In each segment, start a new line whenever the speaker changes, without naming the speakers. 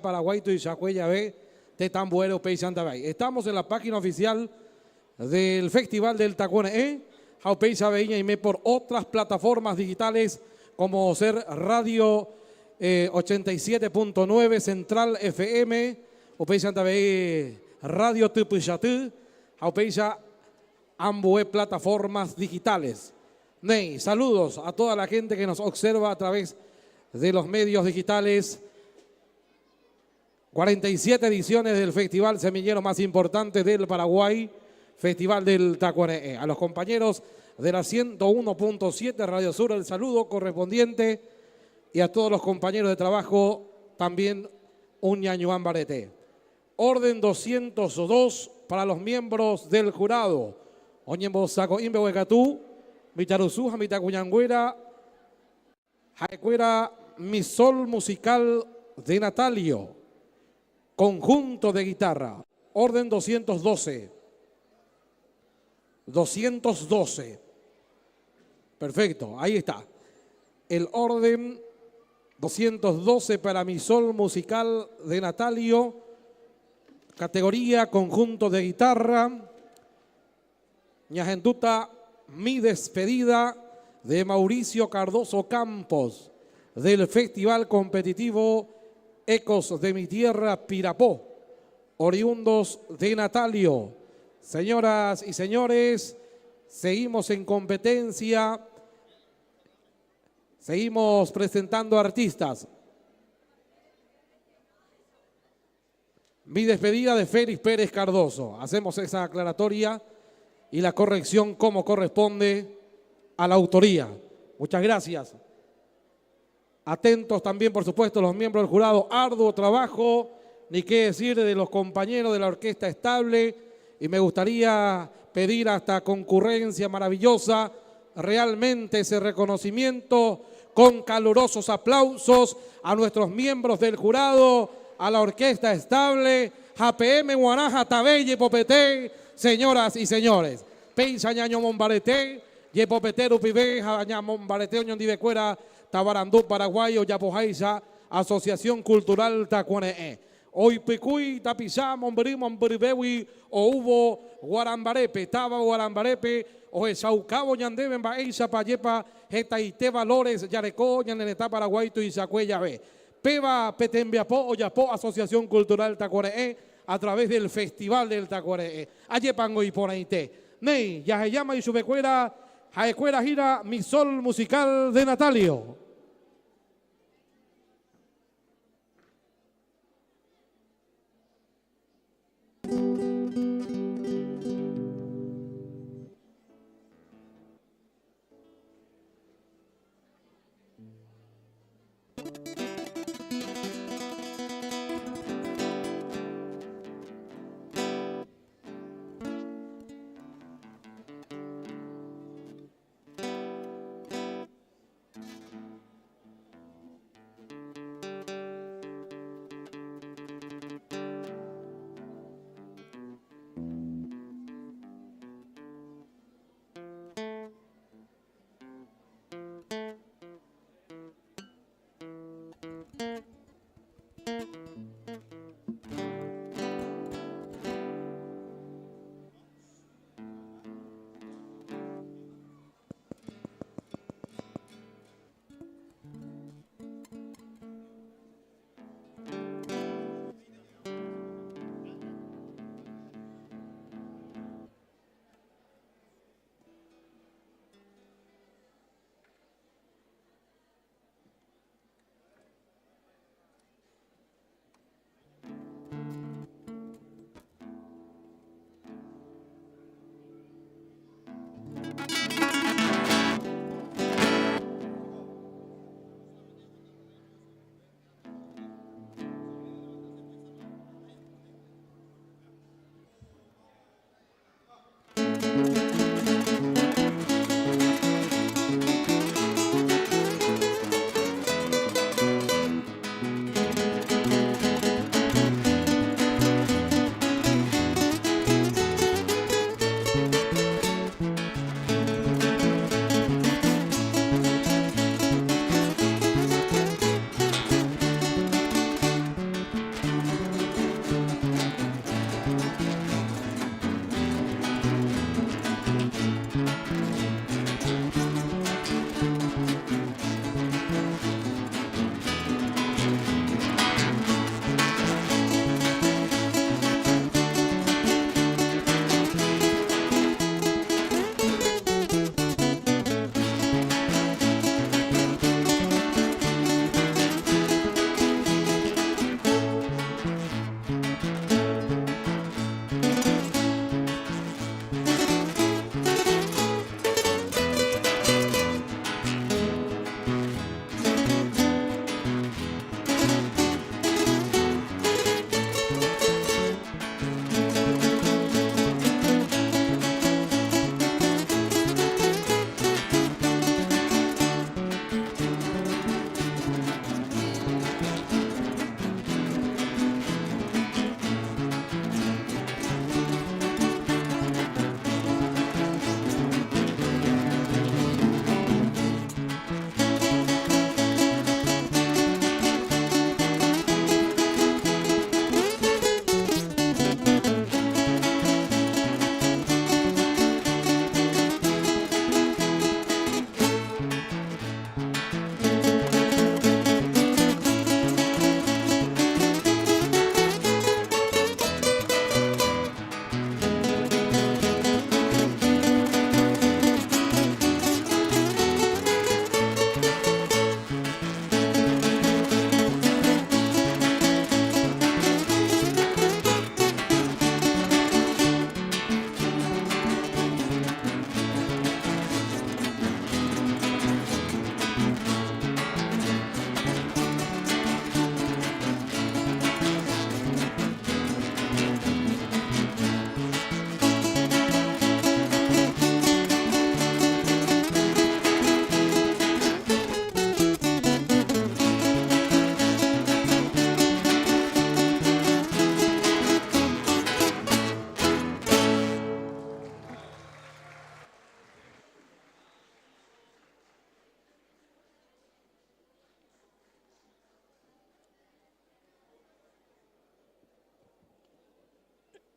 Paraguay, Tuizacuella B, Tetambuero, Peisantabay. Estamos en la página oficial del Festival del Tacuané, Jaupeisa Veña y por otras plataformas digitales como ser Radio 87.9, Central FM, Opeisantabay Radio Tupuyatú, Jaupeisa ambos plataformas digitales. Ney, saludos a toda la gente que nos observa a través de los medios digitales. 47 ediciones del festival semillero más importante del Paraguay, Festival del Tacuané. A los compañeros de la 101.7 Radio Sur, el saludo correspondiente, y a todos los compañeros de trabajo también un ñañuán barete. Orden 202 para los miembros del jurado. Oñembo saco imbe huecatú, mitaruzuja, mitacuñangüera, jaecuera, mi sol musical de Natalio, conjunto de guitarra. Orden 212. 212. Perfecto, ahí está. El orden 212 para mi sol musical de Natalio, categoría conjunto de guitarra. Ñajentuta, mi despedida de Mauricio Cardoso Campos del Festival Competitivo Ecos de mi Tierra Pirapó, oriundos de Natalio. Señoras y señores, seguimos en competencia, seguimos presentando artistas. Mi despedida de Félix Pérez Cardoso. Hacemos esa aclaratoria y la corrección como corresponde a la autoría. Muchas gracias. Atentos también, por supuesto, los miembros del jurado. Arduo trabajo, ni qué decir de los compañeros de la Orquesta Estable. Y me gustaría pedir hasta concurrencia maravillosa, realmente ese reconocimiento con calurosos aplausos a nuestros miembros del jurado, a la Orquesta Estable, JPM, Guanaja, Tabelle, Popete, señoras y señores. Pensa ñaño Mombarete, Yepopete, Rupibe, Jaña Mombarete, Oñón Divecuera, Tabarandú, Paraguayo, Yapojaisa, Asociación Cultural Tacuané. Hoy Picuy, Tapizá, Momberí, Momberibewi, o hubo Guarambarepe, Taba Guarambarepe, o Esaucabo, Ñandeben, Baeiza, Payepa, Jetaite, Valores, Yarecó, Ñanenetá, Paraguay, Tuizacuella B. Peba, Petembiapó, Oyapó, Asociación Cultural Tacuané, a través del Festival del Tacuané. Ayepango y por ahí te. Ney, Yajayama y Subecuera, Jaecuera gira mi sol musical de Natalio.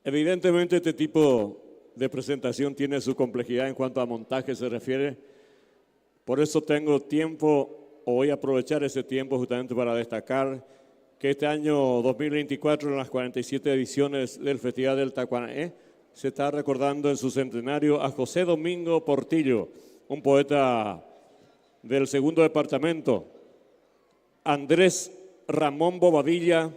Evidentemente este tipo de presentación tiene su complejidad en cuanto a montaje se refiere. Por eso tengo tiempo, o voy a aprovechar ese tiempo justamente para destacar que este año 2024, en las 47 ediciones del Festival del Tacuané, se está recordando en su centenario a José Domingo Portillo, un poeta del segundo departamento, Andrés Ramón Bobadilla,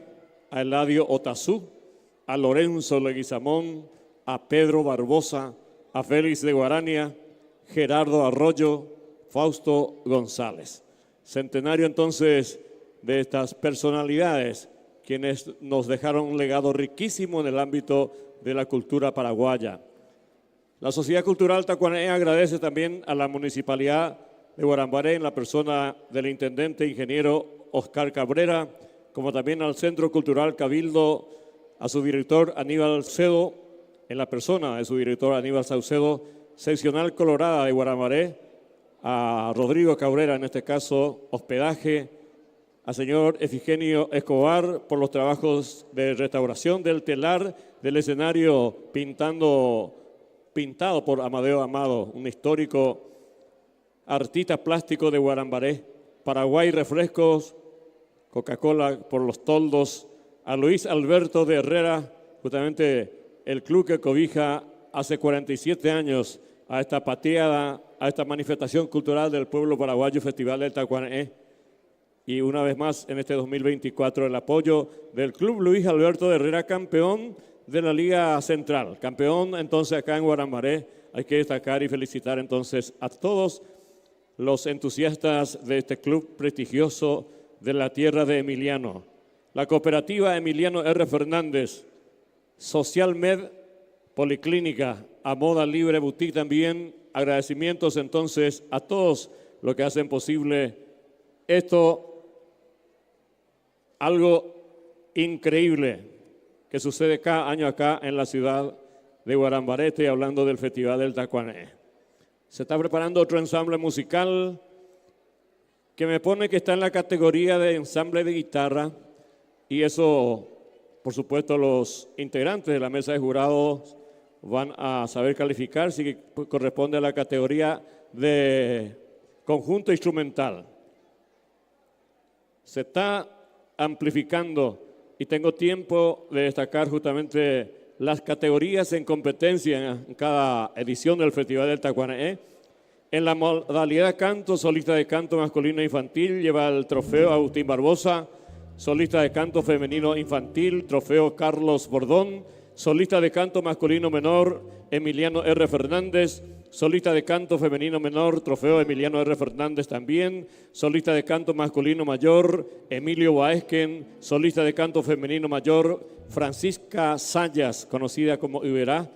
a Eladio Otazú, a Lorenzo Leguizamón, a Pedro Barbosa, a Félix de Guarania, Gerardo Arroyo, Fausto González. Centenario entonces de estas personalidades, quienes nos dejaron un legado riquísimo en el ámbito de la cultura paraguaya. La Sociedad Cultural Tacuané agradece también a la Municipalidad de Guarambaré en la persona del intendente ingeniero Oscar Cabrera, como también al Centro Cultural Cabildo, a su director Aníbal Saucedo, en la persona de su director Aníbal Saucedo, Seccional Colorada de Guarambaré, a Rodrigo Cabrera, en este caso hospedaje, al señor Efigenio Escobar por los trabajos de restauración del telar del escenario pintado por Amadeo Amado, un histórico artista plástico de Guarambaré. Paraguay Refrescos, Coca-Cola por los toldos, a Luis Alberto de Herrera, justamente el club que cobija hace 47 años a esta pateada, a esta manifestación cultural del pueblo paraguayo, Festival del Tacuané. Y una vez más, en este 2024, el apoyo del Club Luis Alberto de Herrera, campeón de la Liga Central. Campeón entonces acá en Guarambaré. Hay que destacar y felicitar entonces a todos los entusiastas de este club prestigioso de la tierra de Emiliano. La cooperativa Emiliano R. Fernández, Social Med, Policlínica, a Moda Libre Boutique también. Agradecimientos entonces a todos los que hacen posible esto, algo increíble que sucede cada año acá en la ciudad de Guarambaré. Estoy hablando del Festival del Tacuané. Se está preparando otro ensamble musical que me pone que está en la categoría de ensamble de guitarra, y eso, por supuesto, los integrantes de la mesa de jurados van a saber calificar si corresponde a la categoría de conjunto instrumental. Se está amplificando y tengo tiempo de destacar justamente las categorías en competencia en cada edición del Festival del Tacuané. En la modalidad canto, solista de canto masculino infantil, lleva el trofeo Agustín Barbosa. Solista de canto femenino infantil, trofeo Carlos Bordón. Solista de canto masculino menor, Emiliano R. Fernández. Solista de canto femenino menor, trofeo Emiliano R. Fernández también. Solista de canto masculino mayor, Emilio Baesquen. Solista de canto femenino mayor, Francisca Sayas, conocida como Iberá.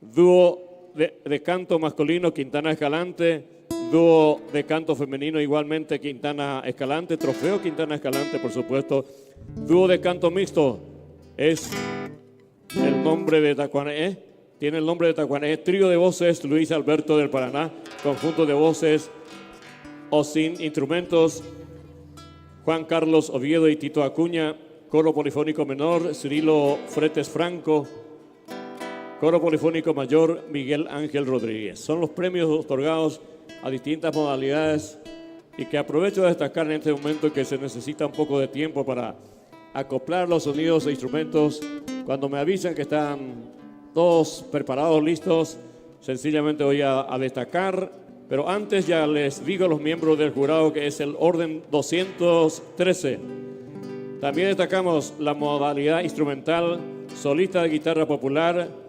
Dúo de canto masculino, Quintana Escalante. Dúo de canto femenino igualmente, Quintana Escalante. Trofeo Quintana Escalante, por supuesto. Dúo de canto mixto es el nombre de Tacuané. Tiene el nombre de Tacuané. Trío de voces, Luis Alberto del Paraná. Conjunto de voces o sin instrumentos, Juan Carlos Oviedo y Tito Acuña. Coro polifónico menor, Cirilo Fretes Franco. Coro polifónico mayor, Miguel Ángel Rodríguez. Son los premios otorgados a distintas modalidades y que aprovecho de destacar en este momento que se necesita un poco de tiempo para acoplar los sonidos e instrumentos. Cuando me avisan que están todos preparados, listos, sencillamente voy a destacar, pero antes ya les digo a los miembros del jurado que es el orden 213. También destacamos la modalidad instrumental, solista de guitarra popular,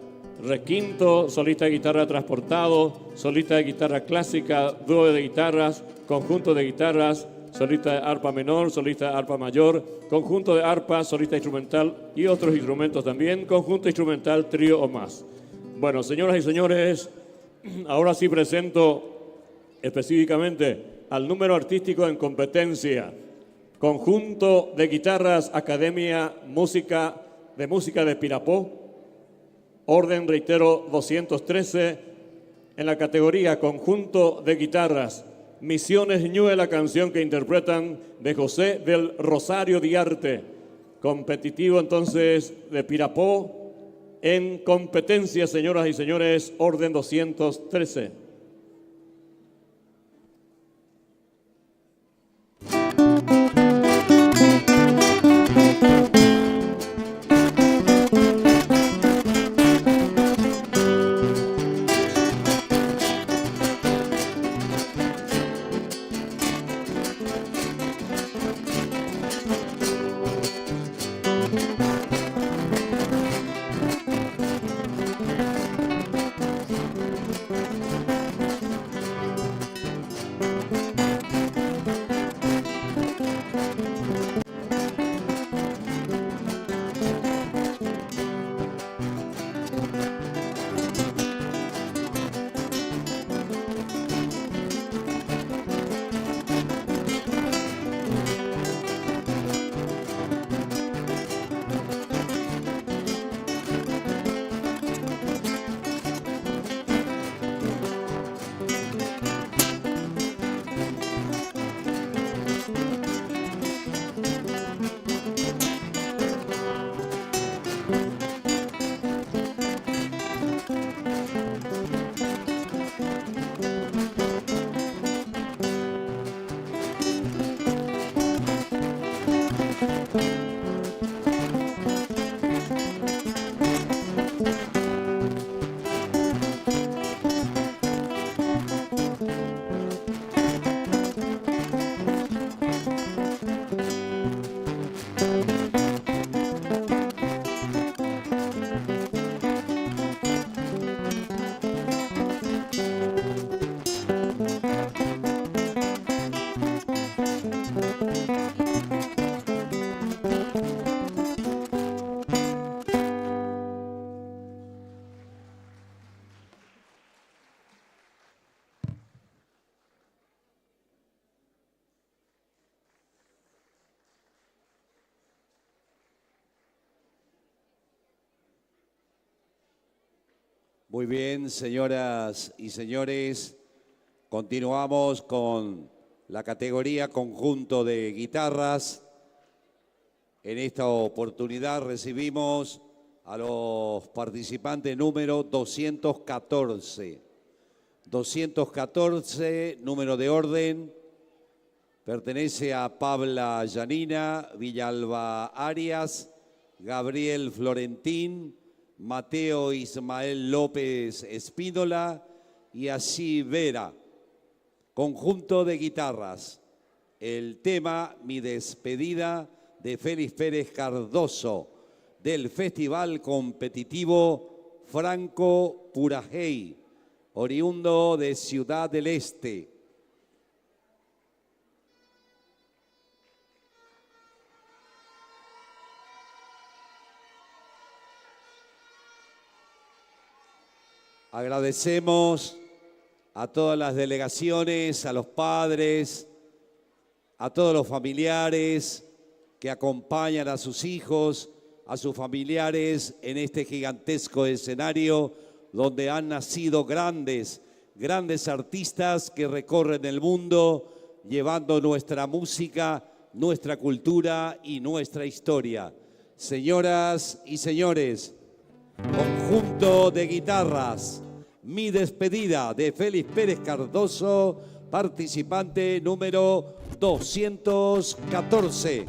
requinto, solista de guitarra transportado, solista de guitarra clásica, dúo de guitarras, conjunto de guitarras, solista de arpa menor, solista de arpa mayor, conjunto de arpa, solista instrumental y otros instrumentos también, conjunto instrumental, trío o más. Bueno, señoras y señores, ahora sí presento específicamente al número artístico en competencia. Conjunto de guitarras, Academia de Música de Pirapó. Orden, reitero, 213. En la categoría conjunto de guitarras, Misiones Ñue, la canción que interpretan de José del Rosario Diarte. Competitivo entonces de Pirapó, En competencia, señoras y señores, orden 213.
Muy bien, señoras y señores, continuamos con la categoría conjunto de guitarras. En esta oportunidad recibimos a los participantes número 214. 214, número de orden, pertenece a Pabla Yanina, Villalba Arias, Gabriel Florentín, Mateo Ismael López Espínola y Así Vera. Conjunto de guitarras. El tema Mi despedida de Félix Pérez Cardoso del Festival Competitivo Franco Purajey, oriundo de Ciudad del Este. Agradecemos a todas las delegaciones, a los padres, a todos los familiares que acompañan a sus hijos, a sus familiares en este gigantesco escenario donde han nacido grandes artistas que recorren el mundo llevando nuestra música, nuestra cultura y nuestra historia. Señoras y señores, conjunto de guitarras, Mi despedida de Félix Pérez Cardoso, participante número 214.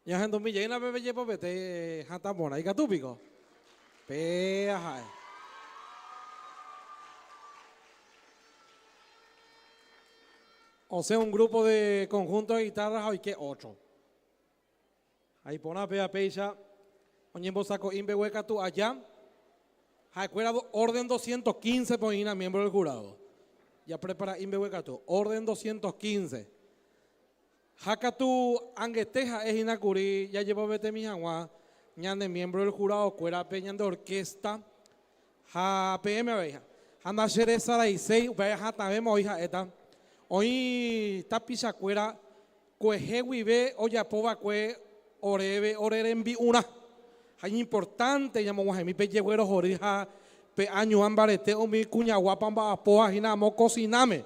Ya gente mi llena bebe llepo bete hata mona y catúpico. Peja. O sea, un grupo de conjunto de guitarras hay que 8. Ahí pona pea pecha. Oñembo saco imbe hueca tú allá. Jacuera orden 215 poina miembro del jurado. Ya prepara imbe hueca tú. Orden 215. Hakatu angeteja es inacuri, ya llevo vete mi agua, ñande miembro del jurado, cuera peñan de orquesta, ja PM veja, anda chereza la isei, veja también hija eta, hoy tapisa cuera, cuejewi ve, oya pova cue, oreve, orerembi una, hay importante, llamamos a mi pelleguero jorija, pe año ambarete, o mi cuña guapamba apoa, jinamo cociname.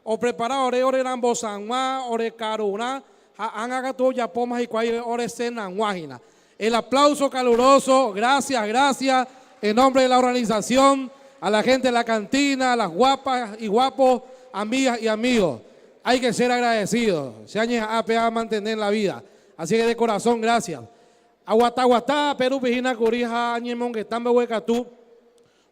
O prepara ore rambo sanwa, ore caruna, anga tu ya pomas y cuay ore cena guajina. El aplauso caluroso, gracias, en nombre de la organización, a la gente de la cantina, a las guapas y guapos, amigas y amigos. Hay que ser agradecidos, se añe a mantener la vida. Así que de corazón, gracias. Aguataguatá, Perú, Pijina, Curija, Añemón, que están Behuecatú.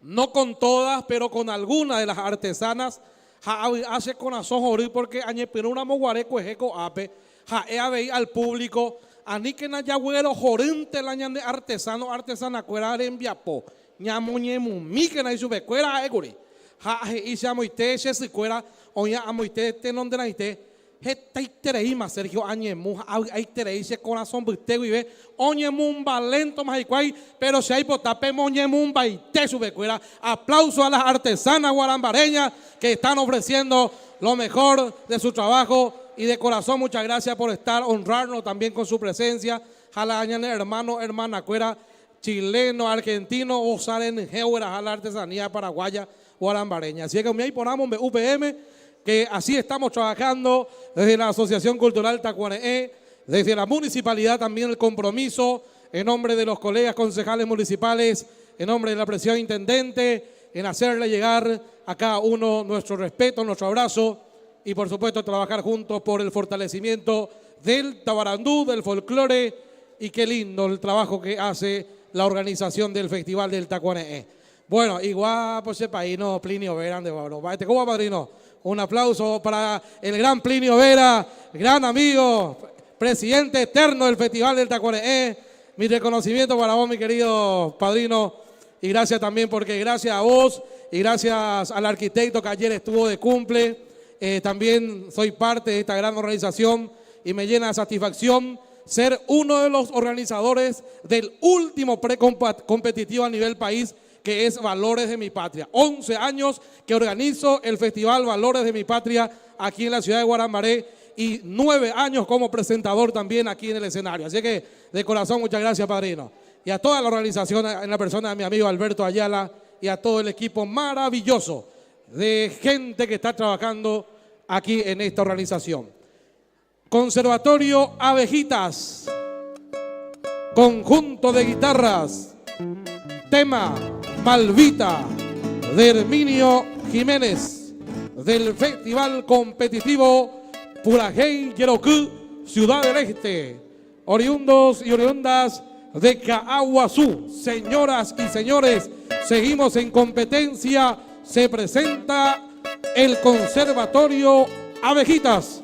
No con todas, pero con algunas de las artesanas. Hace corazón jorir porque Añepirú una moguareco ejeco ape. Ja veí al público. Ani que nayagüero jorente la ñande artesano, artesana cuera en Viapo. Ñamo ñemu, mi que na hizo becuera eguri. Ja y se amoite, se cuera, oña amoite, tenonde na ite. Heta itereima, Sergio Añemu, hay tereise corazón butego y ve, oñemu un valento más igual, pero si hay potape, moñemu un baite su becuera. Aplauso a las artesanas guarambareñas que están ofreciendo lo mejor de su trabajo. Y de corazón, muchas gracias por estar, honrarnos también con su presencia. Jalañan hermano, hermana, cuera, chileno, argentino, o salen geura, la artesanía paraguaya o arambareña. Así que me ahí ponamos UPM, que así estamos trabajando desde la Asociación Cultural Tacuane'é, desde la municipalidad también el compromiso, en nombre de los colegas concejales municipales, en nombre de la presidenta intendente, en hacerle llegar a cada uno nuestro respeto, nuestro abrazo. Y por supuesto trabajar juntos por el fortalecimiento del tabarandú, del folclore, y qué lindo el trabajo que hace la organización del Festival del Tacuane'é. Bueno, igual por ese país, no, Plinio Vera, de ¿cómo, padrino? Un aplauso para el gran Plinio Vera, gran amigo, presidente eterno del Festival del Tacuane'é. Mi reconocimiento para vos, mi querido padrino, y gracias también porque gracias a vos y gracias al arquitecto que ayer estuvo de cumple. También soy parte de esta gran organización y me llena de satisfacción ser uno de los organizadores del último precompetitivo a nivel país, que es Valores de mi Patria. 11 años que organizo el Festival Valores de mi Patria aquí en la ciudad de Guarambaré y 9 años como presentador también aquí en el escenario. Así que de corazón muchas gracias, padrino. Y a toda la organización, en la persona de mi amigo Alberto Ayala y a todo el equipo maravilloso de gente que está trabajando aquí en esta organización. Conservatorio Abejitas, conjunto de guitarras, tema Malvita de Herminio Jiménez, del Festival Competitivo Purajey Yerocú, Ciudad del Este, oriundos y oriundas de Caaguazú. Señoras y señores, seguimos en competencia. Se presenta el Conservatorio Abejitas.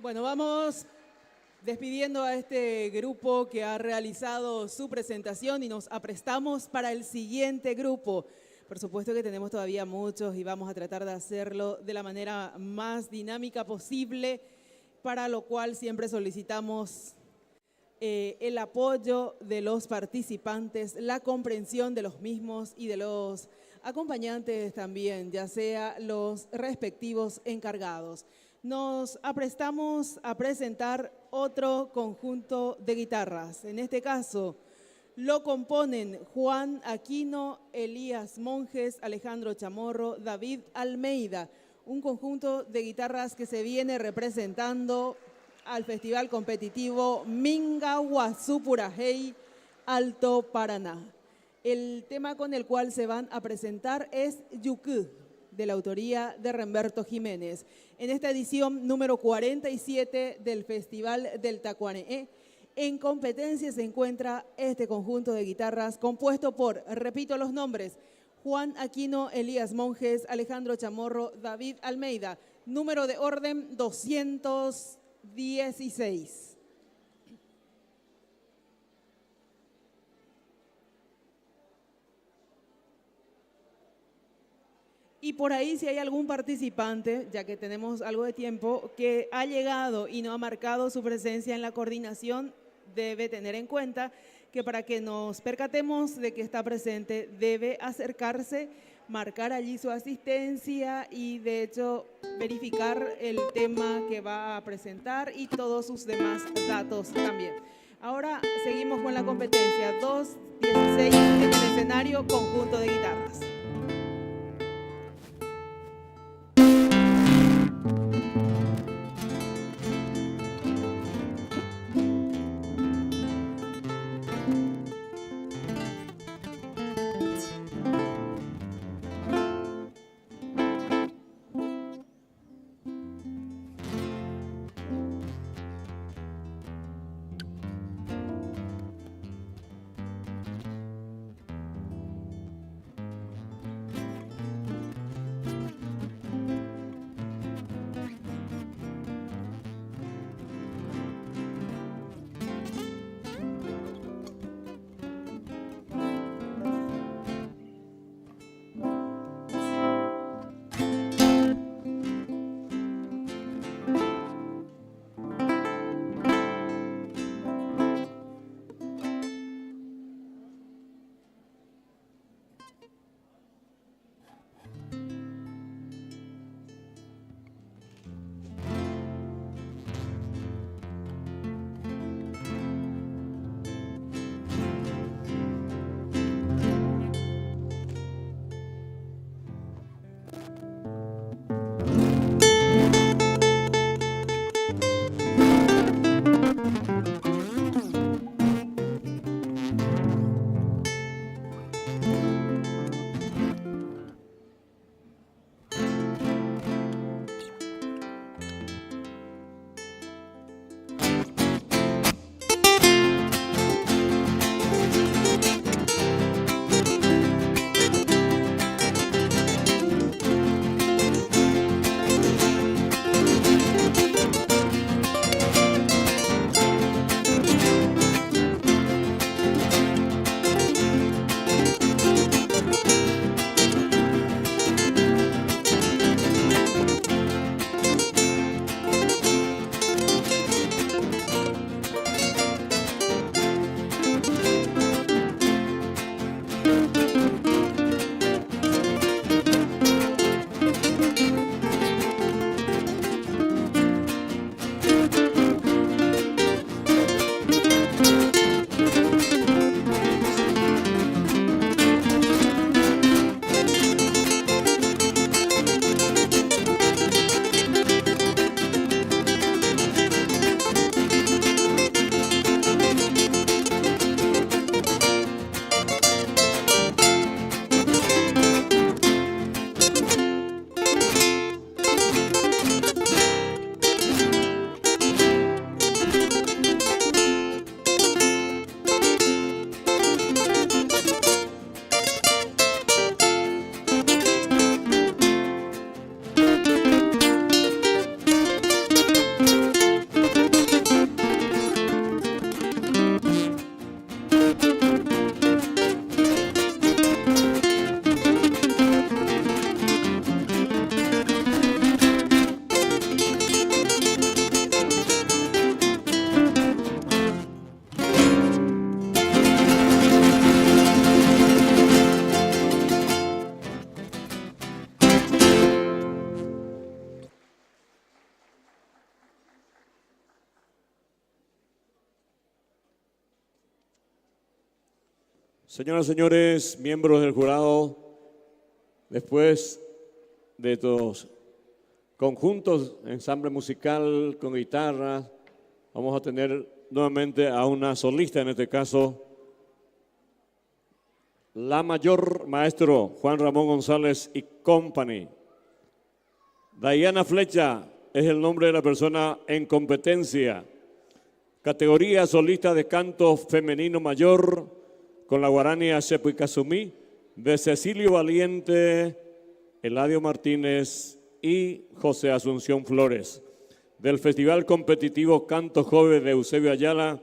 Bueno, vamos despidiendo a este grupo que ha realizado su presentación y nos aprestamos para el siguiente grupo. Por supuesto que tenemos todavía muchos y vamos a tratar de hacerlo de la manera más dinámica posible, para lo cual siempre solicitamos el apoyo de los participantes, la comprensión de los mismos y de los acompañantes también, ya sea los respectivos encargados. Nos aprestamos a presentar otro conjunto de guitarras. En este caso, lo componen Juan Aquino, Elías Monjes, Alejandro Chamorro, David Almeida. Un conjunto de guitarras que se viene representando al Festival Competitivo Minga Huazupurajey, Alto Paraná. El tema con el cual se van a presentar es Yucú, de la autoría de Remberto Jiménez. En esta edición número 47 del Festival del Tacuané, en competencia se encuentra este conjunto de guitarras compuesto por, repito los nombres, Juan Aquino, Elías Monjes, Alejandro Chamorro, David Almeida. Número de orden 216. Y por ahí, si hay algún participante, ya que tenemos algo de tiempo, que ha llegado y no ha marcado su presencia en la coordinación, debe tener en cuenta que para que nos percatemos de que está presente, debe acercarse, marcar allí su asistencia y, de hecho, verificar el tema que va a presentar y todos sus demás datos también. Ahora seguimos con la competencia 216 en el escenario conjunto de guitarras.
Señoras y señores, miembros del jurado, después de estos conjuntos, ensamble musical con guitarra, vamos a tener nuevamente a una solista, en este caso, la mayor, maestro Juan Ramón González y Company. Diana Flecha es el nombre de la persona en competencia. Categoría solista de canto femenino mayor con la guarania Shepuicasumí de Cecilio Valiente, Eladio Martínez y José Asunción Flores. Del Festival Competitivo Canto Joven de Eusebio Ayala,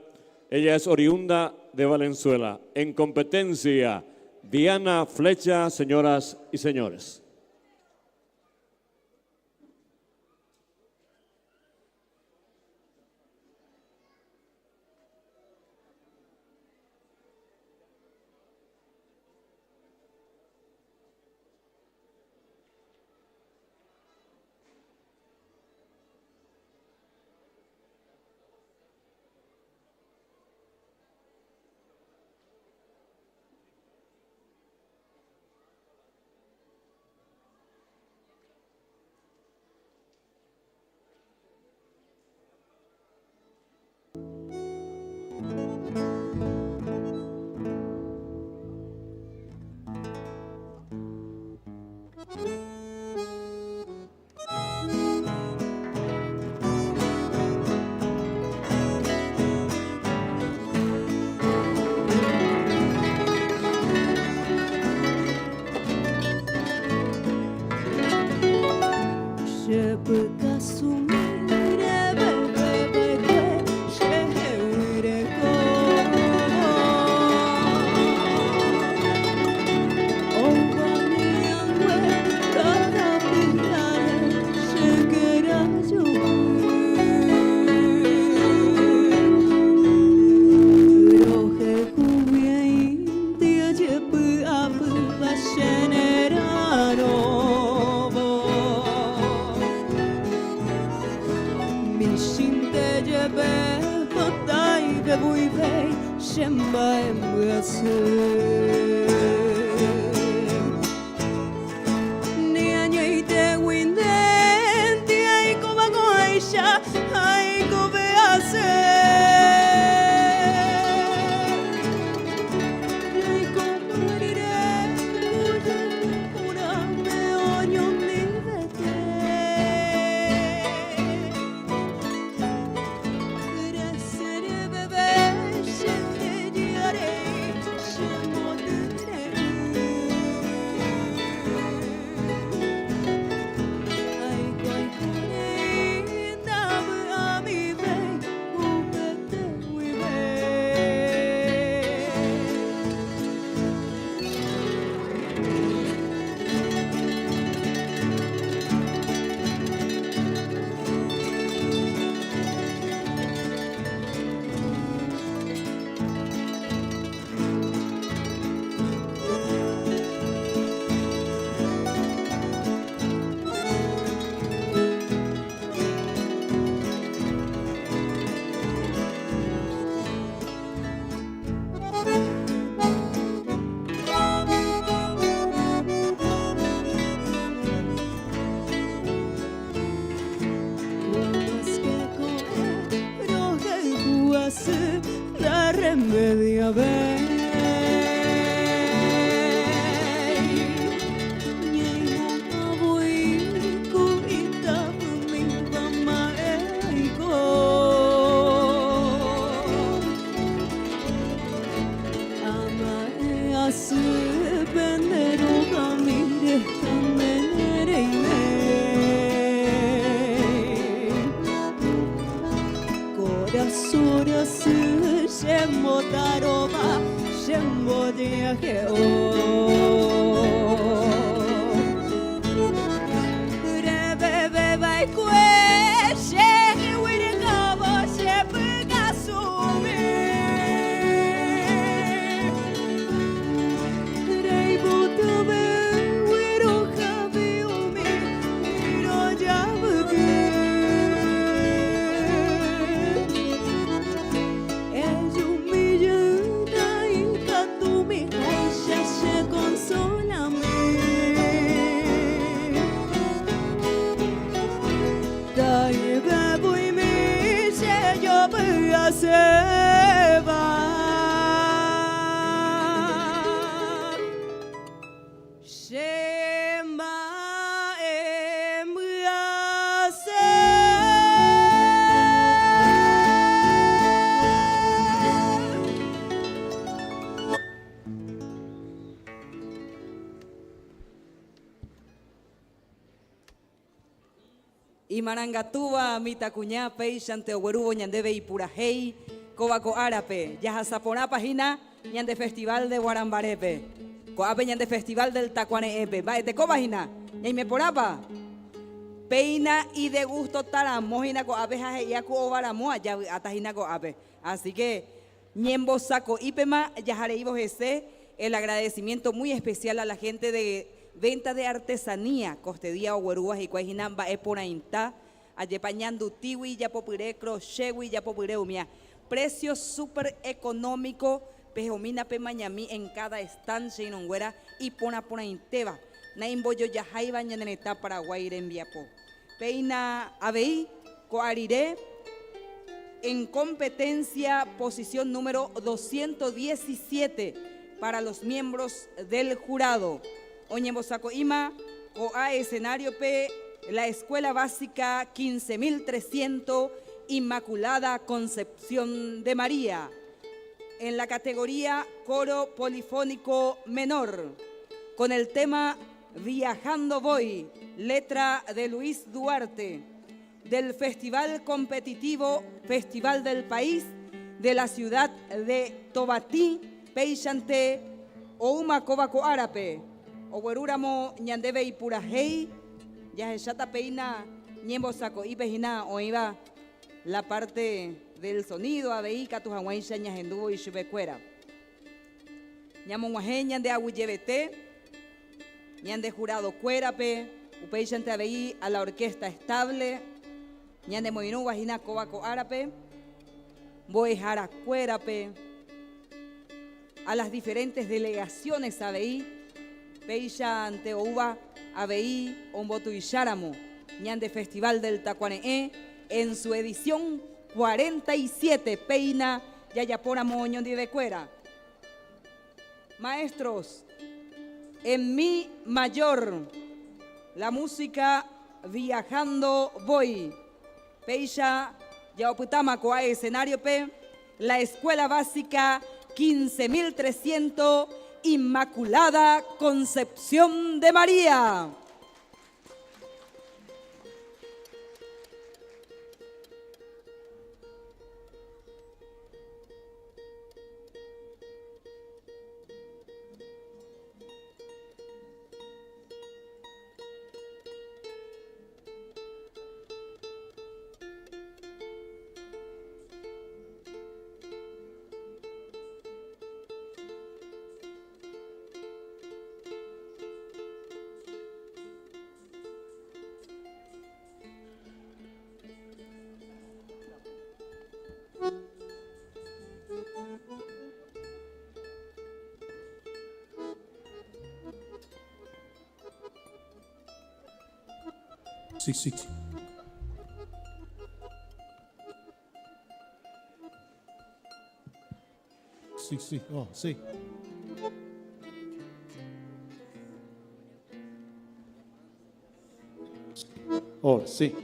ella es oriunda de Valenzuela. En competencia, Diana Flecha, señoras y señores.
Mi Y Marangatuba, Mitacuñá, Peixante, Oguerubo, Ñandebe y Purajei, Cobaco Árape, Yajazaporapa, Jina, Ñande Festival de Guarambarepe, Coape Ñande Festival del Tacuaneepe, Baete Cobajina, Ñaime Porapa, Peina y de gusto taramojina Coape, Jajayaku Obaramoa, ya atajina Coape. Así que, Ñembo Saco Ipema, Yajareibo Jesse, el agradecimiento muy especial a la gente de venta de artesanía, Costedía, Oguerúas y Cuajinamba, Eponaintá, Ayepañandu, Tiwi, Yapopiré, Crochewi, Yapopiré, Umia. Precio súper económico, Pejomina, Pemañamí, en cada estancia en Onguera y Ponainteba. Naimboyo, Yajaiba, Ñaneneta, Paraguay, Rembiapo. Peina, Abei, Coariré, en competencia, posición número 217 para los miembros del jurado. Oñembosaco Ima, OA escenario P, la Escuela Básica 15.300, Inmaculada Concepción de María. En la categoría Coro Polifónico Menor, con el tema Viajando Voy, letra de Luis Duarte, del Festival Competitivo Festival del País de la ciudad de Tobatí, Peixante, Ouma Cobaco Árape. Oguerúramo Ñandebe y Purajei, Yajechata Peina, Ñembo Saco y Pejina, o iba la parte del sonido, Abeika, Tujahuaisha, Ñajendubo y Chubecuera. Ñamonguaje, Ñande Agüillebete, Ñande Jurado Cuérape, Upeixante Abeí a la Orquesta Estable, Ñande Moinú, Guajina Cobaco Árape, Boejara Cuérape, a las diferentes delegaciones Abeí, Peixa ante Ouba, Abeí, Ombotu y Xáramo, Ñande Festival del Tacuaneé, en su edición 47, Peina, Yayapora Moñón de Cuera. Maestros, en Mi mayor, la música Viajando Voy, Peixa, Yaoputama Coa escenario P, la Escuela Básica 15.300, Inmaculada Concepción de María.
Sí, sí. Sí, sí, oh, sí. Oh, sí.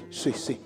Sí, sí.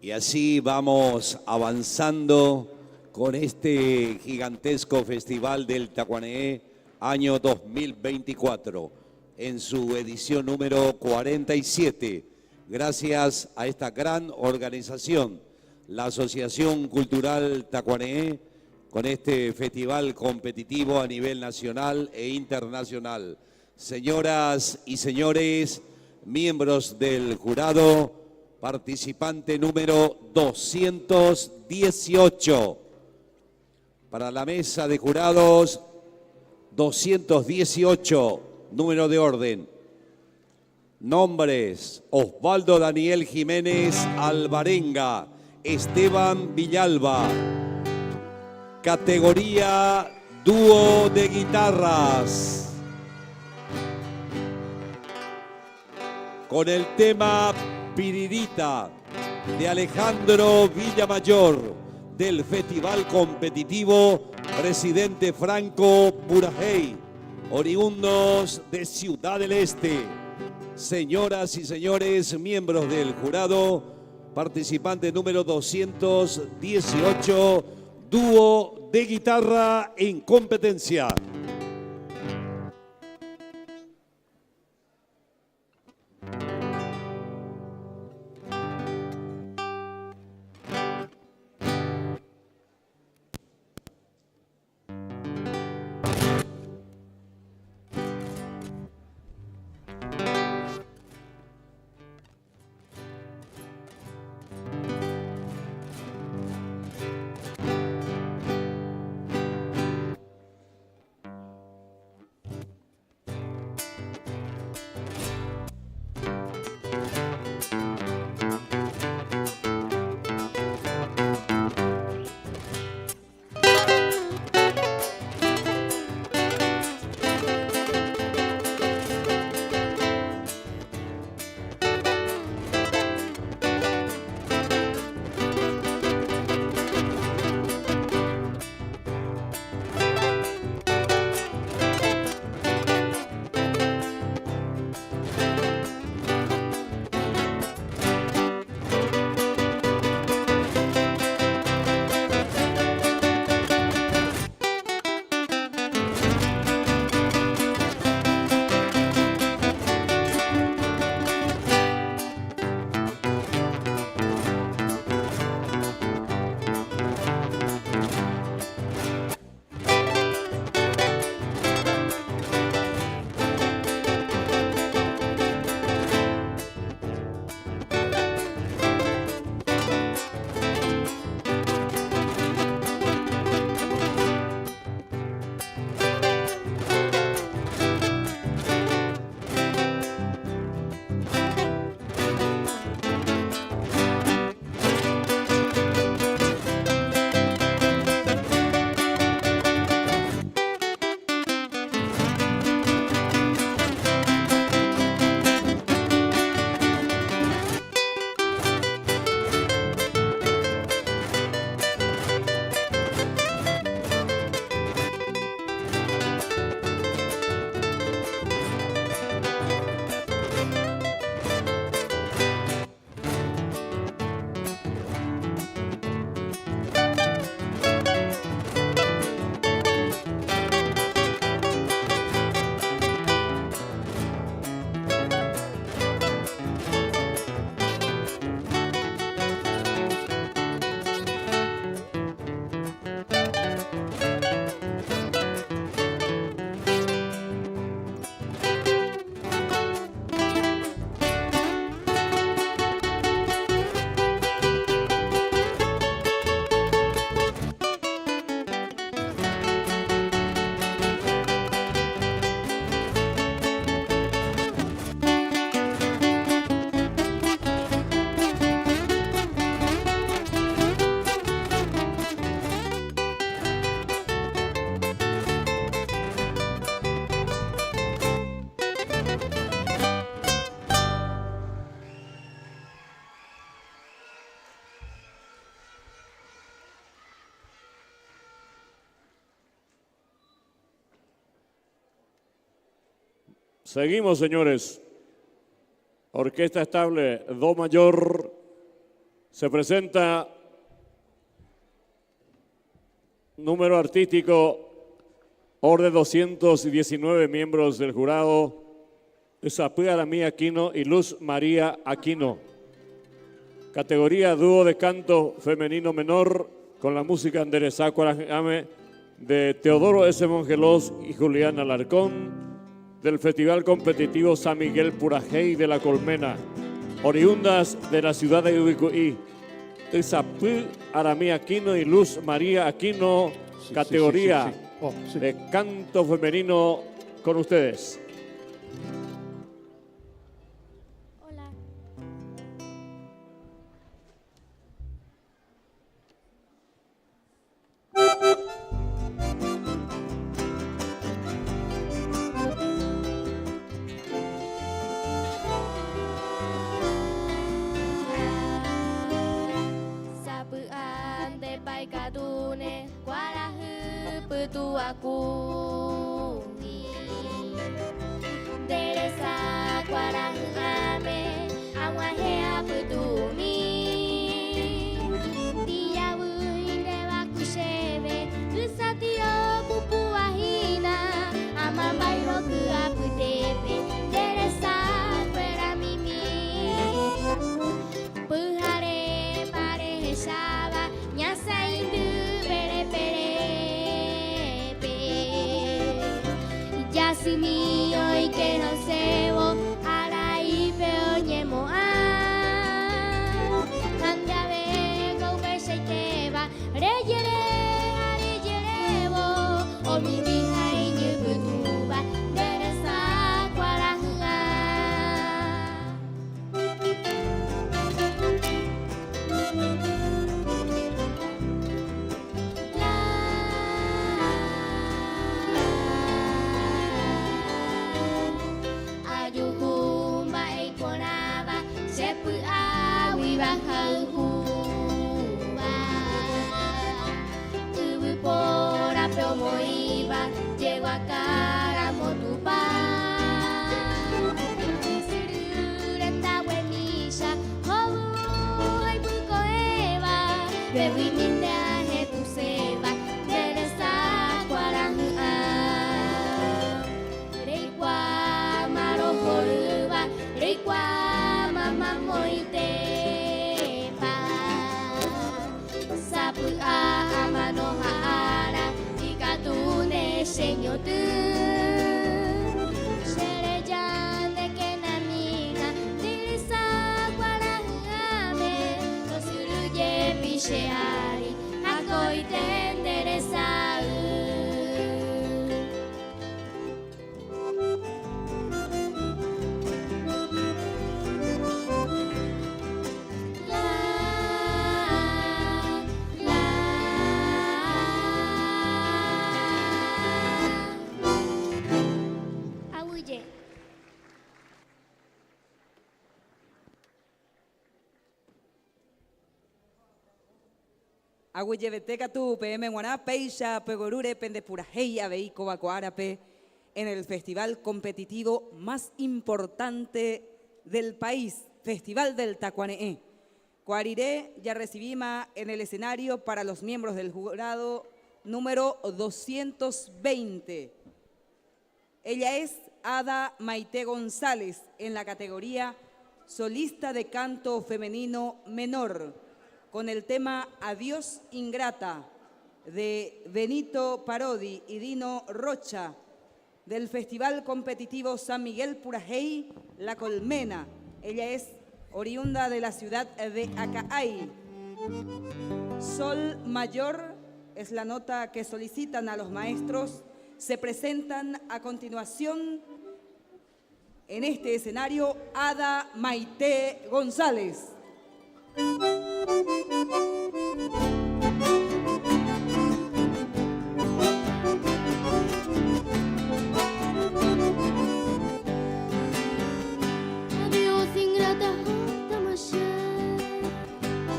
Y así vamos avanzando con este gigantesco Festival del Tacuané, año 2024, en su edición número 47. Gracias a esta gran organización, la Asociación Cultural Tacuané, con este festival competitivo a nivel nacional e internacional. Señoras y señores, miembros del jurado, participante número 218. Para la mesa de jurados, 218, número de orden. Nombres: Osvaldo Daniel Jiménez Alvarenga, Esteban Villalba. Categoría dúo de guitarras. Con el tema Piririta de Alejandro Villamayor del Festival Competitivo Presidente Franco Purajey, oriundos de Ciudad del Este. Señoras y señores, miembros del jurado, participante número 218, dúo de guitarra en competencia.
Seguimos, señores. Orquesta Estable Do Mayor, Se presenta número artístico, orden 219 miembros del jurado, Isapú Aramí Aquino y Luz María Aquino. Categoría dúo de canto femenino menor con la música Enderezá Cuarajame de Teodoro S. Mongelos y Julián Alarcón del Festival Competitivo San Miguel Purajey de La Colmena, oriundas de la ciudad de Ubicuí. Isapú Aramí Aquino y Luz María Aquino,
Sí,
categoría
sí, sí, sí. Oh, sí.
de canto femenino con ustedes.
Hola. Sapuan de paikadune kuarahu putu aku Teresa kuarahu ame awahea putumi Tiawu indewa kushebe usatio pupuahina amambai roku aputepe Teresa fuera mimi Puhare pare heshaba nyasa indu pere pere pe Yasumi hoy que no sebo arai peoñemo anda vengo que se lleva reyere areyerebo o mi hija y yubutuba Teresa cuarajua Ayuhumba e konaba sepu awi bahahuba Ubu pora peomoiba llego a cara motupa Sururenta buenilla hobu ay bucoeva Bebi minda hetu seba Teresa cuarajua Reikwa marohoruba Reikwa mama moitepa Sapu a amano haara Ikatune senyotu Sherejan de kenamina Teresa cuarajame Tosuruye pisheari Akoiten Teresa Ahuye.
Agüeyebeteca tu PM Guaná, Peisha, Pegorure, Pendepurajey, Abeico, Bacoárape, en el festival competitivo más importante del país, Festival del Tacuaneé. Cuariré ya recibimos en el escenario para los miembros del jurado número 220. Ella es Ada Maite González en la categoría solista de canto femenino menor, con el tema Adiós Ingrata de Benito Parodi y Dino Rocha del Festival Competitivo San Miguel Purajey, La Colmena. Ella es oriunda de la ciudad de Acaay. Sol mayor es la nota que solicitan a los maestros. Se presentan a continuación en este escenario Ada Maite González.
Adiós ingrata tamashe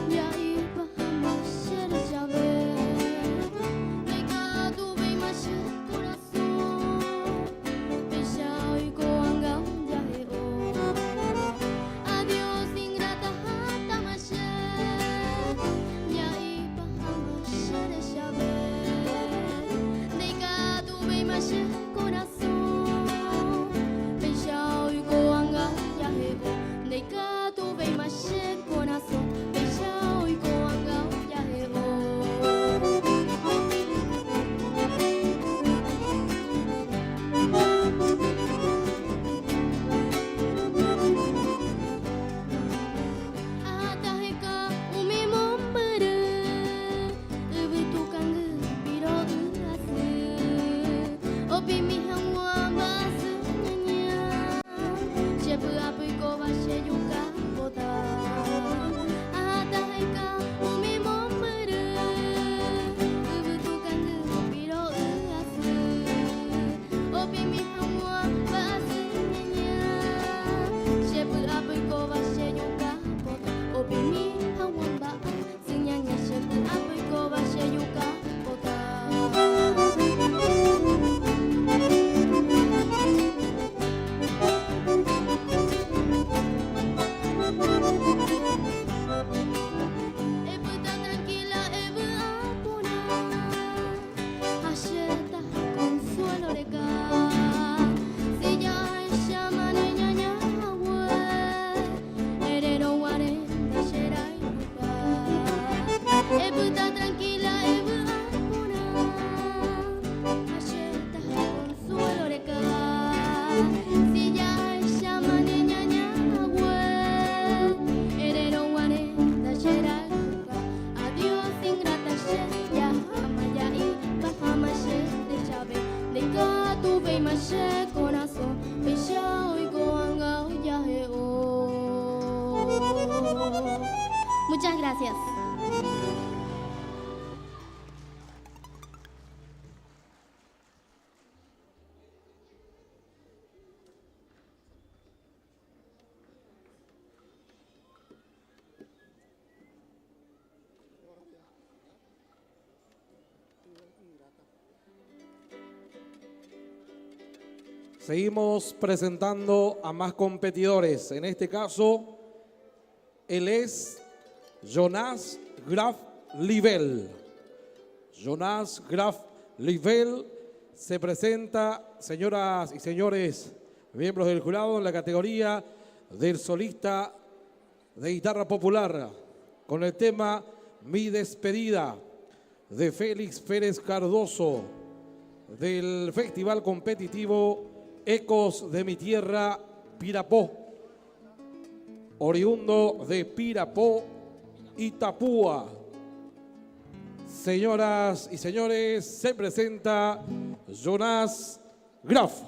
ya iba hamasher llave Pecado ve mashe corazón Pesha y coangam ya Adiós ingrata tamashe si ya llama niña ñahue, erero guareta xeraruga, adiós ingrata ya hamaya y bajama de llave, de gato ve mache corazón, bella hoy goanga ya Muchas gracias.
Seguimos presentando a más competidores. En este caso, él es Jonas Graf Livel. Jonas Graf Livel se presenta, señoras y señores, miembros del jurado, en la categoría del solista de guitarra popular, con el tema Mi Despedida, de Félix Pérez Cardoso, del Festival Competitivo Ecos de mi Tierra, Pirapó, oriundo de Pirapó, Itapúa. Señoras y señores, se presenta Jonas Graf.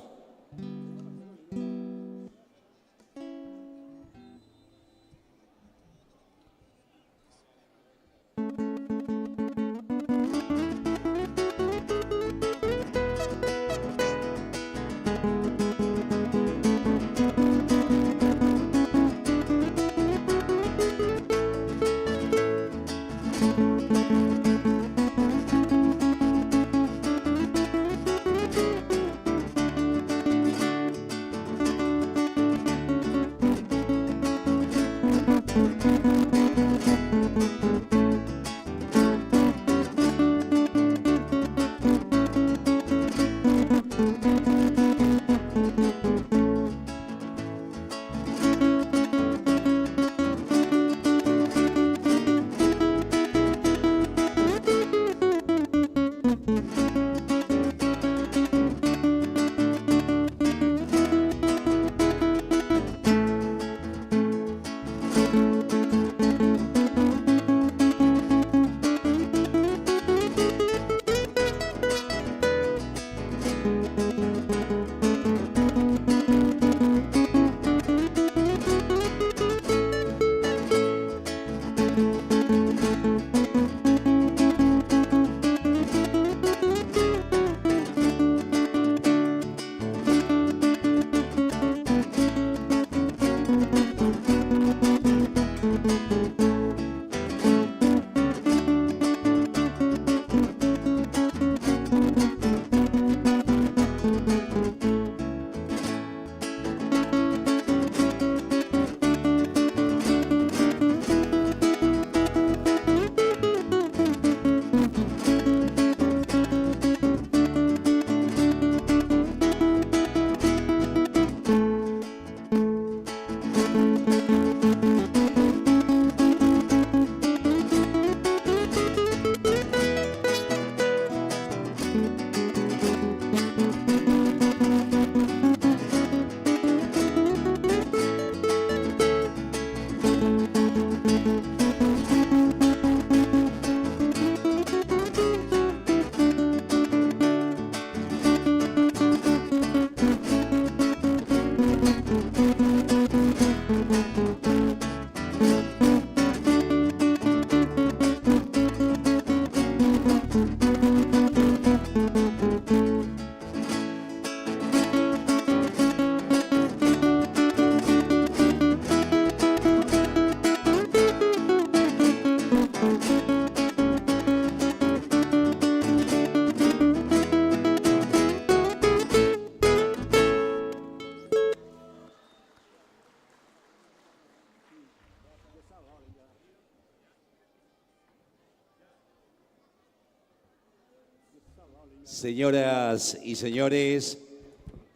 Señoras y señores,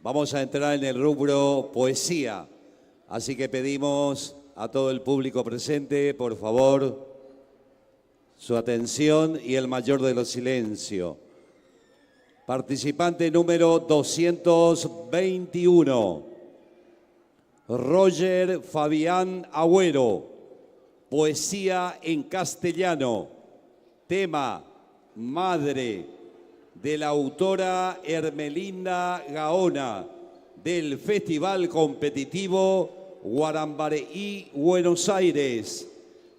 vamos a entrar en el rubro poesía. Así que pedimos a todo el público presente, por favor, su atención y el mayor de los silencios. Participante número 221. Roger Fabián Agüero, poesía en castellano, tema Madre, de la autora Hermelinda Gaona, del Festival Competitivo Guarambareí, Buenos Aires,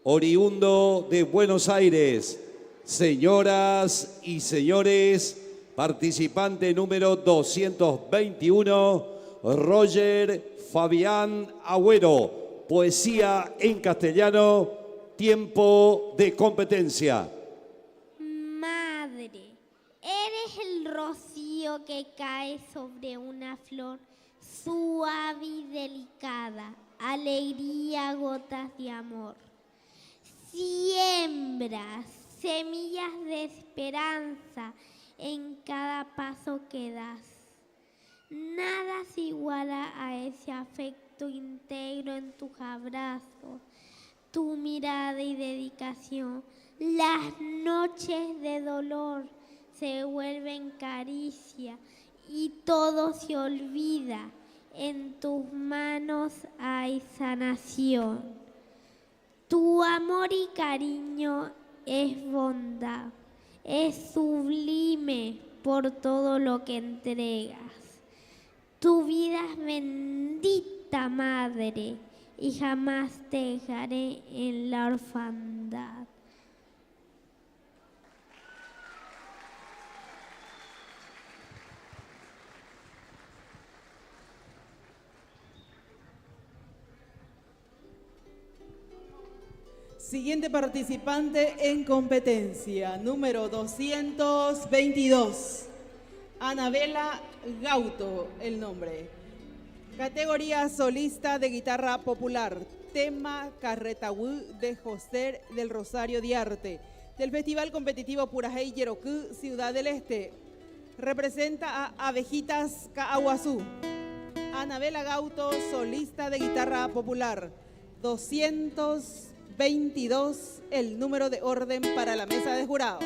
oriundo de Buenos Aires. Señoras y señores, participante número 221, Roger Fabián Agüero, poesía en castellano, tiempo de competencia.
Madre, eres el rocío que cae sobre una flor, suave y delicada, alegría, gotas de amor. Siembras semillas de esperanza en cada paso que das. Nada se iguala a ese afecto íntegro en tus abrazos, tu mirada y dedicación. Las noches de dolor se vuelven caricia y todo se olvida. En tus manos hay sanación. Tu amor y cariño es bondad, es sublime por todo lo que entregas. Tu vida es bendita, Madre, y jamás te dejaré en la orfandad.
Siguiente participante en competencia, número 222. Anabela Gauto, el nombre. Categoría solista de guitarra popular. Tema Carretahuí de José del Rosario Diarte. Del Festival Competitivo Purajey Yerocú, Ciudad del Este. Representa a Abejitas Caaguazú. Anabela Gauto, solista de guitarra popular. 222, el número de orden para la mesa de jurados.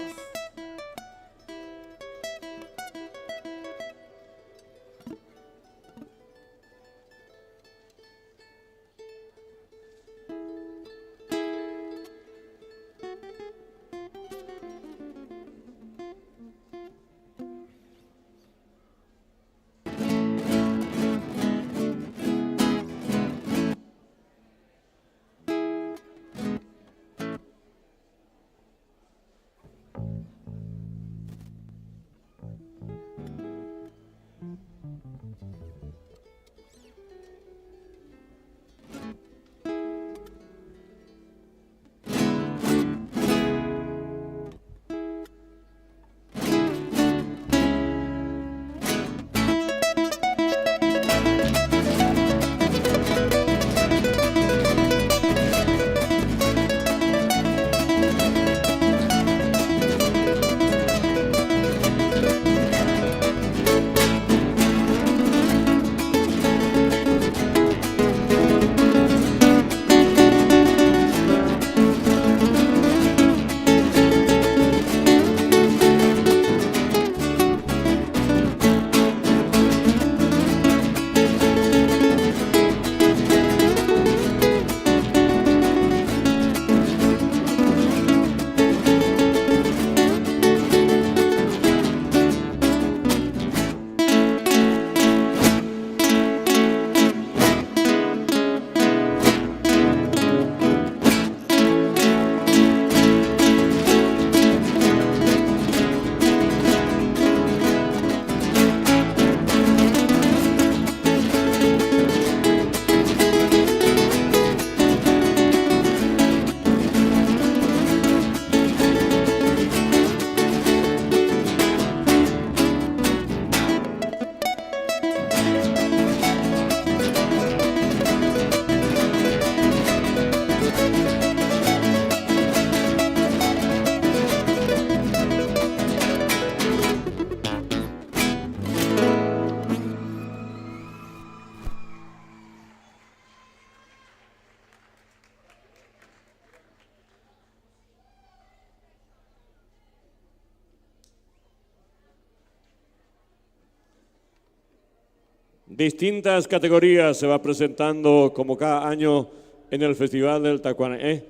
distintas categorías se va presentando como cada año en el Festival del Tacuané.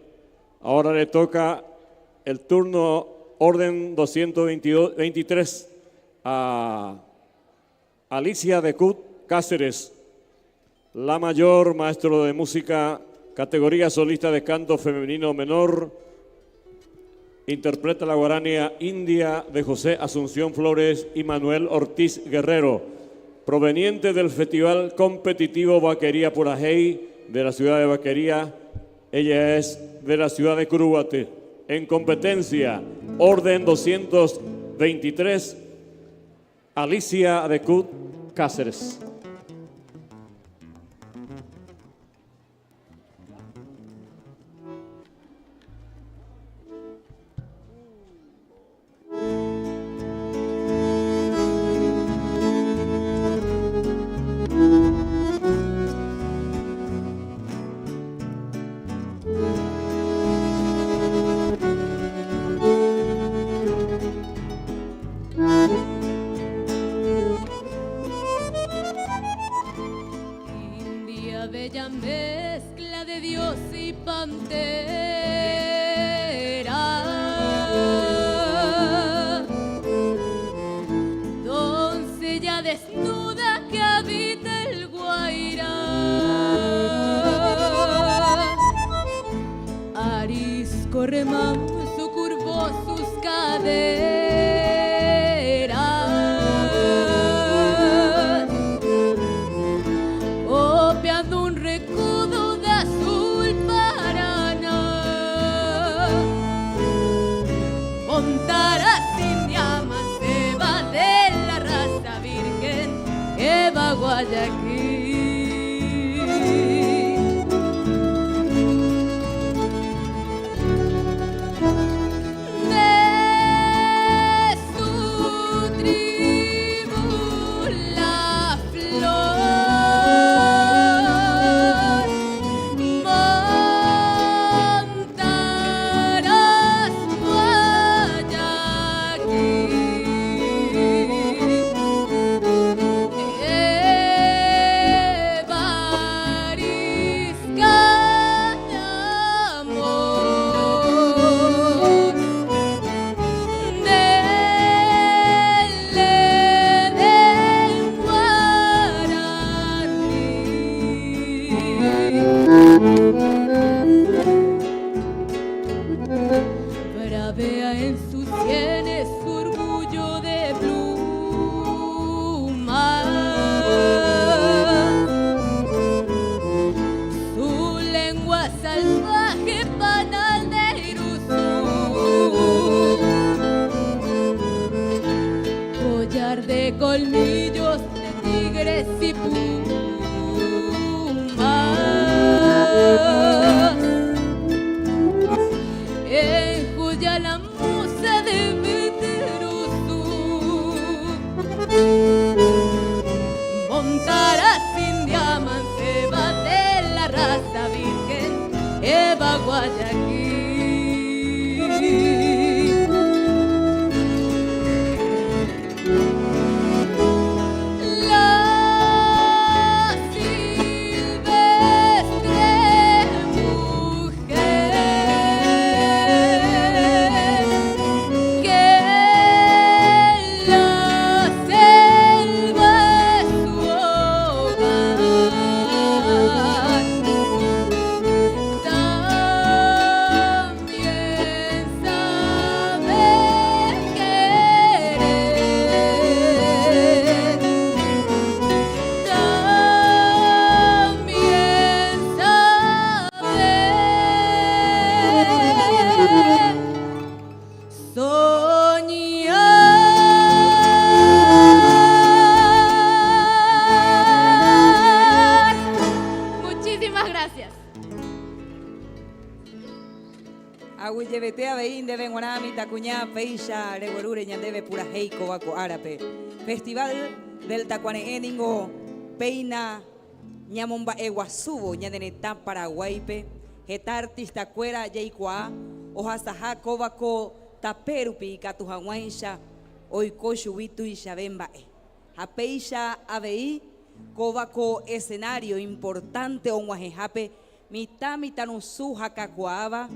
Ahora le toca el turno orden 223 a Alicia de Cut Cáceres, la mayor, maestro de música, categoría solista de canto femenino menor. Interpreta la guarania India de José Asunción Flores y Manuel Ortiz Guerrero, proveniente del Festival Competitivo Vaquería Purajey de la ciudad de Vaquería. Ella es de la ciudad de Curuguaté. En competencia, orden 223, Alicia de Cut Cáceres.
India, bella mezcla de Dios y pantera, doncella desnuda que habita el Guairá, arisco remanso curvó sus caderas, opeando un recodo de azul paraná. Montaras india manceba de la raza virgen que va a Guayaquil. De su tribu la flor montarás Guayaquil. Evarisca de amor, del guaraní. Bravea en sus sienes su orgullo de pluma, su lengua salvaje panal de Iruzú, collar de colmillos de tigres y pumas, enjolla la musa de Beteruzú. Montarás india manceba de la raza virgen Eva Guayaquil. La silvestre mujer que la selva es su hogar, también sabe querer, también sabe soñar. Muchísimas gracias.
Aguillebete abeín de Benguanami, Tacuñá, Peisha, Reguerure, Ñandebe, Purajey, Cobaco, Árape. Festival del Tacuané, Ningo, Peina, Ñamomba, Eguasubo, Ñandenetá, Paraguaype, Getartis, Tacuera, Yeicua, Ojasajá, Cobaco, Taperupi, Catujahuansha, Oiko, Shubitu y Shabembae. Apeisha, Abeí, Cobaco escenario importante o guajejape, mitad un suja cacuaba,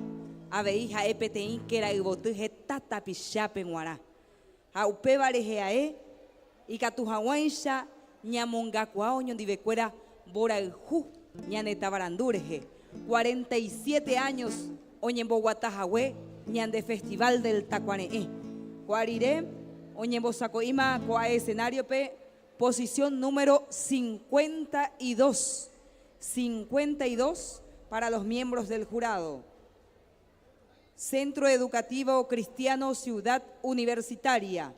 aveija epeteín que era ibotuje tata pichape guará. Jaupe varejeae, y catujahuaisha, ñamongacuao, ñondivecuera, boraljú, ñaneta barandureje. 47 años, oñembo guatajahue, ñande festival del Tacuaneé. Cuariré, oñembo sacoima, coa escenario pe, posición número 52. 52 para los miembros del jurado. Centro Educativo Cristiano Ciudad Universitaria,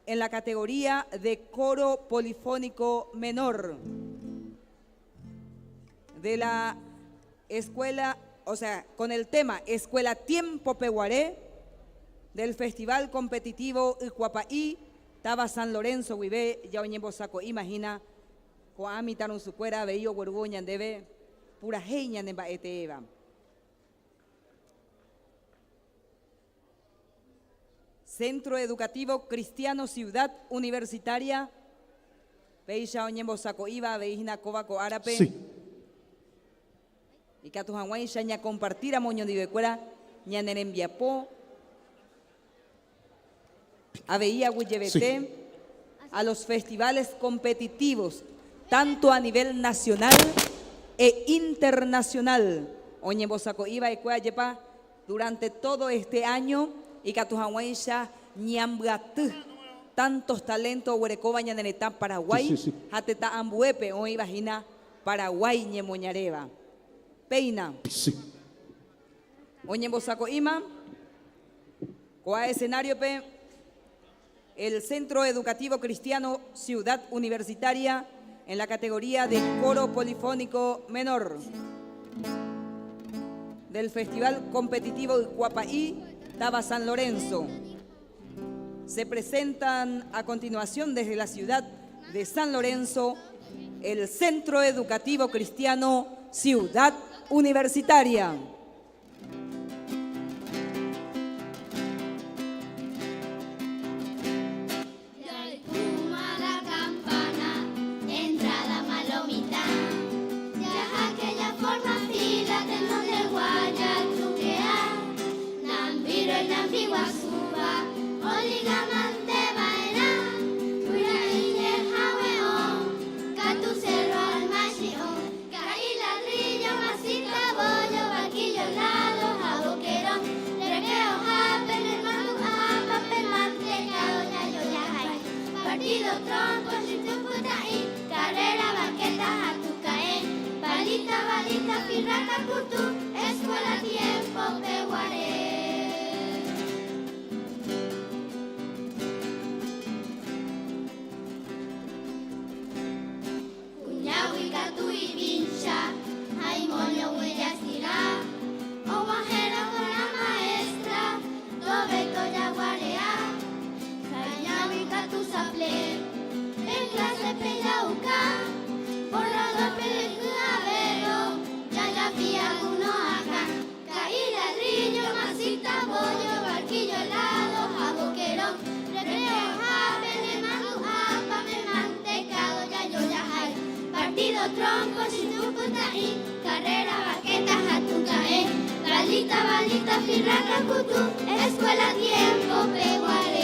en la categoría de coro polifónico menor. De la escuela, o sea, con el tema Escuela Tiempo Peguaré, del Festival Competitivo Icuapaí, Taba San Lorenzo, Huibé, Yaoñembo Saco, imagina, Coami Tarun Sucuera, Veío Huergoñan debe, pura jeña de Baeteva. Centro Educativo Cristiano Ciudad Universitaria, Veía Oñembo Saco, Iba, Veína Cobaco Árape.
Sí.
Y Catujanguay, ya compartir a Moño de Becuera, ñanerembiapó, a Veía Huillebeté, a los festivales competitivos, tanto a nivel nacional e internacional. Oñembo Saco Iba y Cuayepa durante todo este año y Catujanguay ya ñambgatú. Tantos talentos Huerecoba ñaneretá Paraguay, Hateta Ambuepe, o Ibajina Paraguay ñemoñareva. Peina.
Sí.
Oñembo Saco Ima, coa escenario pe, el Centro Educativo Cristiano Ciudad Universitaria en la categoría de coro polifónico menor del Festival Competitivo Icuapaí, Taba San Lorenzo. Se presentan a continuación desde la ciudad de San Lorenzo el Centro Educativo Cristiano Ciudad Universitaria.
Escuela Tiempo Peguaré. Cuñahui Catui Vincha, Jaimoño Huellas Tirá, Oguajera Buena Maestra, Tobeto Yaguarea, Jainahui Catu Saple, en clase Peyauca, por la doble bollo, barquillo helado, jaboquerón, recreo, jape, me mando apa, me mantecado, ya yo ya hay. Partido tronco, sinuputaí, carrera, baqueta, jatucaé, balita, balita, firraca, cutú, escuela Tiempo Peguaré.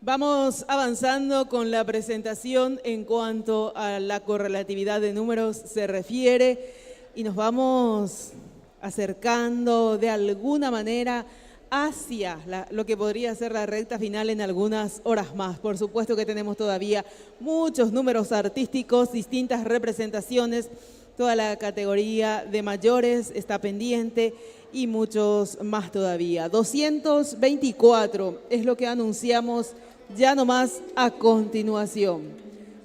Vamos avanzando con la presentación en cuanto a la correlatividad de números se refiere y nos vamos acercando de alguna manera hacia lo que podría ser la recta final en algunas horas más. Por supuesto que tenemos todavía muchos números artísticos, distintas representaciones, toda la categoría de mayores está pendiente y muchos más todavía. 224 es lo que anunciamos ya nomás a continuación.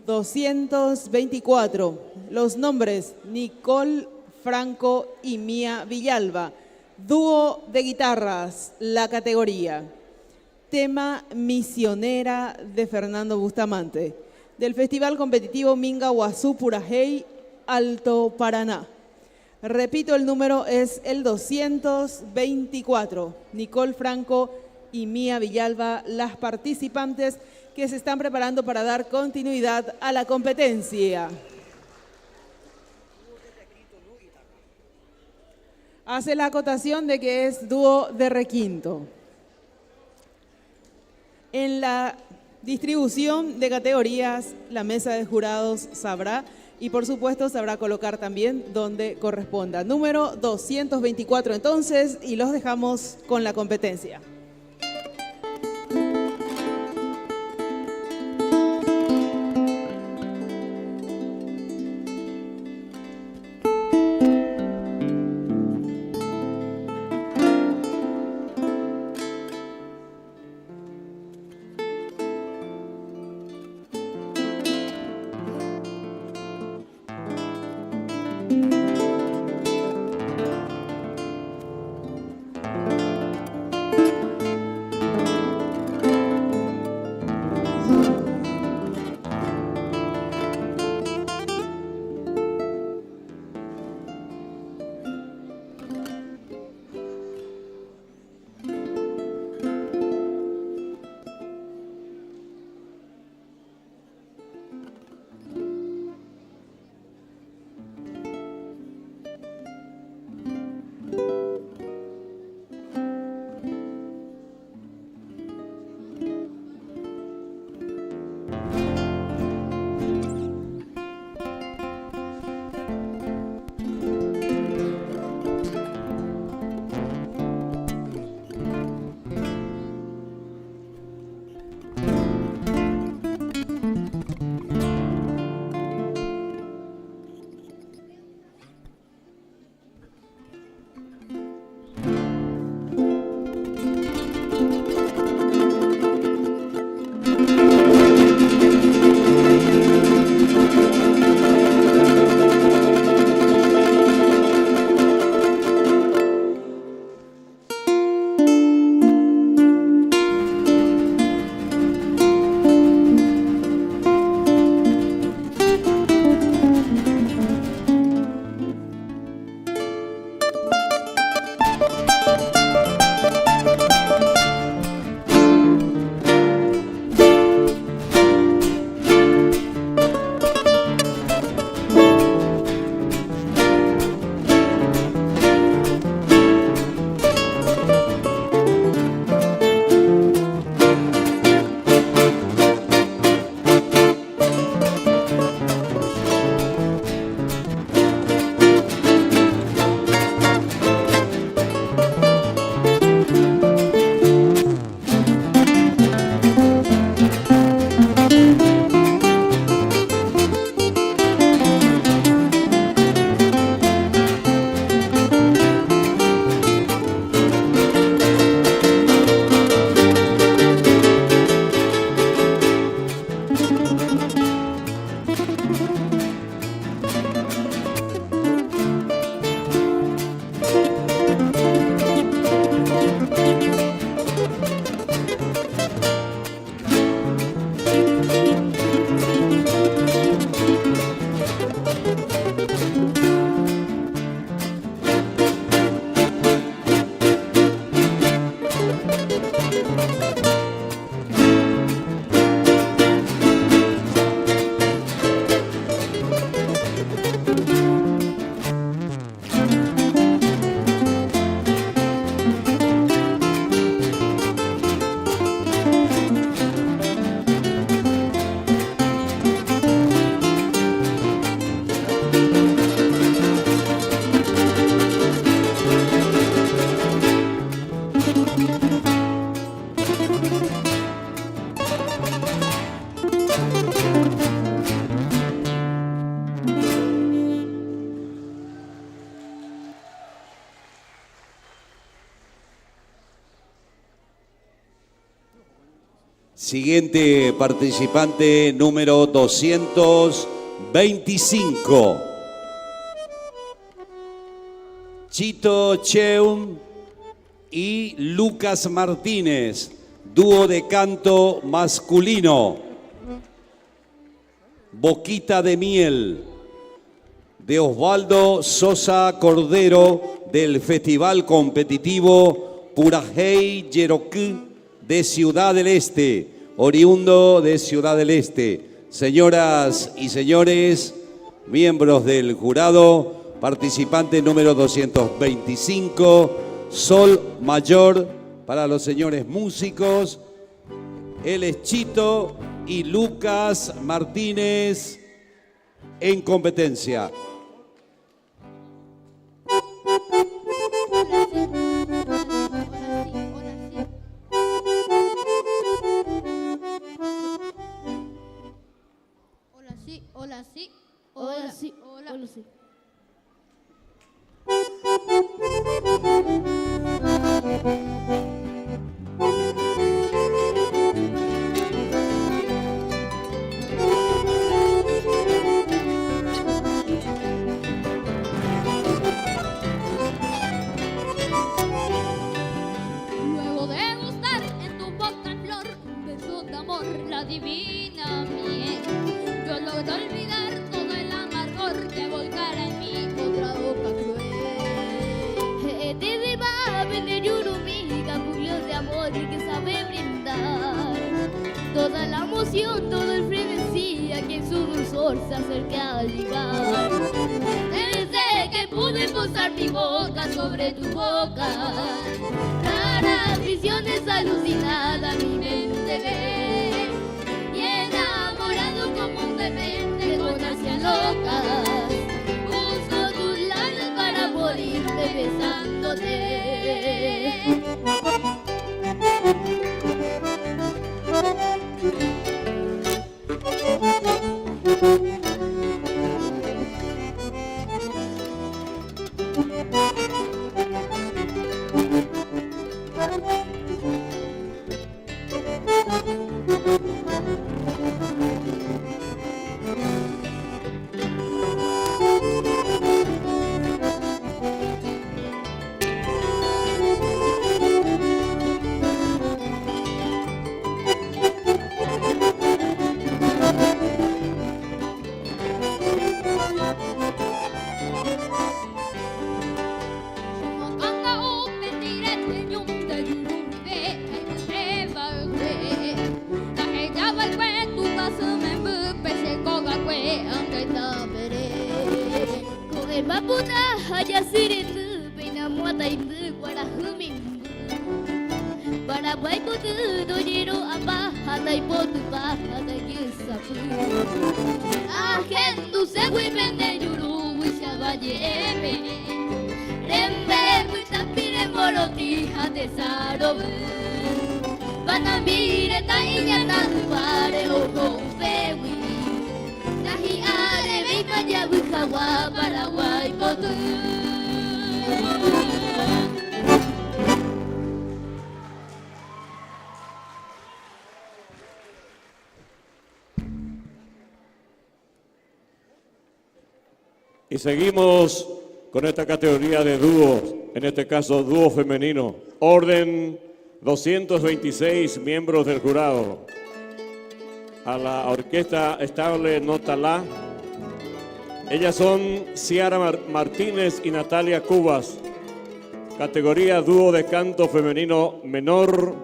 224, los nombres Nicole Franco y Mía Villalba. Dúo de guitarras, la categoría. Tema Misionera de Fernando Bustamante. del Festival Competitivo Minga Guazú Purajey, Alto Paraná. Repito, el número es el 224. Nicole Franco y Mía Villalba, las participantes que se están preparando para dar continuidad a la competencia. Hace la acotación de que es dúo de requinto. En la distribución de categorías, la mesa de jurados sabrá y por supuesto sabrá colocar también donde corresponda. Número 224 entonces, y los dejamos con la competencia.
Siguiente participante número 225. Chito Cheum y Lucas Martínez, dúo de canto masculino. Boquita de Miel, de Osvaldo Sosa Cordero, del Festival Competitivo Purajey Yeroquí de Ciudad del Este, oriundo de Ciudad del Este. Señoras y señores, miembros del jurado, participante número 225, Sol Mayor para los señores músicos, él es Chito y Lucas Martínez en competencia.
Hola, sí. Hola, sí. Hola, hola, sí.
Luego de gustar en tu boca en flor un beso de amor, la divina miel, yo logro olvidar todo el amargor que volcara en mí otra boca cruel.
Te deba vender yurumi, capullos de amor que sabe brindar toda la emoción, todo el frenesí a quien su dulzor se acerca a ligar. Desde que pude posar mi boca sobre tu boca, raras visiones alucinadas mi mente ve, y enamorado como un demente con ansias locas, busco tus labios para morirte besándote.
Y seguimos con esta categoría de dúos, en este caso dúo femenino. Orden 226 miembros del jurado. A la Orquesta Estable Nota La. Ellas son Ciara Martínez y Natalia Cubas. Categoría dúo de canto femenino menor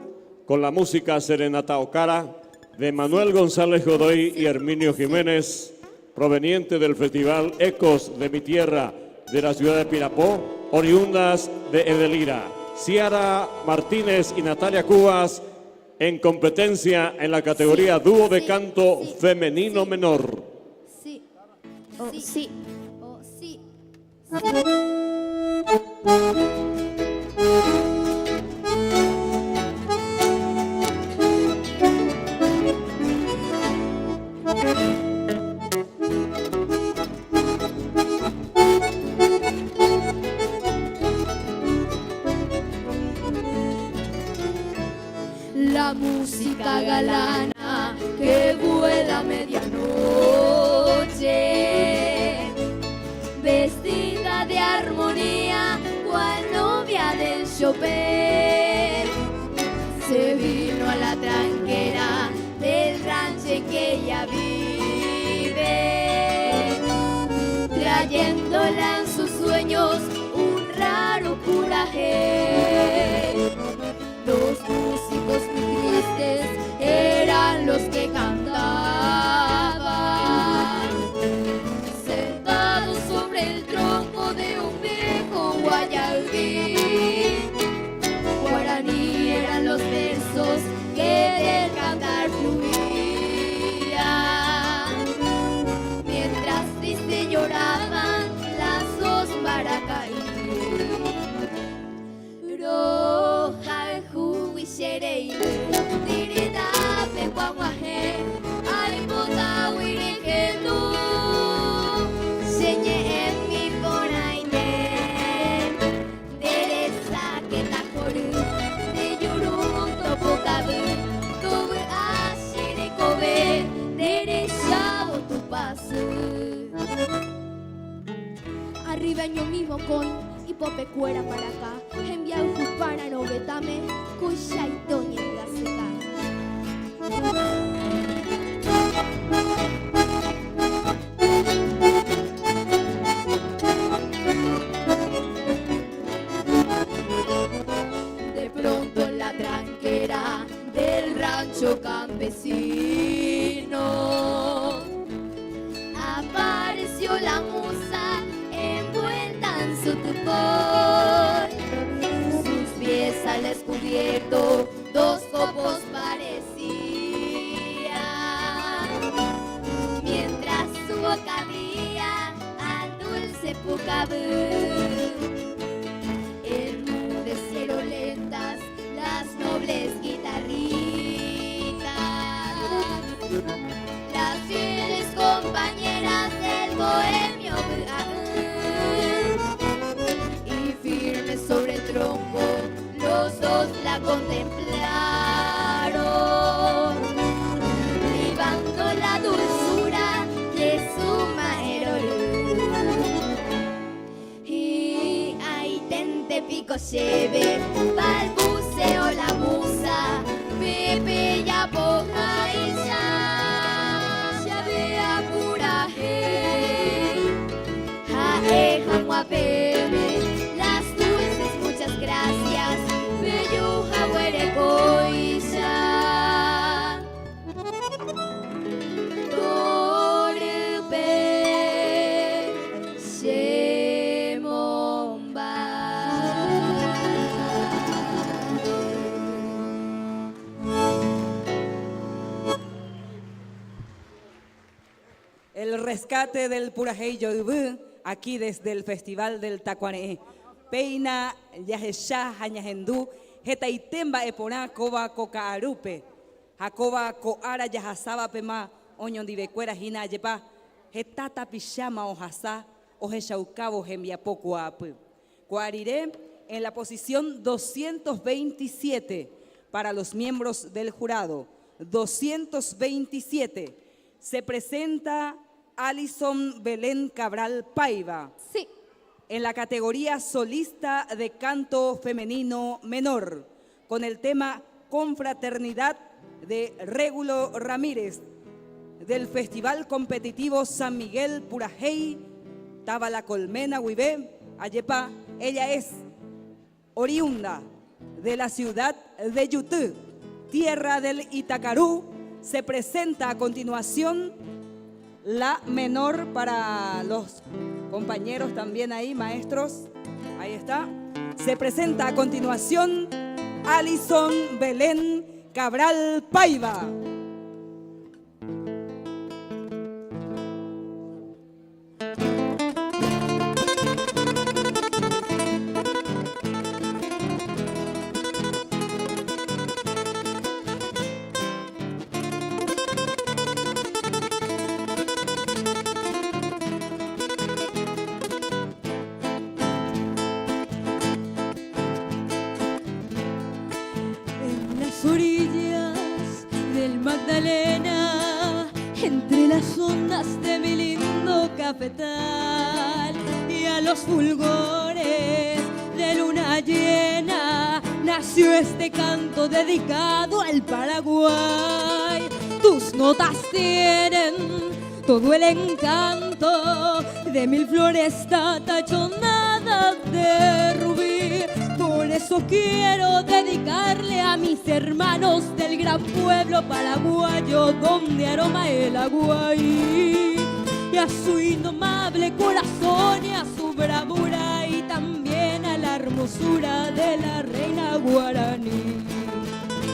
con la música Serenata Ocara de Manuel González Godoy y Herminio Jiménez, proveniente del Festival Ecos de mi Tierra de la ciudad de Pirapó, oriundas de Edelira. Ciara Martínez y Natalia Cubas en competencia en la categoría dúo de canto femenino menor.
Sí. Oh, sí. Oh, sí.
La música galana que vuela a medianoche, vestida de armonía, cual novia del Chopin, se vino a la tranquera del rancho en que ella vive,
trayéndola en sus sueños un raro puraje. Los músicos muy tristes eran los que cantaban, sentados sobre el tronco de un viejo guayabí. Guaraní eran los versos que del cantar fluían, mientras triste lloraban las dos Maracay. Roja juguicherei, dirida pecuaguaje, ay potahuirequetu, señe en mi poraine, dereza que tacoru, de yurun topocabu, tobu ashirikobe, derecha o tu paso. Arribeño mismo con hipopecuera para acá, enviado para no vetame, cuya y doña en gaceta. De pronto en la tranquera del rancho campesino apareció la musa envuelta en su tupón, sus pies al descubierto, dos copos parecían, mientras su boca abría al dulce pucabú. Enmudecieron lentas las nobles guitarritas, las fieles compañeras del bohemio, y firmes sobre el tronco los dos la contemplaron, privando la dulzura de su maerolú. Y ahí tente pico lleve, balbuceo la musa, Pepe ya poca y ya vea curaje, jae jamuapeme, las dulces muchas gracias, bello jahuerecoisa. Torpe Shemomba.
El rescate del Purajey Yoyubú, aquí desde el Festival del Tacuané. Peina, Yahesha, Hañahendú, Hetaitemba Eponá, Coba Cocaarupe, Jacoba Coara Yahasaba Pema, Oñondivecuera Jina Yepa, Hetata Pishama Ojasa, Ojeshaucabo Gembiapocuapu. Coariré en la posición 227 para los miembros del jurado. 227. Se presenta Alison Belén Cabral Paiva.
Sí.
En la categoría solista de canto femenino menor, con el tema Confraternidad de Régulo Ramírez, del Festival Competitivo San Miguel Purajey, Tabala Colmena, Huibé, Ayepa. Ella es oriunda de la ciudad de Yutú, tierra del Itacarú. Se presenta a continuación la menor para los compañeros también ahí, maestros. Ahí está. Se presenta a continuación Alison Belén Cabral Paiva.
Orillas del Magdalena, entre las ondas de mi lindo cafetal y a los fulgores de luna llena, nació este canto dedicado al Paraguay. Tus notas tienen todo el encanto de mil flores está tachonada de rubí. Por eso quiero dedicarle a mis hermanos del gran pueblo paraguayo donde aroma el aguay, y a su indomable corazón y a su bravura, y también a la hermosura de la reina guaraní.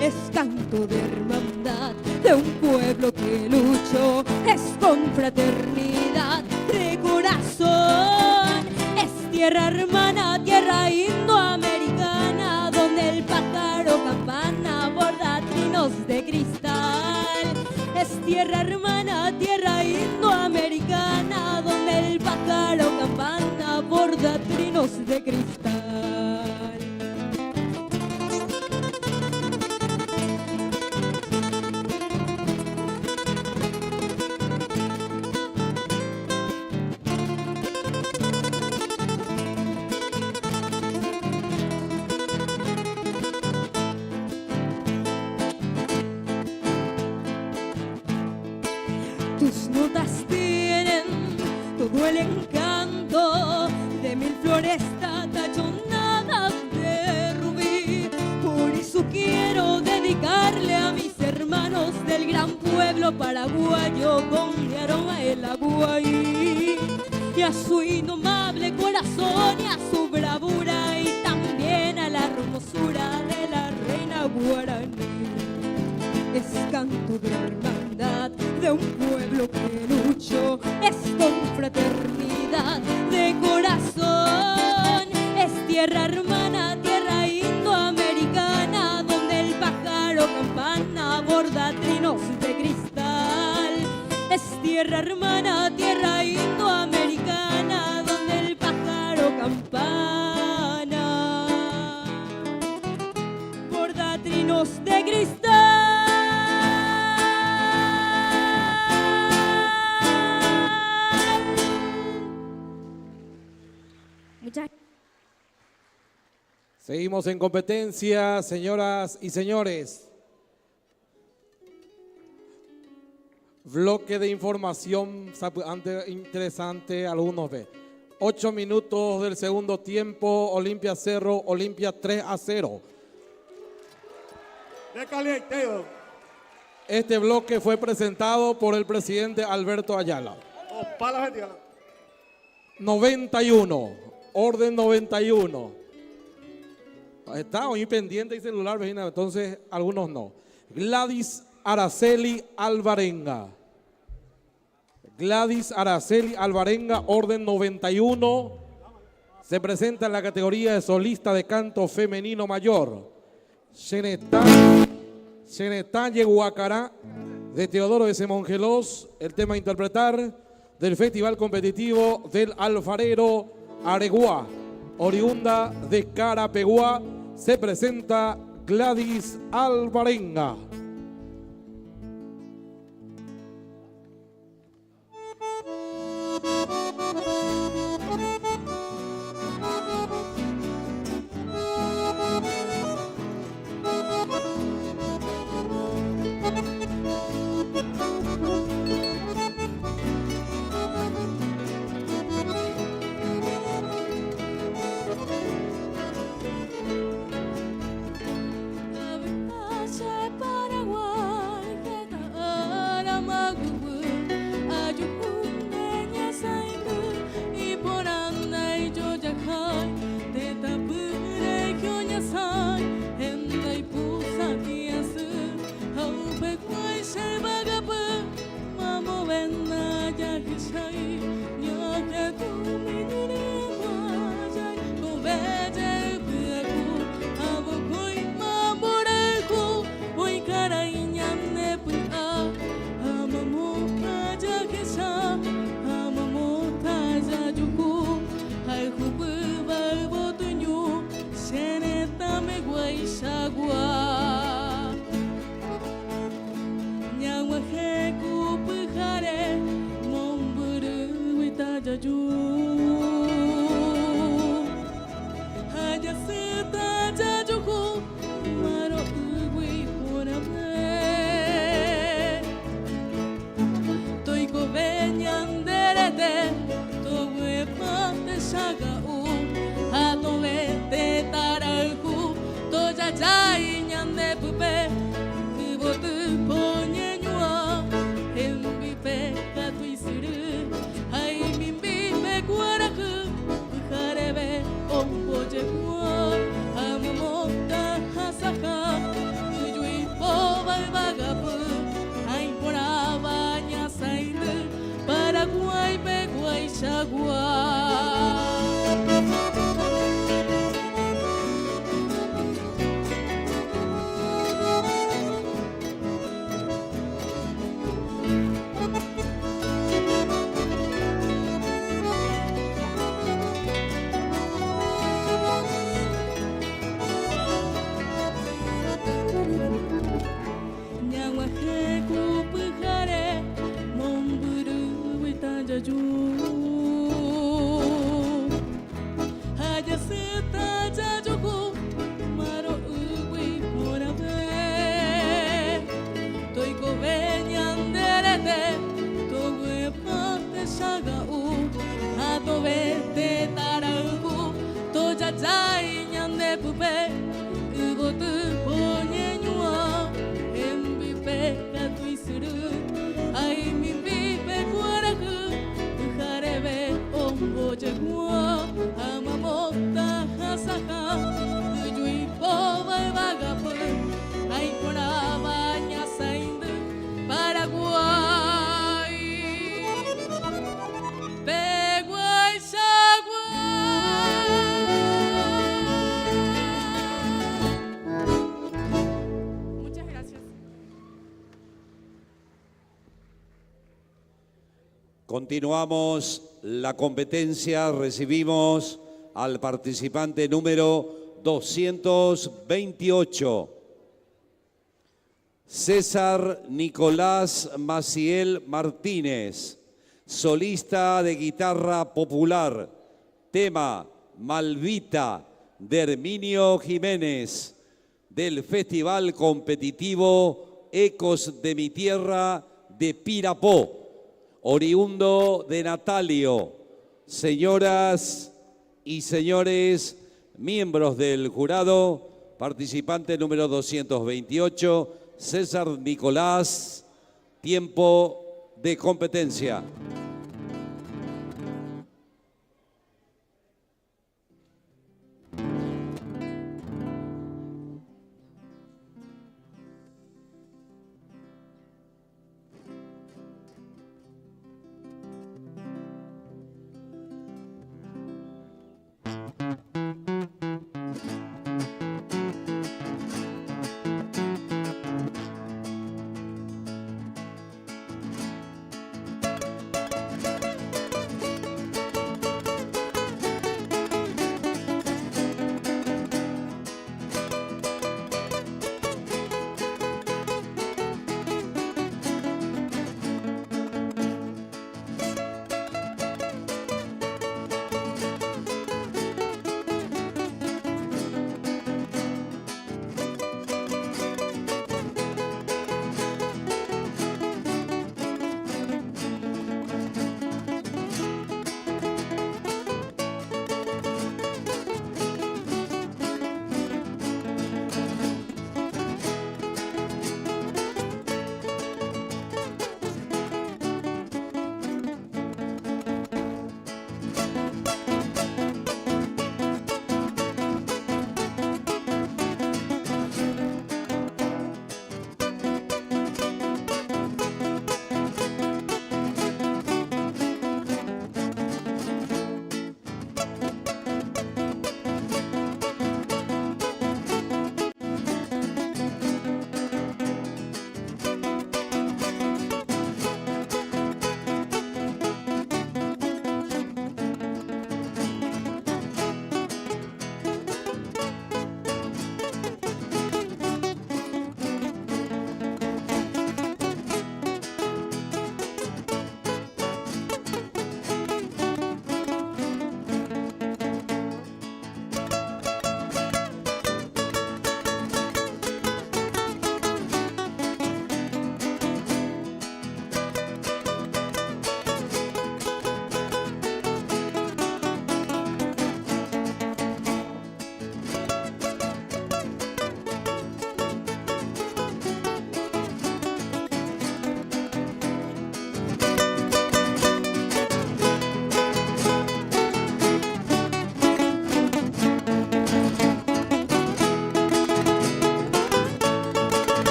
Es canto de hermandad de un pueblo que luchó, es con fraternidad de corazón. Es tierra hermana, tierra indoamericana, donde el pájaro campana borda trinos de cristal. Es tierra hermana, tierra indoamericana, donde el pájaro campana borda trinos de cristal. Tus notas tienen todo el encanto de mil flores tachonadas de rubí. Por eso quiero dedicarle a mis hermanos del gran pueblo paraguayo donde aroma el aguay, y a su indomable corazón y a su bravura, y también a la hermosura de la reina guaraní. Es canto de hermandad de un pueblo que luchó, es con fraternidad de corazón. Es tierra hermana, tierra indoamericana, donde el pájaro campana borda trinos de cristal. Es tierra hermana, tierra indoamericana, donde el pájaro campana borda trinos de cristal.
Seguimos en competencia, señoras y señores. Bloque de información interesante, algunos ven. 8 minutos del segundo tiempo, Olimpia 0, Olimpia 3-0. Este bloque fue presentado por el presidente Alberto Ayala. 91, orden 91. Está muy pendiente el celular, vecina, entonces algunos no. Gladys Araceli Alvarenga. Gladys Araceli Alvarenga, orden 91. Se presenta en la categoría de solista de canto femenino mayor. Xenetán Yeguacará, de Teodoro de Semongelos, el tema a interpretar del Festival Competitivo del Alfarero Areguá, oriunda de Carapeguá. Se presenta Gladys Alvarenga.
Separa jai nyande pupe kubotu ponye nyua Hembi pe katui suru Hai mimbi pe kuaraku Ukarebe omboje mua Amamota hasaka Ujui pova vagapu Hai poraba nya saindu Paraguay pe guaixagua Haja seta jajuku maro ugui morabe Toiko venyan derete togue pate shagau Hato vete tarauku toja jai nyande pupe Ubotu ponye nyua Embi pe katui suru Ai mimbi pe kuaraku Omboje gua amamota hasaka Ujui pova vagapu Ai poraba nya saindu Paraguay Peguay sagua Muchas gracias.
Continuamos la competencia, recibimos al participante número 228, César Nicolás Maciel Martínez, solista de guitarra popular, tema Malvita de Herminio Jiménez, del Festival Competitivo Ecos de mi Tierra de Pirapó. Oriundo de Natalio. Señoras y señores, miembros del jurado, participante número 228, César Nicolás, tiempo de competencia.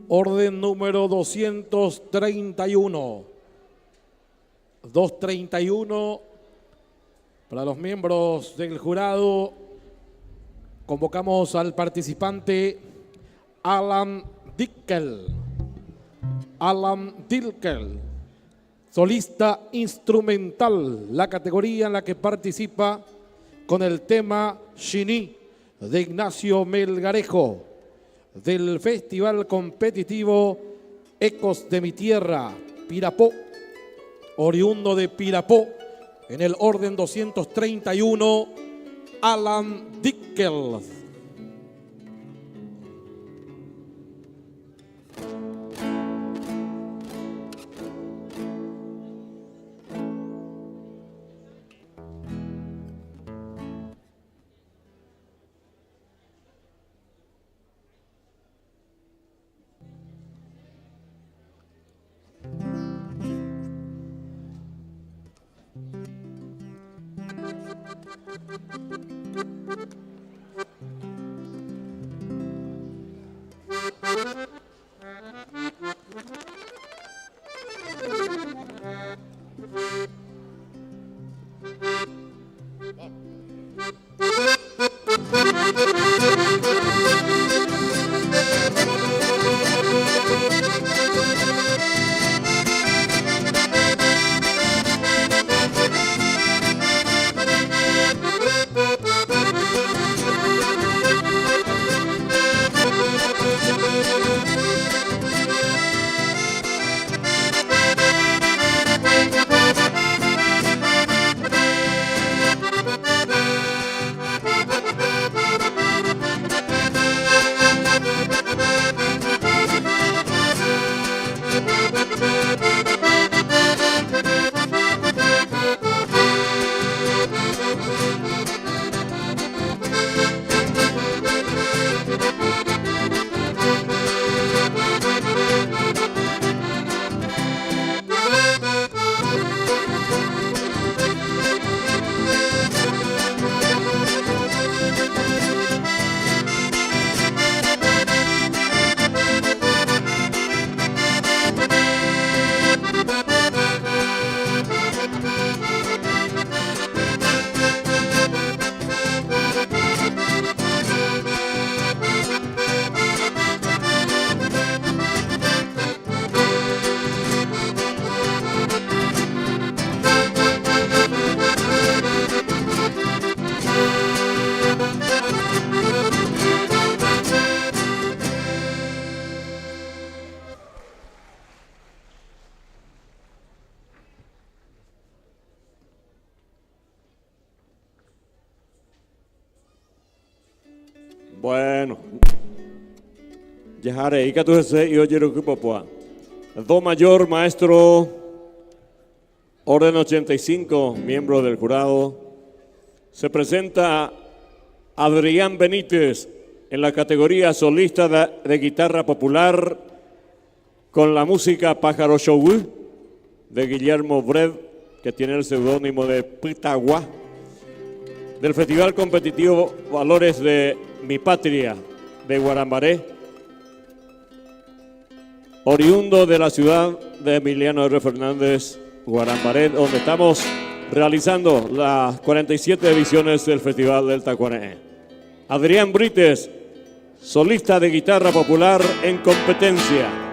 Orden número 231. 231 para los miembros del jurado. Convocamos al participante Alan Dickel. Alan Dickel, solista instrumental, la categoría en la que participa con el tema Chiní de Ignacio Melgarejo, del Festival Competitivo Ecos de mi Tierra, Pirapó, oriundo de Pirapó, en el orden 231, Alan Dickel.
Bueno, Yahare, y y Oyerukupopoa. Do mayor, maestro, orden 85, miembro del jurado. Se presenta Adrián Benítez en la categoría solista de guitarra popular con la música Pájaro Show de Guillermo Bred, que tiene el seudónimo de Pitagua, del Festival Competitivo Valores de Mi Patria de Guarambaré, oriundo de la ciudad de Emiliano R. Fernández, Guarambaré, donde estamos realizando las 47 ediciones del Festival del Tacuané. Adrián Benítez, solista de guitarra popular en competencia.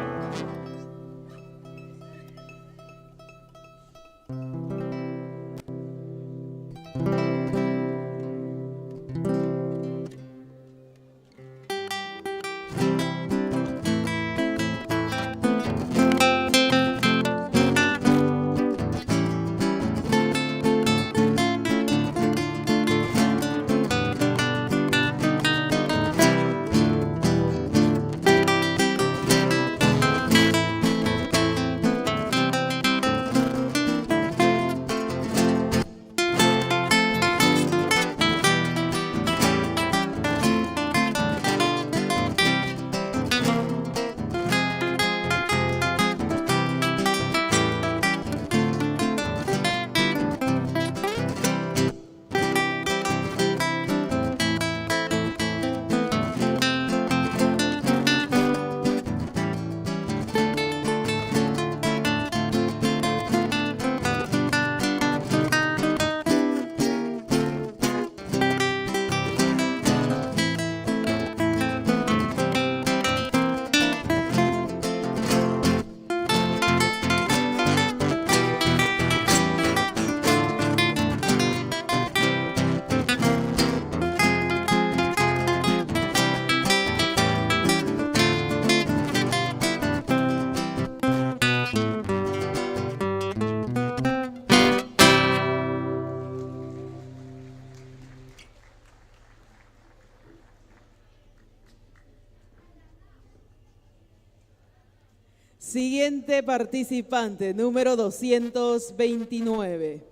Siguiente participante, número 229.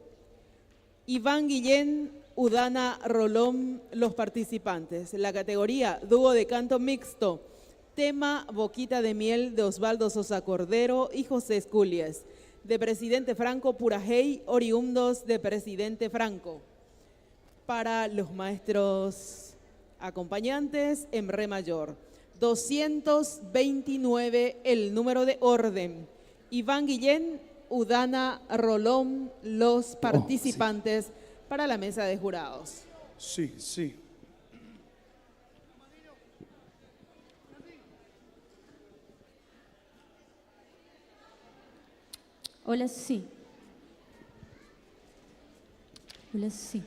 Iván Guillén, Udana Rolón, los participantes. La categoría dúo de canto mixto. Tema Boquita de Miel de Osvaldo Sosa Cordero y José Esculies. De Presidente Franco Purajey, oriundos de Presidente Franco. Para los maestros acompañantes en re mayor. 229, el número de orden. Iván Guillén, Udana Rolón, los participantes para la mesa de jurados.
Sí, sí.
Hola, sí. Hola, sí.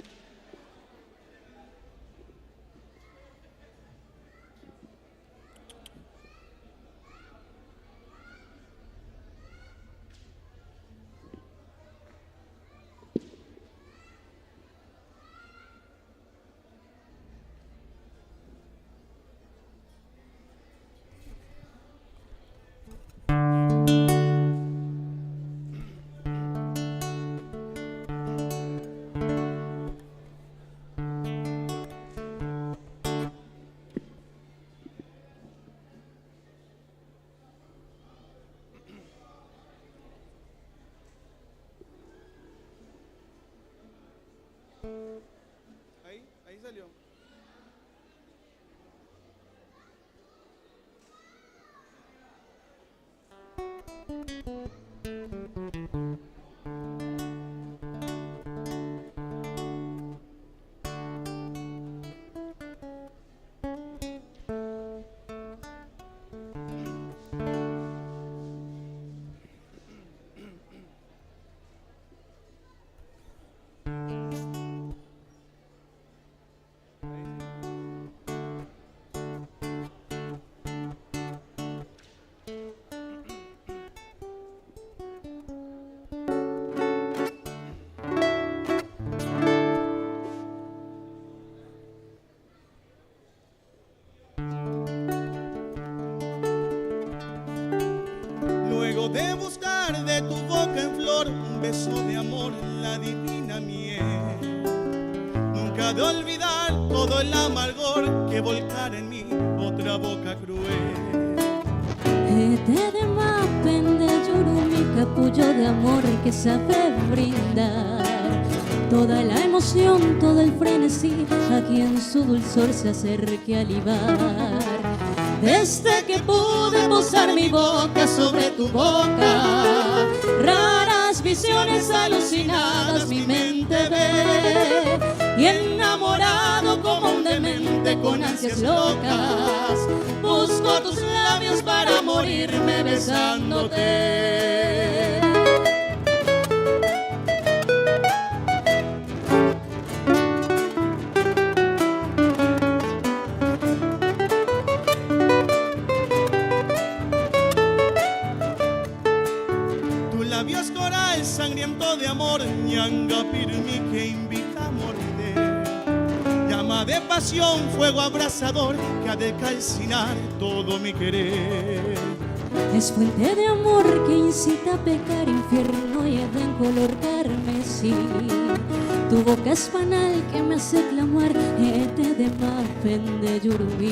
Ahí salió. Luego de buscar de tu boca en flor un beso de amor, la divina miel, nunca de olvidar todo el amargor que volcar en mí otra boca cruel.
Este de mapen de yurumi, capullo de amor que sabe brindar toda la emoción, todo el frenesí, a quien su dulzor se acerque a libar. Desde que pude posar mi boca sobre tu boca, raras visiones alucinadas mi mente ve, y enamorado como un demente con ansias locas, busco tus labios para morirme besándote.
Labios coral sangriento de amor, ñanga pirmi que invita a morder. Llama de pasión, fuego abrasador que ha de calcinar todo mi querer.
Es fuente de amor que incita a pecar, infierno y en color carmesí. Tu boca es panal que me hace clamar, este de mapen de yurubí.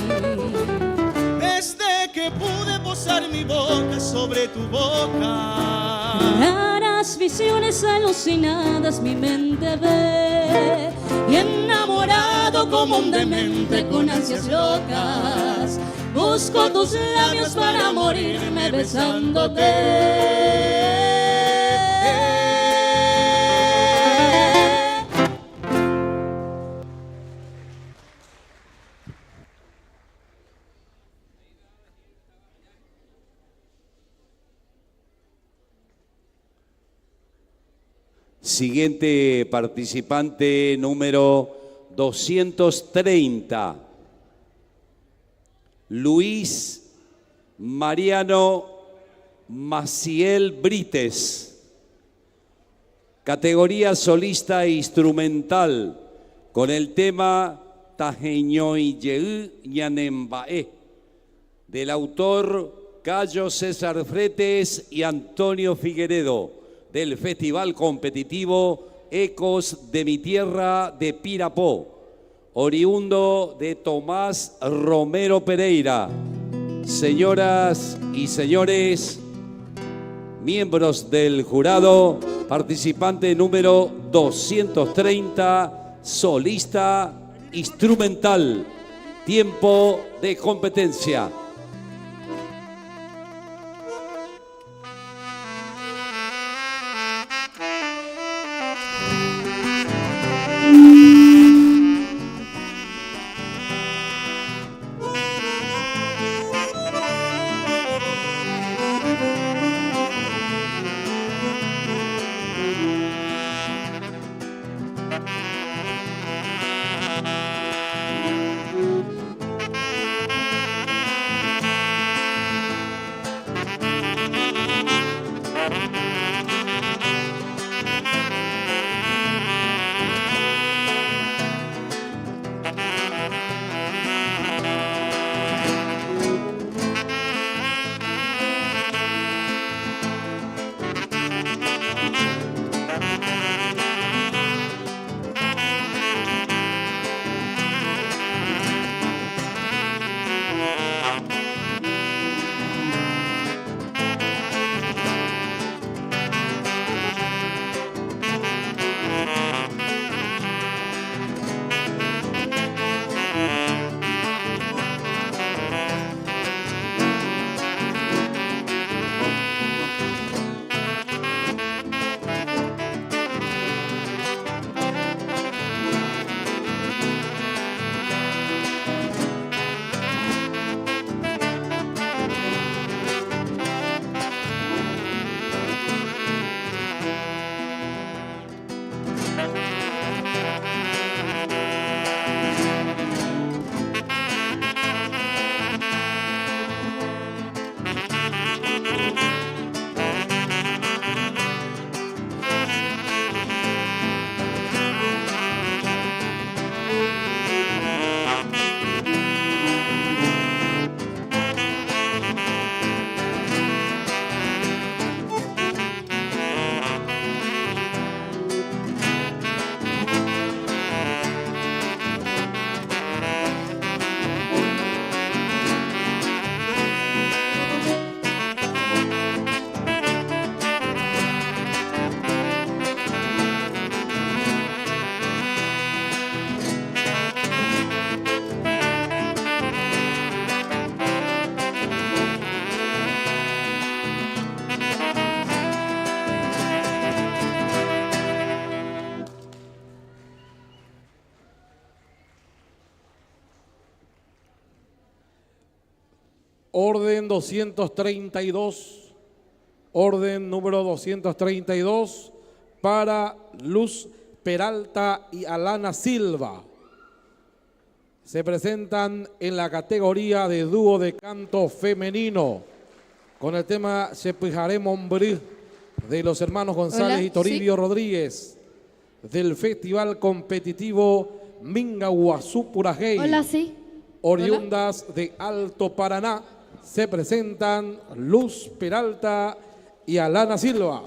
Desde que pude posar mi boca sobre tu boca,
raras visiones alucinadas mi mente ve, y enamorado como un demente con ansias locas, busco tus labios para morirme besándote.
Siguiente participante, número 230. Luis Mariano Maciel Brites. Categoría solista e instrumental con el tema Tajeñoy Yeu Ñanembae, del autor Cayo César Fretes y Antonio Figueredo, del Festival Competitivo Ecos de mi Tierra de Pirapó, oriundo de Tomás Romero Pereira. Señoras y señores, miembros del jurado, participante número 230, solista instrumental. Tiempo de competencia.
Orden 232, orden número 232 para Luz Peralta y Alana Silva. Se presentan en la categoría de dúo de canto femenino con el tema Sepujare Mombrí de los hermanos González y Toribio Rodríguez del Festival Competitivo Mingaguazú Purajey. Oriundas de Alto Paraná. Se presentan Luz Peralta y Alana Silva.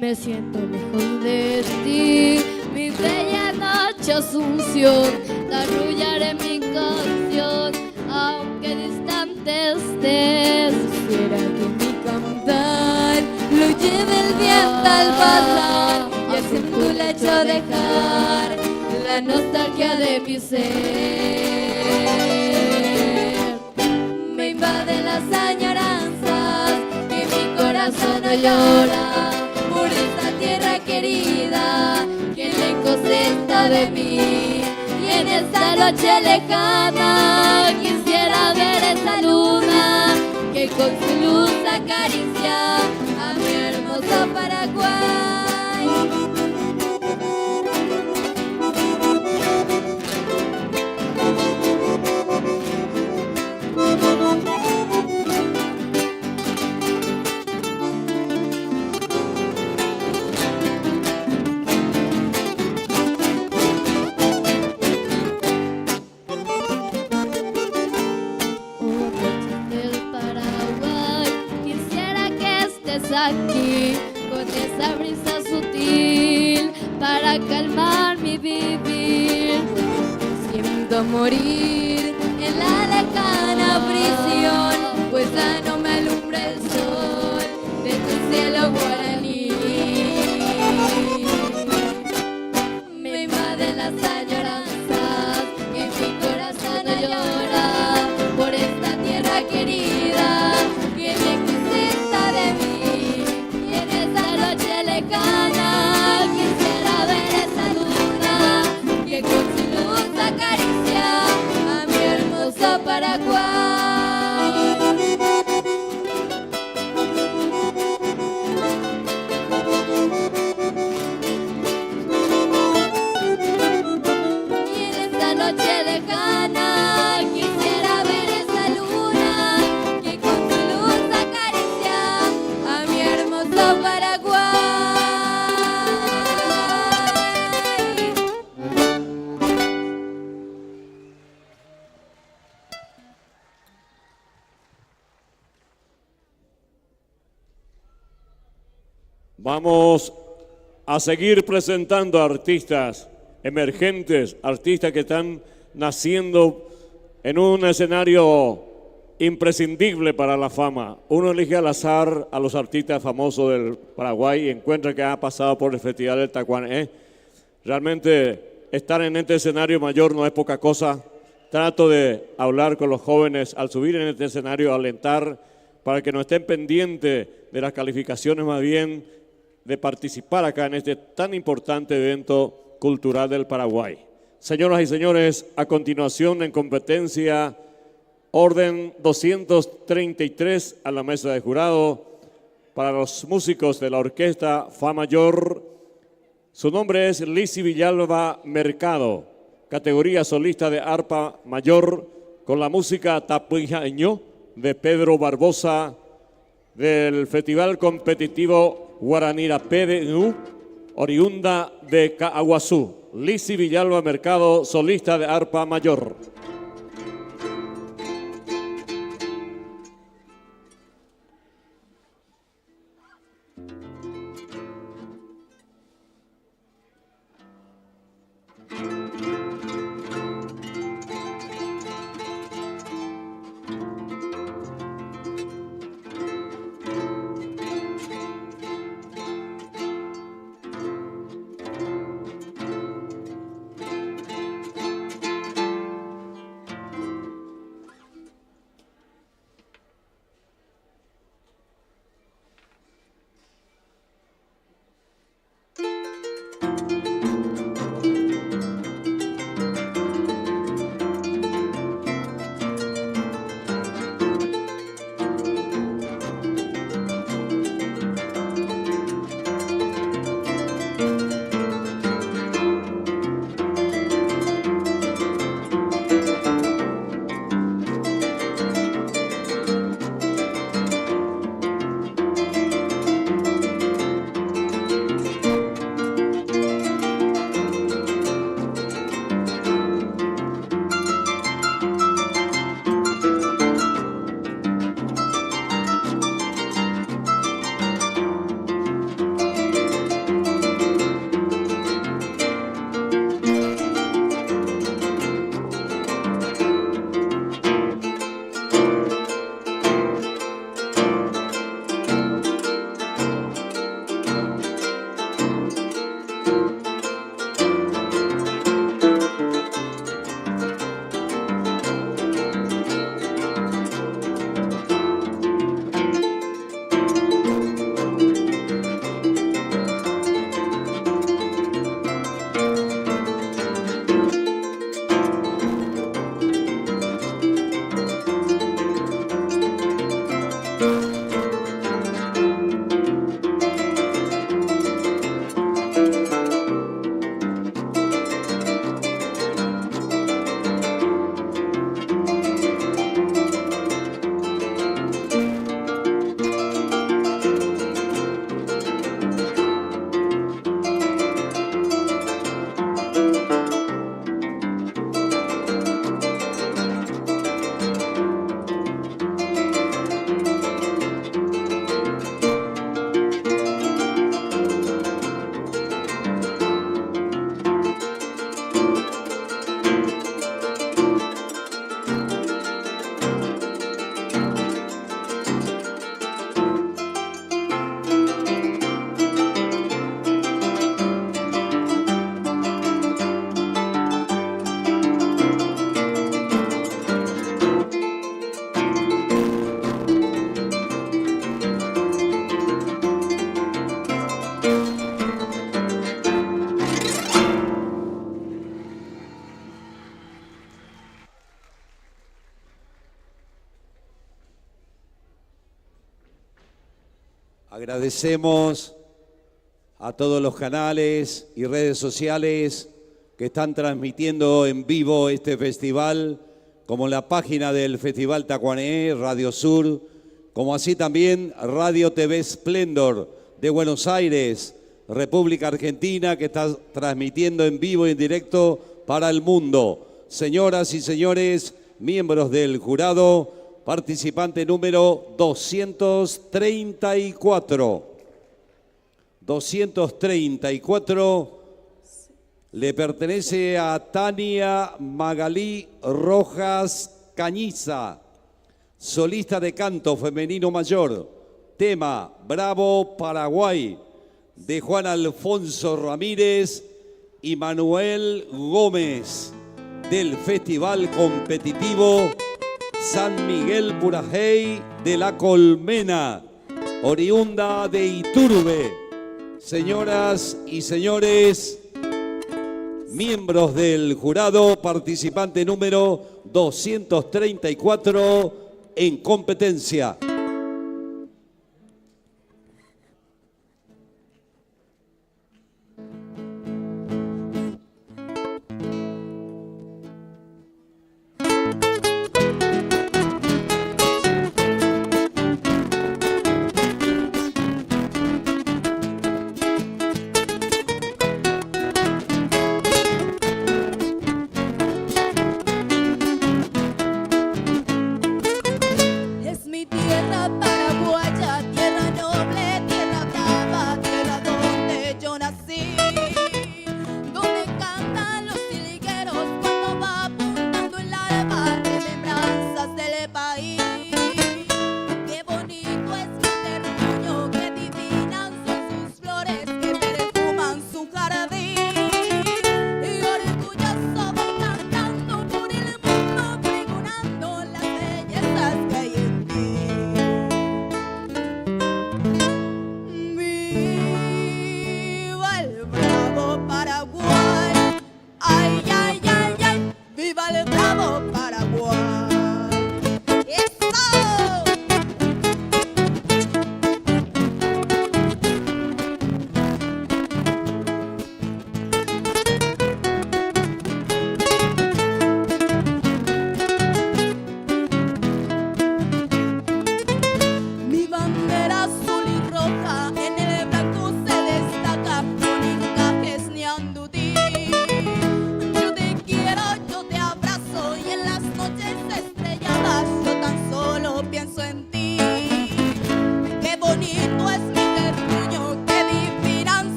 Me siento lejos de ti, mi bella noche Asunción, te arrullaré mi canción, aunque distante estés.
Quisiera que mi cantar lo lleve el viento al pasar y así en tu lecho dejar la nostalgia de mi ser.
las añoranzas que mi corazón no llora por esta tierra querida que lejos está de mí. Y en esta noche lejana quisiera ver esa luna que con su luz acaricia a mi hermoso Paraguay. Aquí con esa brisa sutil para calmar mi vivir. Siento morir en la lejana prisión, pues ya no me alumbra el sol de tu cielo guaraní. Me invaden las añoranzas y mi corazón no llora por esta tierra querida que lejos está de mí. Lejana, quisiera ver esa luna que con su luz acaricia a mi hermoso Paraguay. Y en esta noche lejana quisiera ver esa luna que con su luz acaricia a mi hermoso Paraguay.
Vamos a seguir presentando artistas emergentes, artistas que están naciendo en un escenario imprescindible para la fama. Uno elige al azar a los artistas famosos del Paraguay y encuentra que ha pasado por el Festival del Tacuané. Realmente estar en este escenario mayor no es poca cosa. Trato de hablar con los jóvenes al subir en este escenario, alentar para que no estén pendientes de las calificaciones, más bien de participar acá en este tan importante evento cultural del Paraguay. Señoras y señores, a continuación en competencia, orden 233 a la mesa de jurado para los músicos de la orquesta Fa Mayor. Su nombre es Lizzy Villalba Mercado, categoría solista de arpa mayor, con la música Tapuijaño de Pedro Barbosa, del Festival Competitivo Guaranira PDU, oriunda de Caaguazú. Lizzy Villalba Mercado, solista de arpa mayor.
Agradecemos a todos los canales y redes sociales que están transmitiendo en vivo este festival, como la página del Festival Tacuané, Radio Sur, como así también Radio TV Splendor de Buenos Aires, República Argentina, que está transmitiendo en vivo y en directo para el mundo. Señoras y señores, miembros del jurado, participante número 234. 234 le pertenece a Tania Magalí Rojas Cañiza, solista de canto femenino mayor. Tema Bravo Paraguay, de Juan Alfonso Ramírez y Manuel Gómez, del Festival Competitivo San Miguel Purajey de la Colmena, oriunda de Iturbe. Señoras y señores, miembros del jurado, participante número 234 en competencia.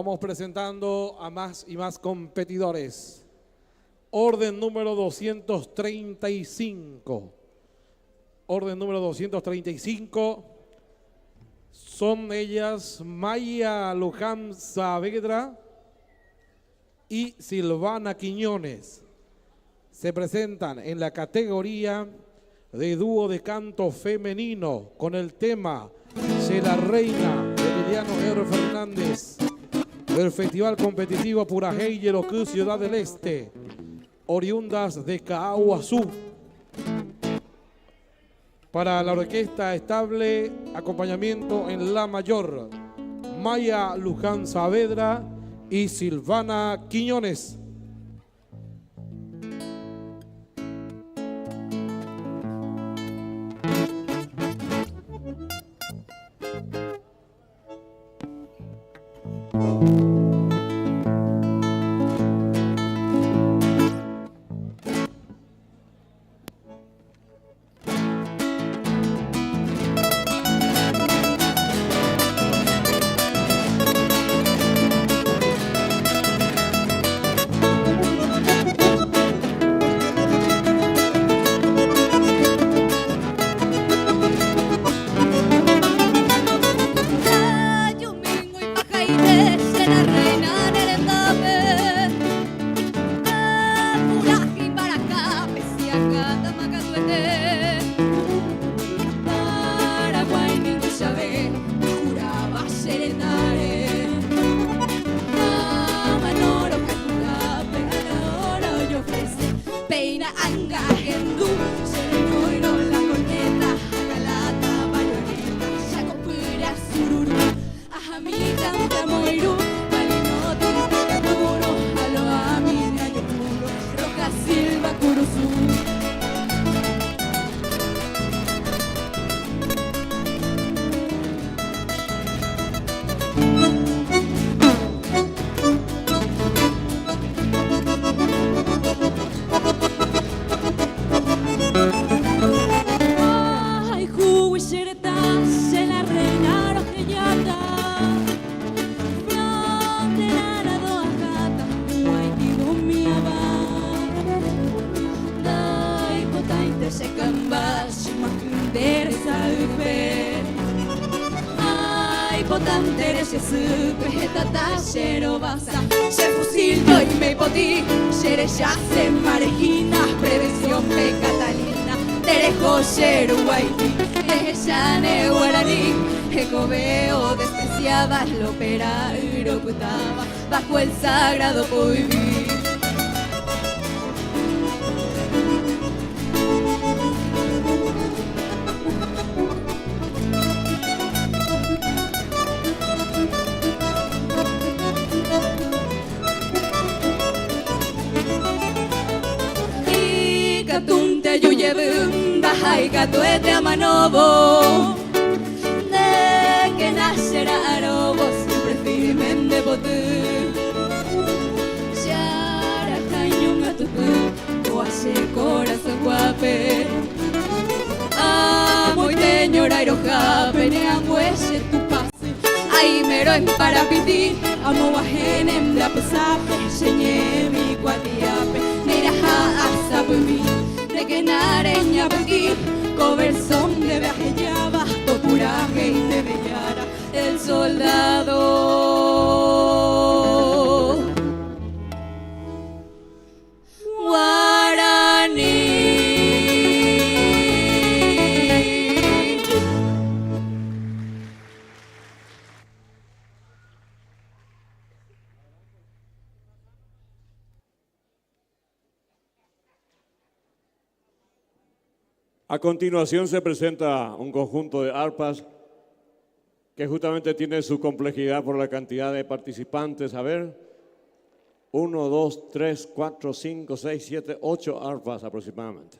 Vamos presentando a más y más competidores. Orden número 235. Orden número 235. Son ellas Maya Luján Saavedra y Silvana Quiñones. Se presentan en la categoría de dúo de canto femenino con el tema Se la Reina de Emiliano R. Fernández del Festival Competitivo Purajey Yelocú, Ciudad del Este, oriundas de Caaguazú. Para la orquesta estable, acompañamiento en la mayor, Maya Luján Saavedra y Silvana Quiñones.
anga agendu Serenoiro la corneta Agalata bayoneta Shakopura sururu Ahamita tamoiru Balinoti kakuro Alo amina yokuro Roca silva kurusu Potantere se supe tata shero basa se fusildo y me poti shere ya se marejina prevención pe Catalina terejo shero guaiti ella ne guaraní ecoveo despreciaba lo pera y lo putaba bajo el sagrado prohibir. Bahai katuete amanobo de que nacerá arobo siempre firme de botu Yara cañón a tu o hace corazón guape amo y teñora iroja penea muelle tu pase ay mero en parapiti amo bajenem la pesape señé mi guatiape niraja asa mi que nareña aquí coberson de viajellaba topuraje y te bellara el soldado guaraní.
A continuación se presenta un conjunto de arpas que justamente tiene su complejidad por la cantidad de participantes. A ver, 1, 2, 3, 4, 5, 6, 7, 8 arpas aproximadamente.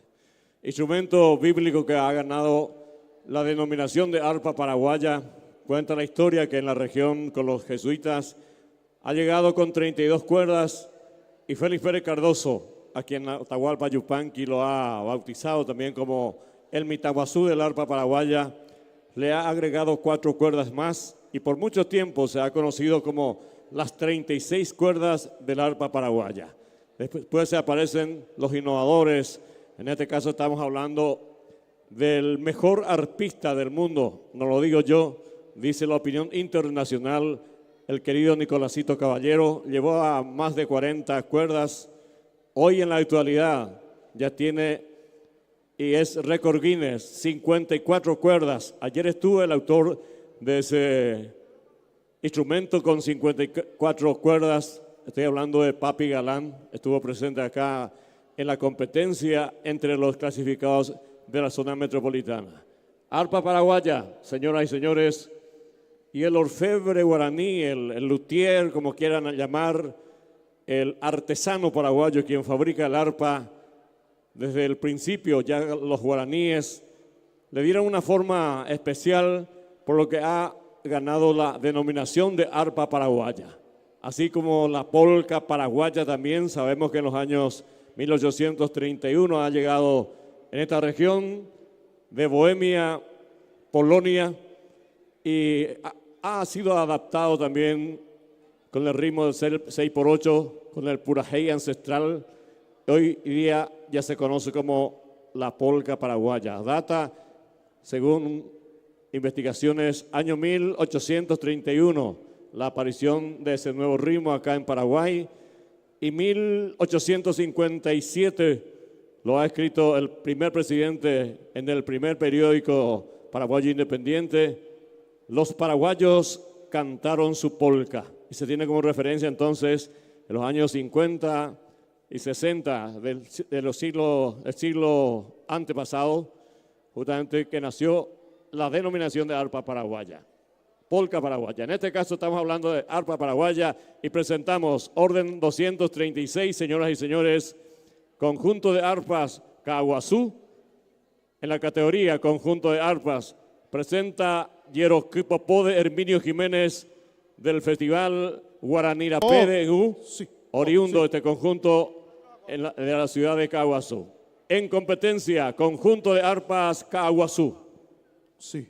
Instrumento bíblico que ha ganado la denominación de arpa paraguaya. Cuenta la historia que en la región con los jesuitas ha llegado con 32 cuerdas y Félix Pérez Cardoso, a quien Atahualpa Yupanqui lo ha bautizado también como el Mitaguazú del arpa paraguaya, le ha agregado 4 cuerdas más y por mucho tiempo se ha conocido como las 36 cuerdas del arpa paraguaya. Después se aparecen los innovadores, en este caso estamos hablando del mejor arpista del mundo, no lo digo yo, dice la opinión internacional, el querido Nicolásito Caballero, llevó a más de 40 cuerdas. Hoy en la actualidad ya tiene y es récord Guinness, 54 cuerdas. Ayer estuvo el autor de ese instrumento con 54 cuerdas. Estoy hablando de Papi Galán. Estuvo presente acá en la competencia entre los clasificados de la zona metropolitana. Arpa paraguaya, señoras y señores, y el orfebre guaraní, el luthier, como quieran llamar, el artesano paraguayo, quien fabrica el arpa, desde el principio ya los guaraníes le dieron una forma especial, por lo que ha ganado la denominación de arpa paraguaya. Así como la polca paraguaya también, sabemos que en los años 1831 ha llegado en esta región de Bohemia, Polonia, y ha sido adaptado también con el ritmo del 6x8, con el purajey ancestral. Hoy día ya se conoce como la polca paraguaya. Data, según investigaciones, año 1831, la aparición de ese nuevo ritmo acá en Paraguay, y 1857 lo ha escrito el primer presidente en el primer periódico paraguayo independiente. Los paraguayos cantaron su polca. Y se tiene como referencia entonces en los años 50 y 60 de los del siglo antepasado, justamente que nació la denominación de arpa paraguaya, polca paraguaya. En este caso estamos hablando de arpa paraguaya y presentamos orden 236, señoras y señores, conjunto de arpas Caguazú. En la categoría conjunto de arpas presenta Yeroquipopode Herminio Jiménez del Festival Guaranirapé de oriundo de este conjunto de la ciudad de Caguazú. En competencia, conjunto de arpas Caguazú.
Sí,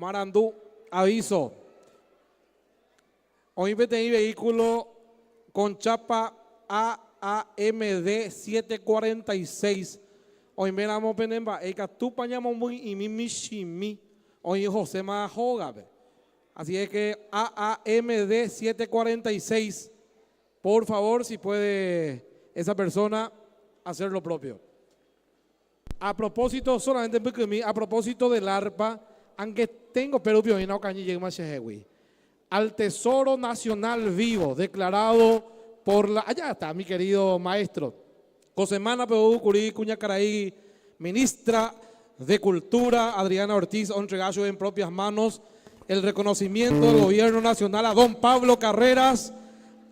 Marandú, aviso. Hoy PTI vehículo con chapa AAMD 746. Hoy me la penemba, eka tu pañamos muy y mi shimi. Hoy José Majoga. Así es que AAMD 746. Por favor, si puede esa persona hacer lo propio. A propósito, solamente a propósito del arpa, aunque tengo perupio y no cañi al Tesoro Nacional Vivo, declarado por la... Allá está mi querido maestro, Josemana Peu Curí Cuñacaraí, ministra de Cultura, Adriana Ortiz, entregallo en propias manos el reconocimiento del Gobierno Nacional a don Pablo Carreras,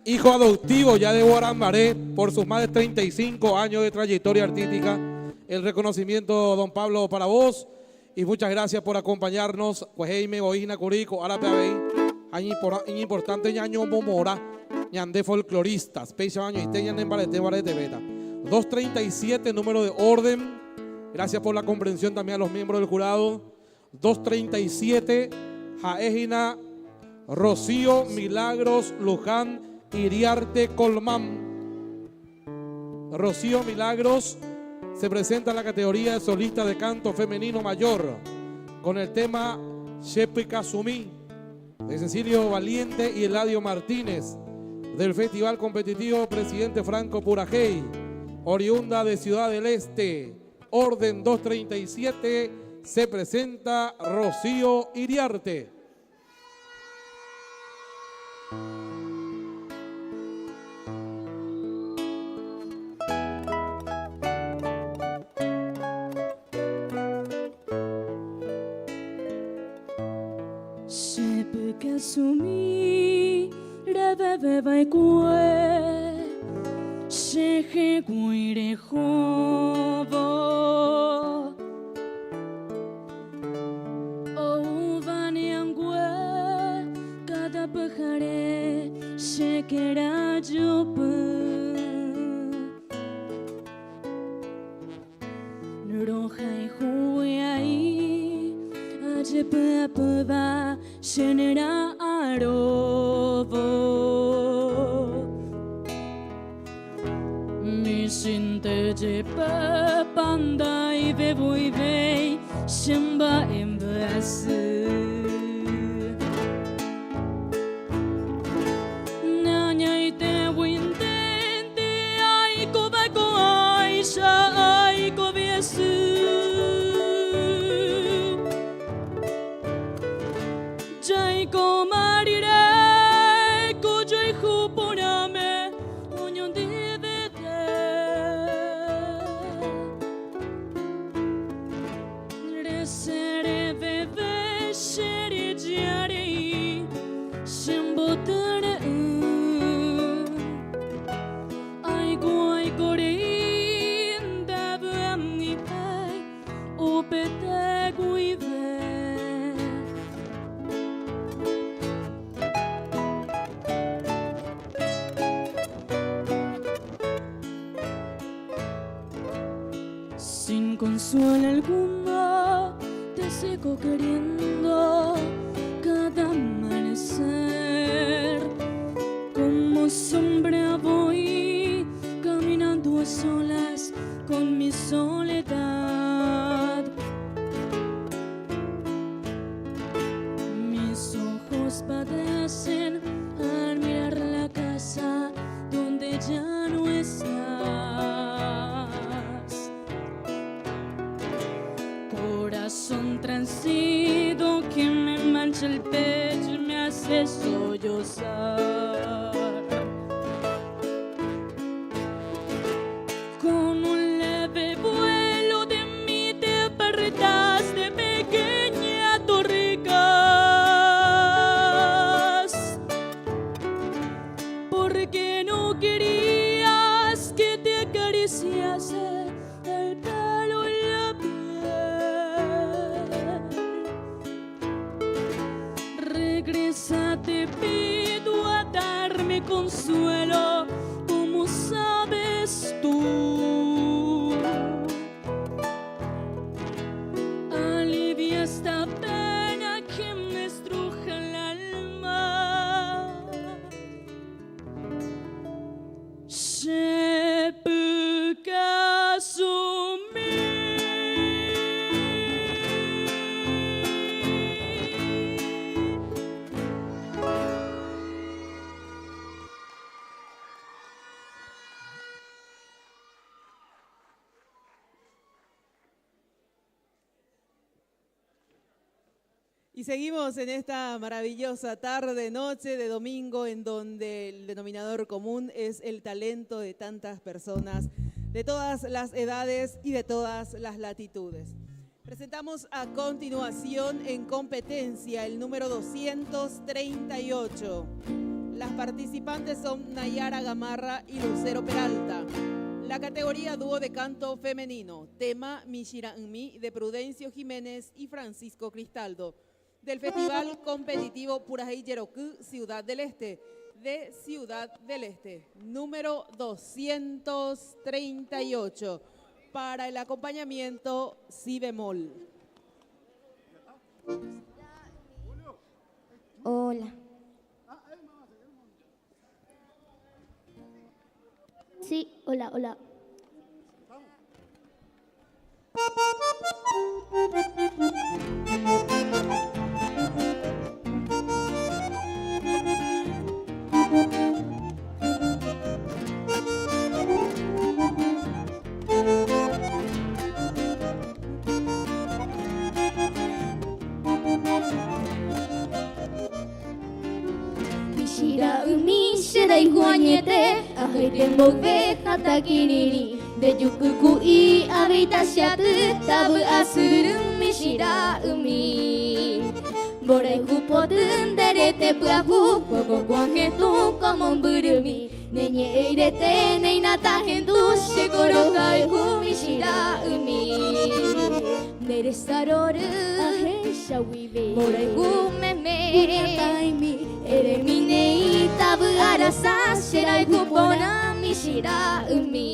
hijo adoptivo ya de Guarambaré, por sus más de 35 años de trayectoria artística. El reconocimiento, don Pablo, para vos, y muchas gracias por acompañarnos. Cuejeime, Boina, Curico, Árape Abey, importante ñaño momora, ñande folcloristas, peixa baño y teñan en barete beta. 237, número de orden. Gracias por la comprensión también a los miembros del jurado. 237, Jaejina, Rocío Milagros Luján Iriarte Colmán. Rocío Milagros se presenta en la categoría de solista de canto femenino mayor con el tema Shepica Sumí de Cecilio Valiente y Eladio Martínez del Festival Competitivo Presidente Franco Purajey, oriunda de Ciudad del Este. Orden 237, se presenta Rocío Iriarte.
Shepica Sumí, rebebe baikue, shehe guire jobo. O vaniangue, cada pajare, shekera jope. Roja y juai, ajepe apeva, shenera arobo. Sinte jepe panda i vevui vei shemba embase nanya ite wintente ai ko ba ko aisha ai ko viesu jai ko marire ko jai huporame onyon de sin consuelo alguno, te sigo queriendo cada amanecer. Como sombra voy caminando a solas con mi soledad. Mis ojos padecen al mirar la casa donde ya no estás. Corazón transido que me mancha el pecho y me hace sollozar. Con un leve vuelo de mí te apartaste, pequeña torricas, porque no querías que te acariciase el pelo y la piel. Regresa, te pido a darme consuelo, como sabes tú. Alivia esta pena que me estruja el alma. Shepica Sumí.
Y seguimos en esta maravillosa tarde, noche de domingo, en donde el denominador común es el talento de tantas personas, de todas las edades y de todas las latitudes. Presentamos a continuación en competencia el número 238. Las participantes son Nayara Gamarra y Lucero Peralta. La categoría dúo de canto femenino, tema Mishira Nmi de Prudencio Jiménez y Francisco Cristaldo, del Festival Competitivo Purajey Yerokú, Ciudad del Este, de Ciudad del Este, número 238, para el acompañamiento si bemol.
Hola. Sí, hola, hola. Mishira umi shirai huañete, ajeiten bobe hatakinini, de yukuku i abitashatu, tabu asuru mishira umi. Borai kupotun derete puahu, koko kuangetu como un burumi, neñe irete neinata hendu, shigoro kaihu mishira umi. Neresaroru, borai kumeme, ere minei tabu arasa, shirai kupona mishira umi.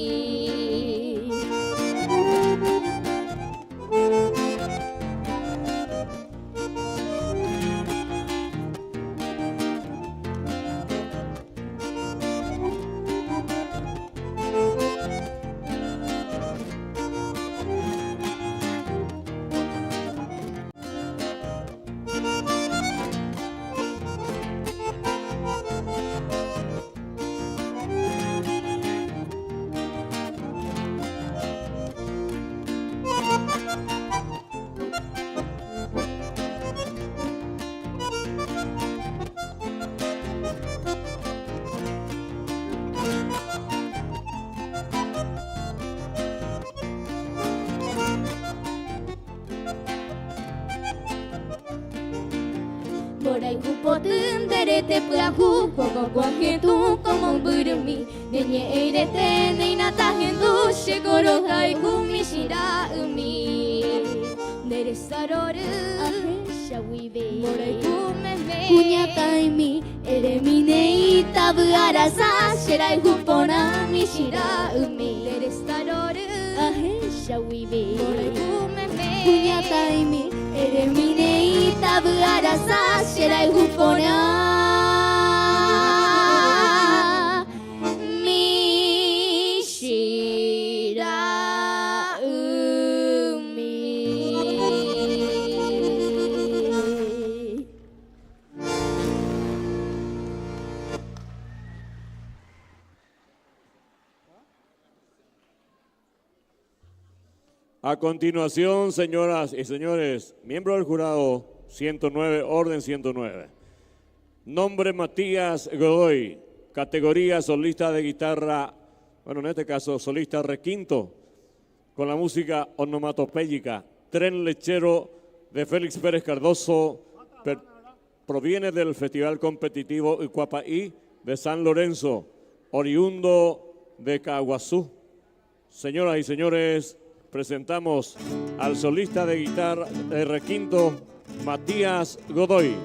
Borai kupotun derete puahu, koko kuangetu como un burumi, neñe eirete neinata hendu, shigoro haiku mishira umi. Neresaroru, borai kumeme, kuñataimi, ere minei tabu arasa, shirai hupona mishira umi. Neresaroru, borai kumeme, kuñataimi, ere minei tabu arasa, shirai hupona mishira umi.
A continuación, señoras y señores, miembros del jurado 109, orden 109. Nombre Matías Godoy, categoría solista de guitarra, bueno, en este caso solista requinto, con la música onomatopéyica. Tren Lechero de Félix Pérez Cardoso, proviene del Festival Competitivo Icuapaí de San Lorenzo, oriundo de Caguazú. Señoras y señores, presentamos al solista de guitarra de requinto, Matías Godoy.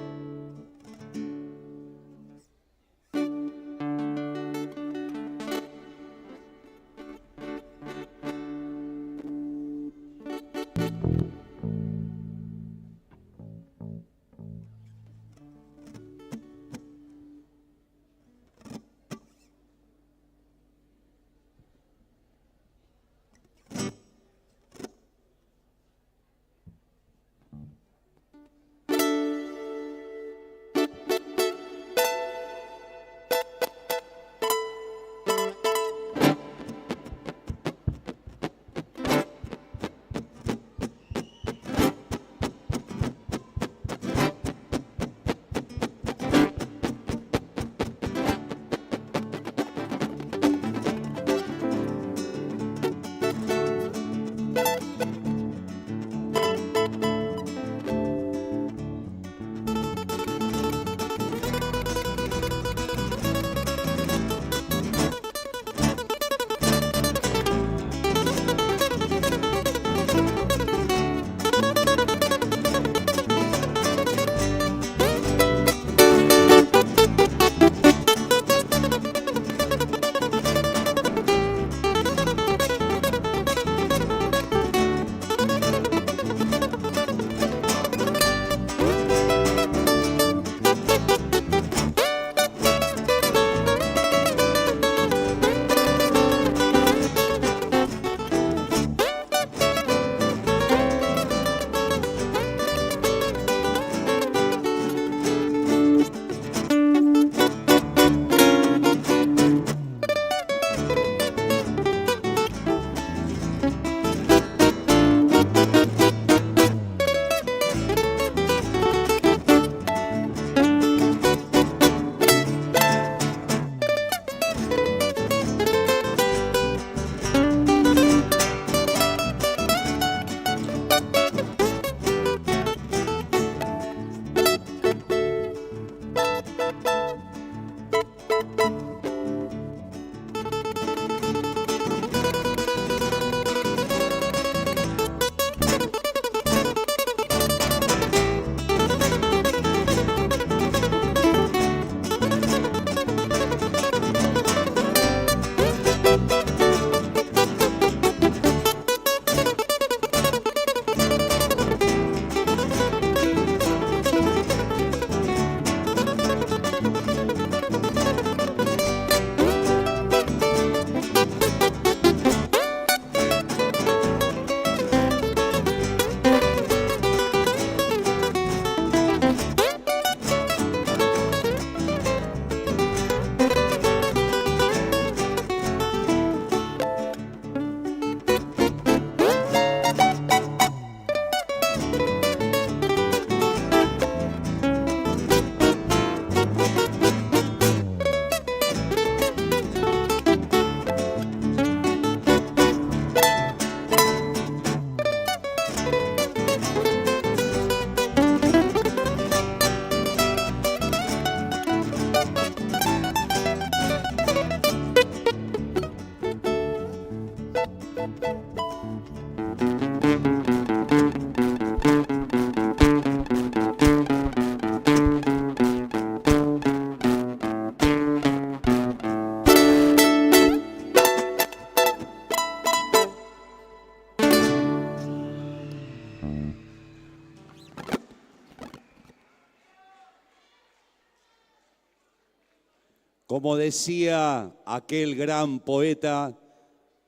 Como decía aquel gran poeta,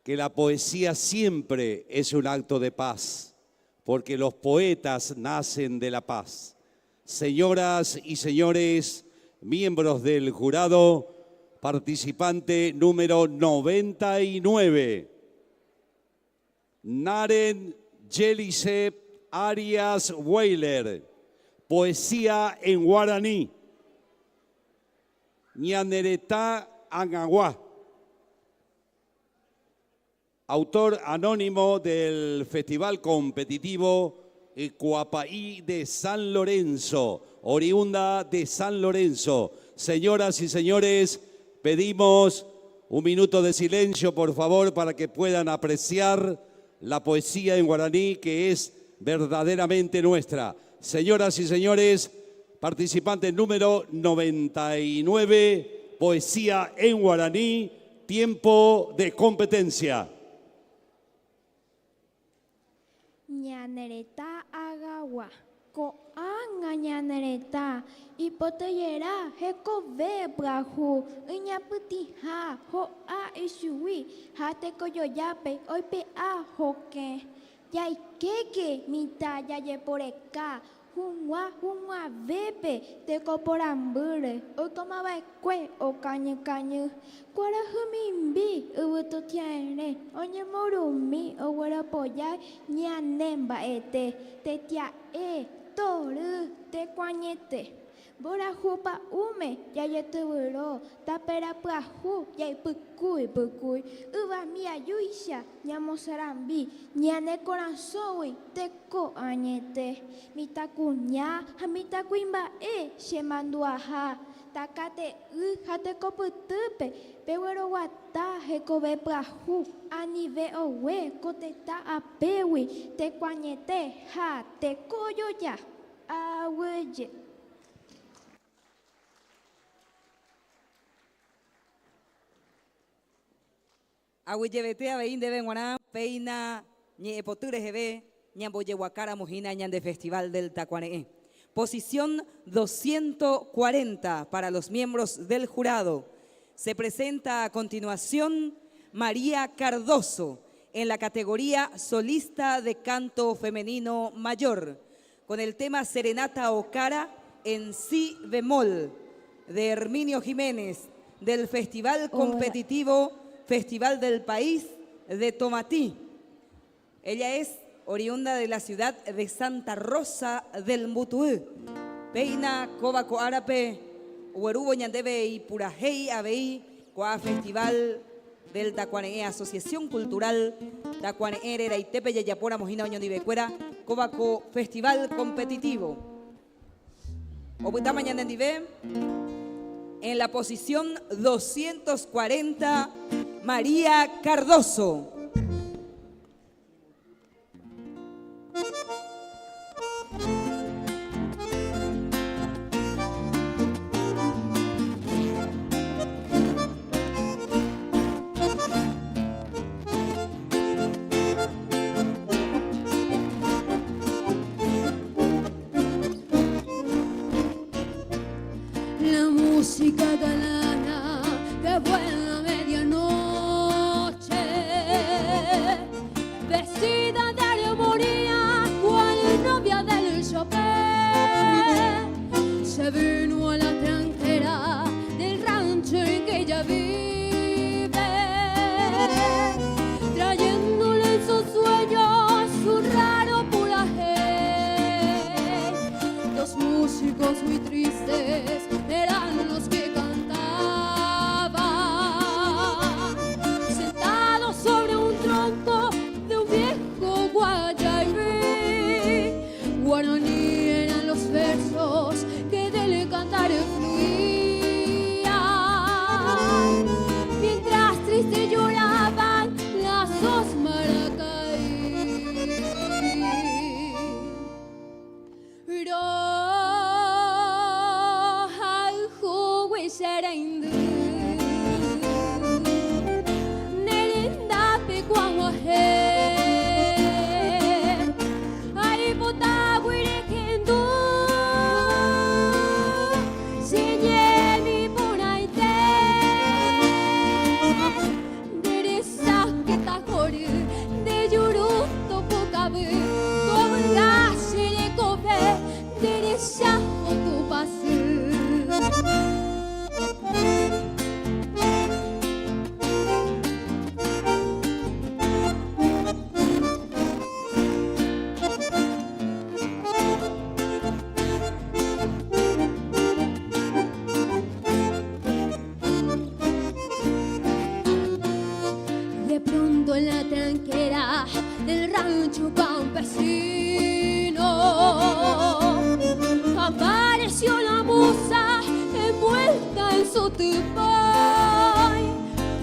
que la poesía siempre es un acto de paz, porque los poetas nacen de la paz. Señoras y señores, miembros del jurado, participante número 99, Naren Yelisep Arias Weiler, poesía en guaraní. Ñaneretá Angaguá, autor anónimo del Festival Competitivo Coapaí de San Lorenzo, oriunda de San Lorenzo. Señoras y señores, pedimos un minuto de silencio, por favor, para que puedan apreciar la poesía en guaraní que es verdaderamente nuestra. Señoras y señores, participante número 99, poesía en guaraní, tiempo de competencia.
Ñanereta agawa, koanga ñanereta, hipoteyera, hekove brahu, iñaputiha, hoa ishui, hatekoyoyape, oipea hoke, yaikeke, mita yayeporeka, Junwa vepe te coporambure o tomaba cue o cañu cuara humimbi ubuto tiene oñe morumi o guarapoya ñanemba ete te tia toru te cuañete bora jupa ume ya yetuburo tapera prahu ya pukui uva mia yuisha ñamosarambi ñane corazón te ko añete mitakuña mitakuimba shemanduaha takate hate koputupe pewero guata hekove prahu anive owe koteta apewi te cuañete ha te koyo ya aweye.
Ahuillebete abeín de Benguaná, peina, ñe epotures ebe, ñamboyehuacara mojina, ñan de Festival del Tacuaneé. Posición 240 para los miembros del jurado. Se presenta a continuación María Cardoso en la categoría solista de canto femenino mayor, con el tema Serenata o Cara en si bemol, de Herminio Jiménez, del Festival Competitivo Festival del País de Tomatí. Ella es oriunda de la ciudad de Santa Rosa del Mutuú. Peina Cobaco Árape, Huerubo Ñandebe y Purajey Abeí, Coa Festival del Tacuaneé, Asociación Cultural Tacuaneé, Era y Tepe Yayapora Mojina Oñonibecuera, Cobaco Festival Competitivo. Obuta mañana en la posición 240, María Cardoso.
La música galana que vuela a medianoche, vestida de armonía, cual novia del Chopin, se vino a la tranquera del rancho en que ella vive, trayéndole en sus sueños su raro puraje. Dos músicos muy tristes eran los que cantaban, sentados sobre un tronco de un viejo guayabí. Guaraní eran los versos que del cantar fluían, mientras triste lloraban las dos maracas.
rancho campesino apareció la musa envuelta en su tupay.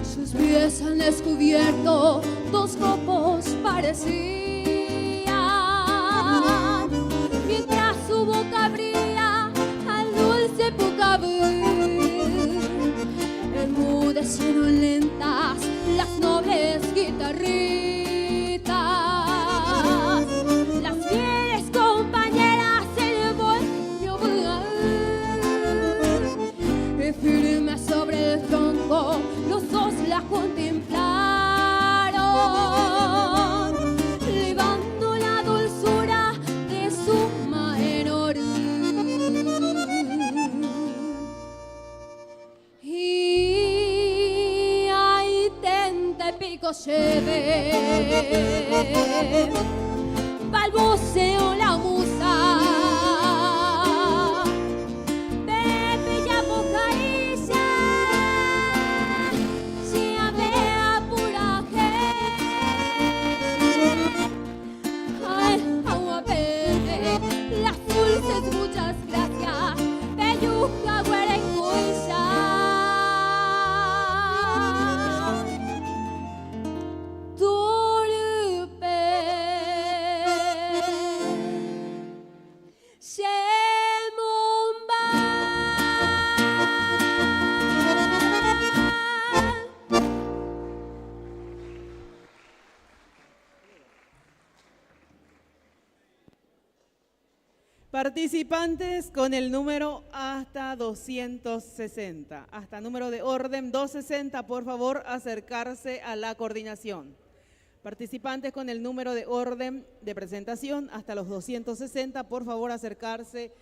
Sus pies han descubierto dos copos parecían, mientras su boca abría al dulce pucabú. Enmudecieron lentas las nobles guitarritas, las fieles compañeras del bohemio y firme sobre el tronco los dos la contemplaron, levando la dulzura de su maenor. Y ahí tente pico lleve, balbuceó la musa. Pepe ya bocaíza, si avea pura ay, agua verde, las dulces muchas gracias, peyuca guarenguisa.
Participantes con el número hasta 260, hasta número de orden 260, por favor acercarse a la coordinación. Participantes con el número de orden de presentación hasta los 260, por favor acercarse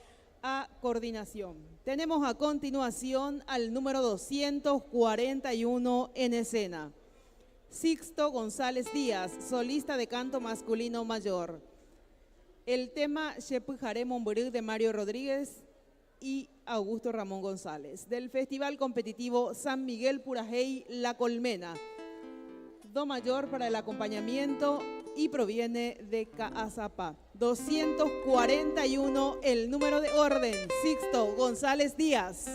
a coordinación. Tenemos a continuación al número 241 en escena. Sixto González Díaz, solista de canto masculino mayor. El tema Shepujare Momburú de Mario Rodríguez y Augusto Ramón González, del Festival Competitivo San Miguel Purajey La Colmena. Do mayor para el acompañamiento y proviene de Caazapá. 241, el número de orden, Sixto González Díaz.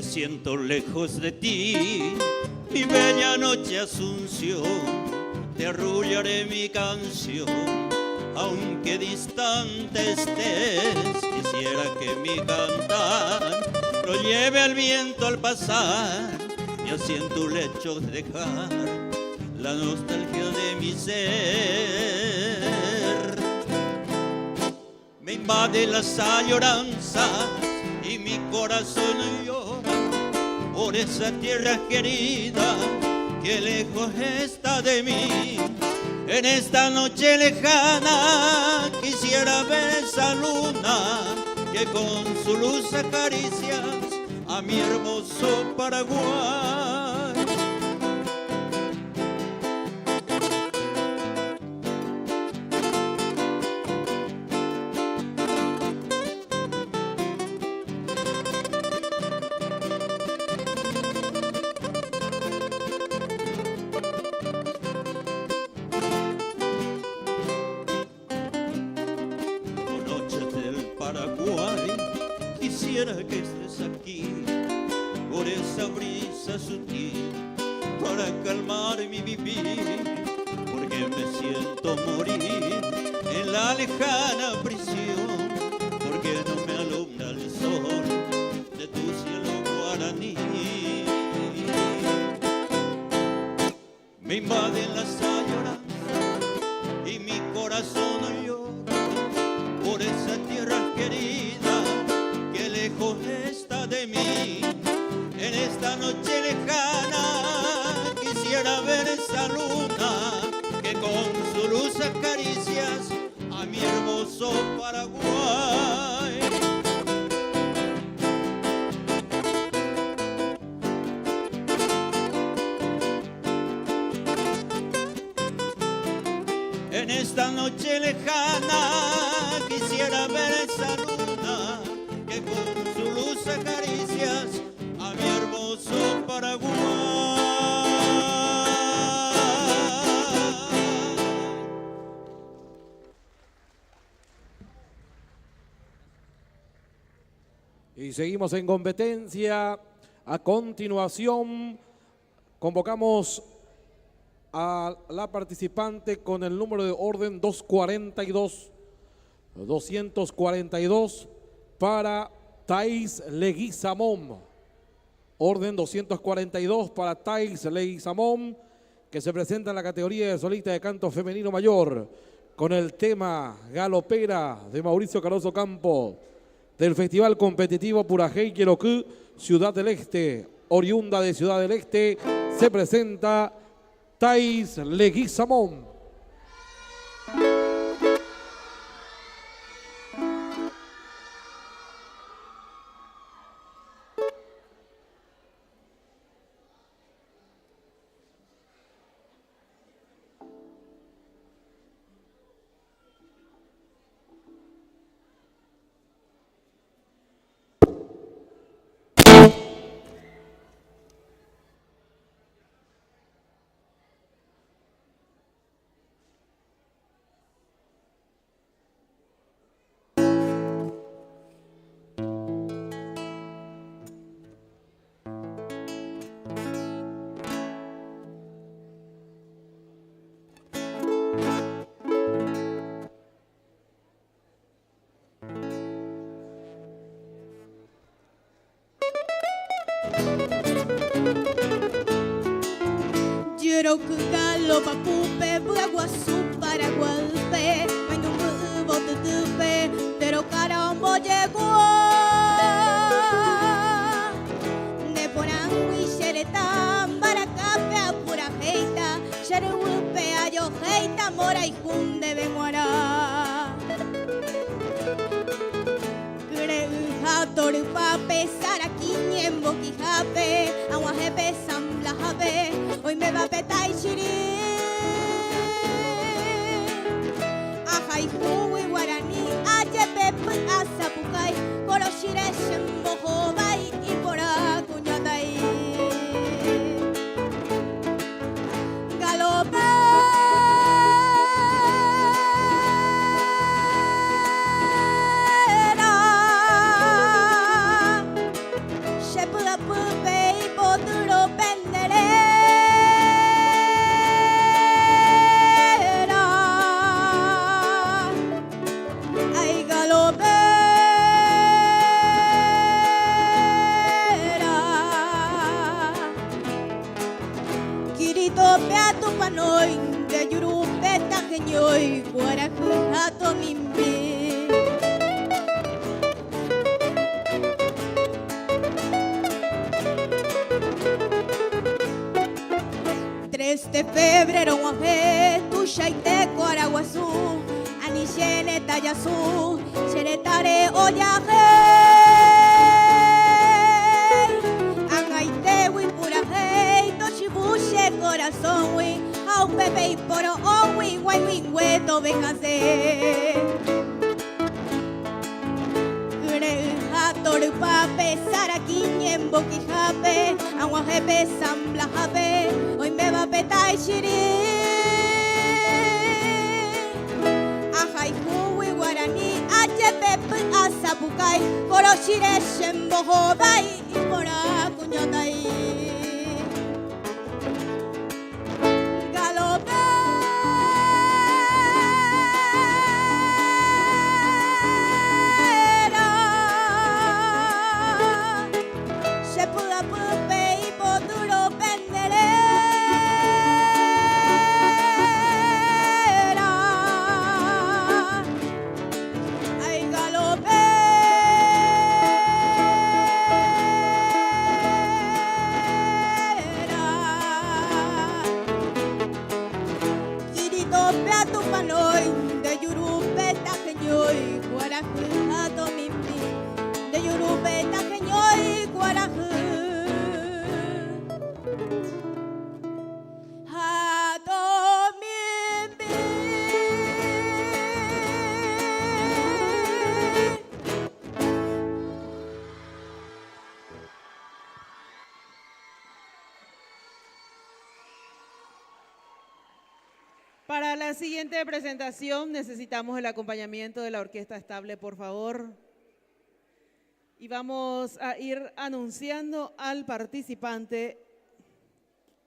Siento lejos de ti, mi bella noche Asunción, te arrullaré mi canción, aunque distante estés, quisiera que mi cantar lo lleve al viento al pasar, y así en tu lecho dejar la nostalgia de mi ser. Me invade las añoranzas y mi corazón llora por esa tierra querida que lejos está de mí. En esta noche lejana quisiera ver esa luna que con su luz acaricias a mi hermoso Paraguay. Quisiera que estés aquí por esa brisa sutil para calmar mi vivir, porque me siento morir en la lejana prisión, porque no me alumbra el sol de tu cielo guaraní. Me invaden las añoranzas y mi corazón llora por esa tierra querida que lejos está de mí. En esta noche lejana quisiera ver esa luna que con su luz acaricias a mi hermoso Paraguay.
Y seguimos en competencia. A continuación, convocamos a la participante con el número de orden 242. 242 para Thais Leguizamón. Orden 242 para Thais Leguizamón, que se presenta en la categoría de solista de canto femenino mayor con el tema Galopera de Mauricio Caroso Campo, del Festival Competitivo Purajey Queroquí, Ciudad del Este. Oriunda de Ciudad del Este, se presenta Thais Leguizamón.
Quiero que galopa pupe, Guaguazú para Gualpe, ay no me bote tupe, pero caramba llegó. De Porangui, Xeretán, Baracape, a pura jeita, Xerehupe, a yo jeita, Mora y Junde, Bemuara. Creuja, Torupape, Saraquiñe, en Boquijape, Aguajepe, Samblajape, hoy me va a petar y chirí. Ajay, Juwi, Guaraní, Ayepepe, Azapucay, Corochire, Shembojobay y por Acuñatay. Ñoy, Guarajujato, Mimbi. 3 de febrero, Guajé, Tuxaite, Coaraguazú, Anixene, Tayazú, Xeretare, Oyaje, Angaite, Wipurajei, Tochibuche, Corazón, Wi, Au Pepe y Poro, Owi, Guayuingüeto, véngase. Greja, Torupape, Saraquiñe, en Boquijape, Aguajepe, Samblajape, hoy me va a petar y chirí. Ajayjuwi, Guaraní, Ayepepe, Azapucay, Corochire, Shembojobay y por Acuñatay.
Para la siguiente presentación necesitamos el acompañamiento de la Orquesta Estable, por favor. Y vamos a ir anunciando al participante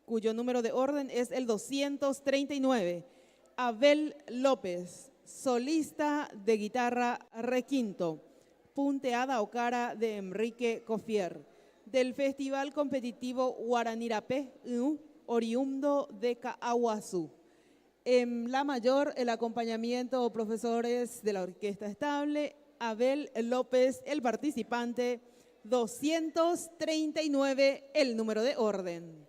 cuyo número de orden es el 239, Abel López, solista de guitarra requinto, punteada o cara de Enrique Cofier, del Festival Competitivo Guaranirapé, oriundo de Caaguazú. En la mayor, el acompañamiento profesores de la Orquesta Estable, Abel López, el participante, 239, el número de orden.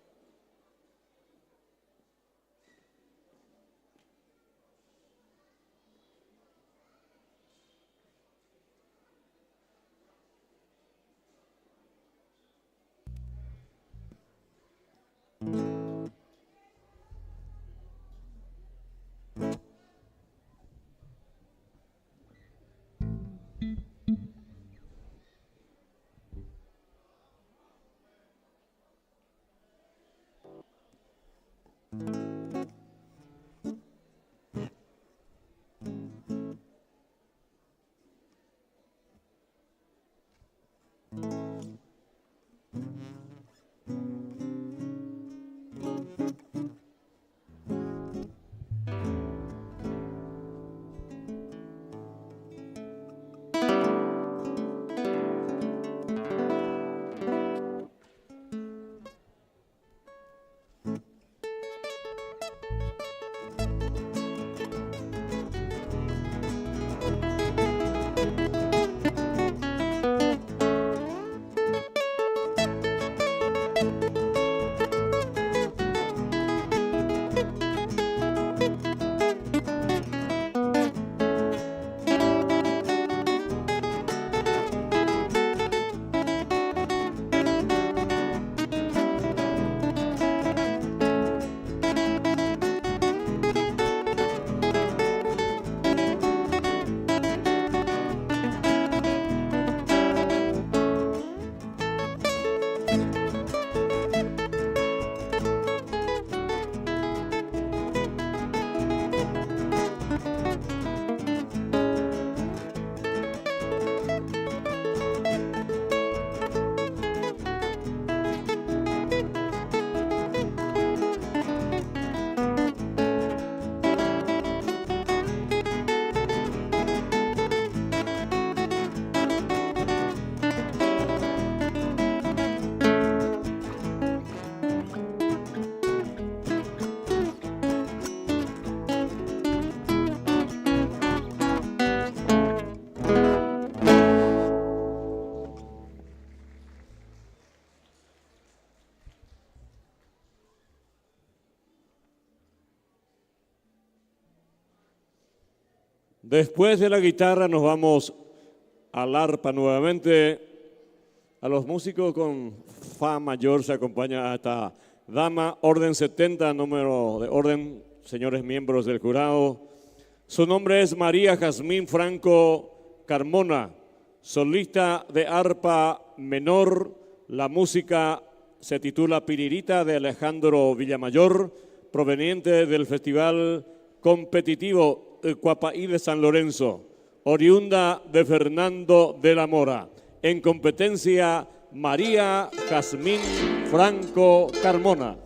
Después de la guitarra nos vamos al arpa nuevamente. A los músicos con fa mayor se acompaña a esta dama, orden 70, número de orden, señores miembros del jurado. Su nombre es María Jazmín Franco Carmona, solista de arpa menor. La música se titula Piririta de Alejandro Villamayor, proveniente del Festival Competitivo Cuapaí de San Lorenzo, oriunda de Fernando de la Mora. En competencia, María Jazmín Franco Carmona.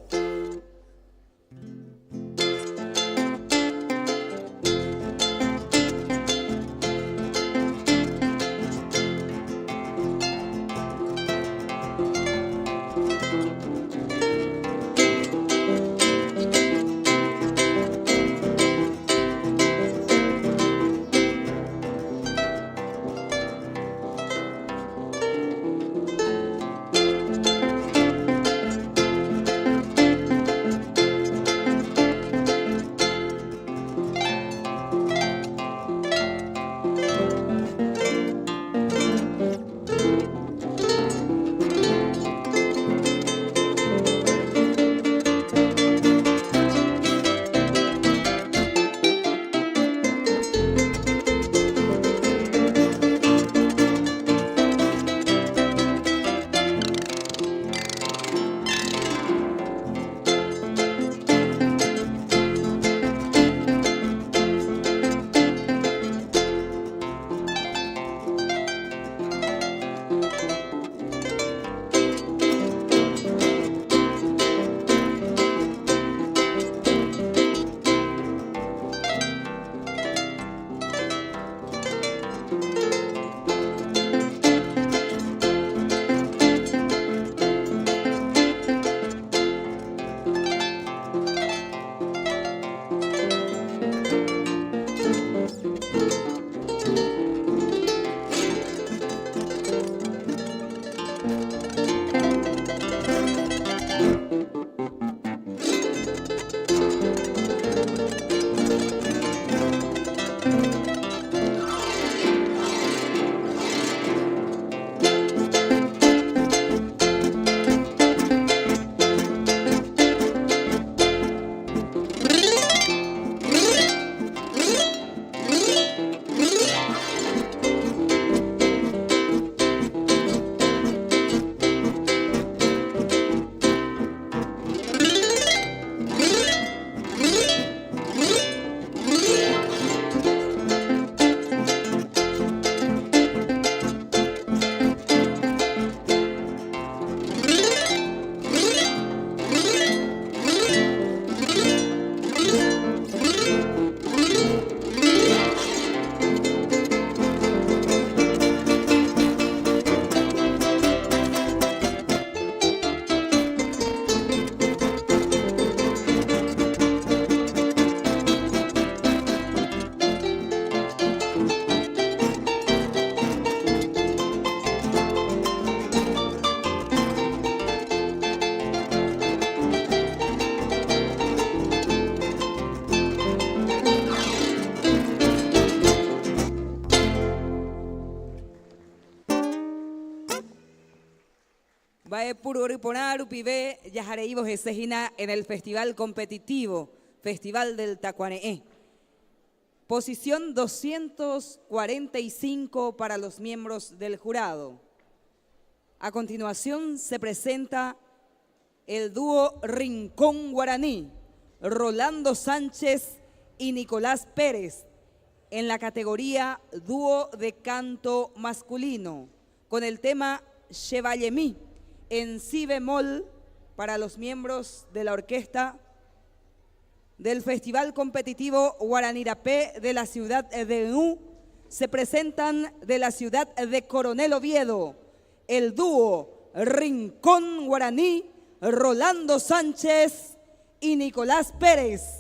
Pururiponar, Upibe, Yajareibos, Esejina en el Festival Competitivo, Festival del Tacuaneé. Posición 245 para los miembros del jurado. A continuación se presenta el dúo Rincón Guaraní, Rolando Sánchez y Nicolás Pérez, en la categoría dúo de canto masculino, con el tema Chevallemí, en si bemol para los miembros de la orquesta del Festival Competitivo Guaranirapé de la ciudad de Nu. Se presentan de la ciudad de Coronel Oviedo, el dúo Rincón Guaraní, Rolando Sánchez y Nicolás Pérez.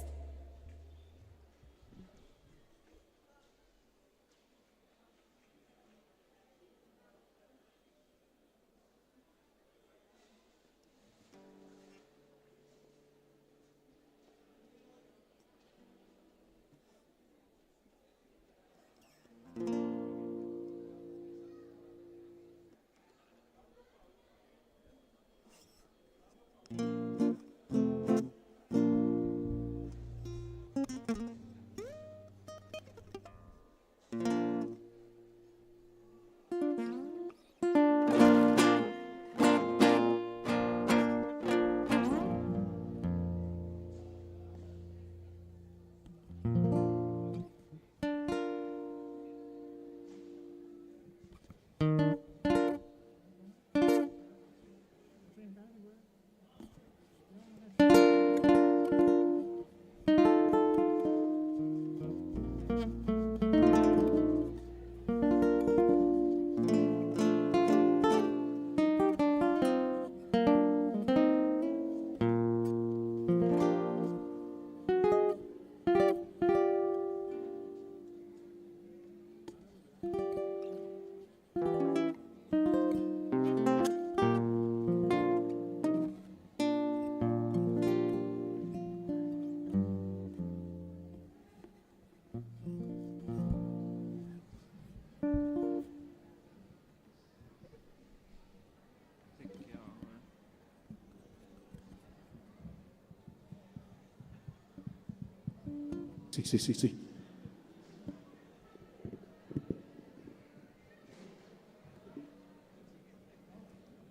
Sí.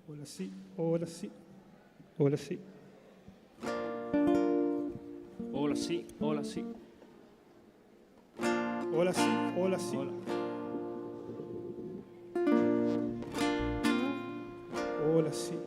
Hola sí.
Hola sí. Hola sí.
Hola sí.
Hola sí. Hola sí.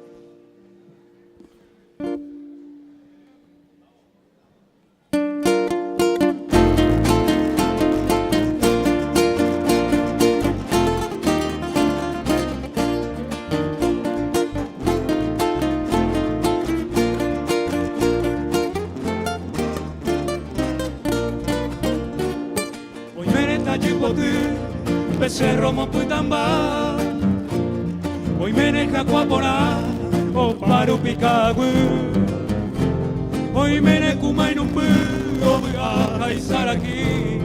Becerro Moputamba, hoy meneja Cuapona, o Paru Picagüe, hoy menecuma en un pudo, o y Saraki,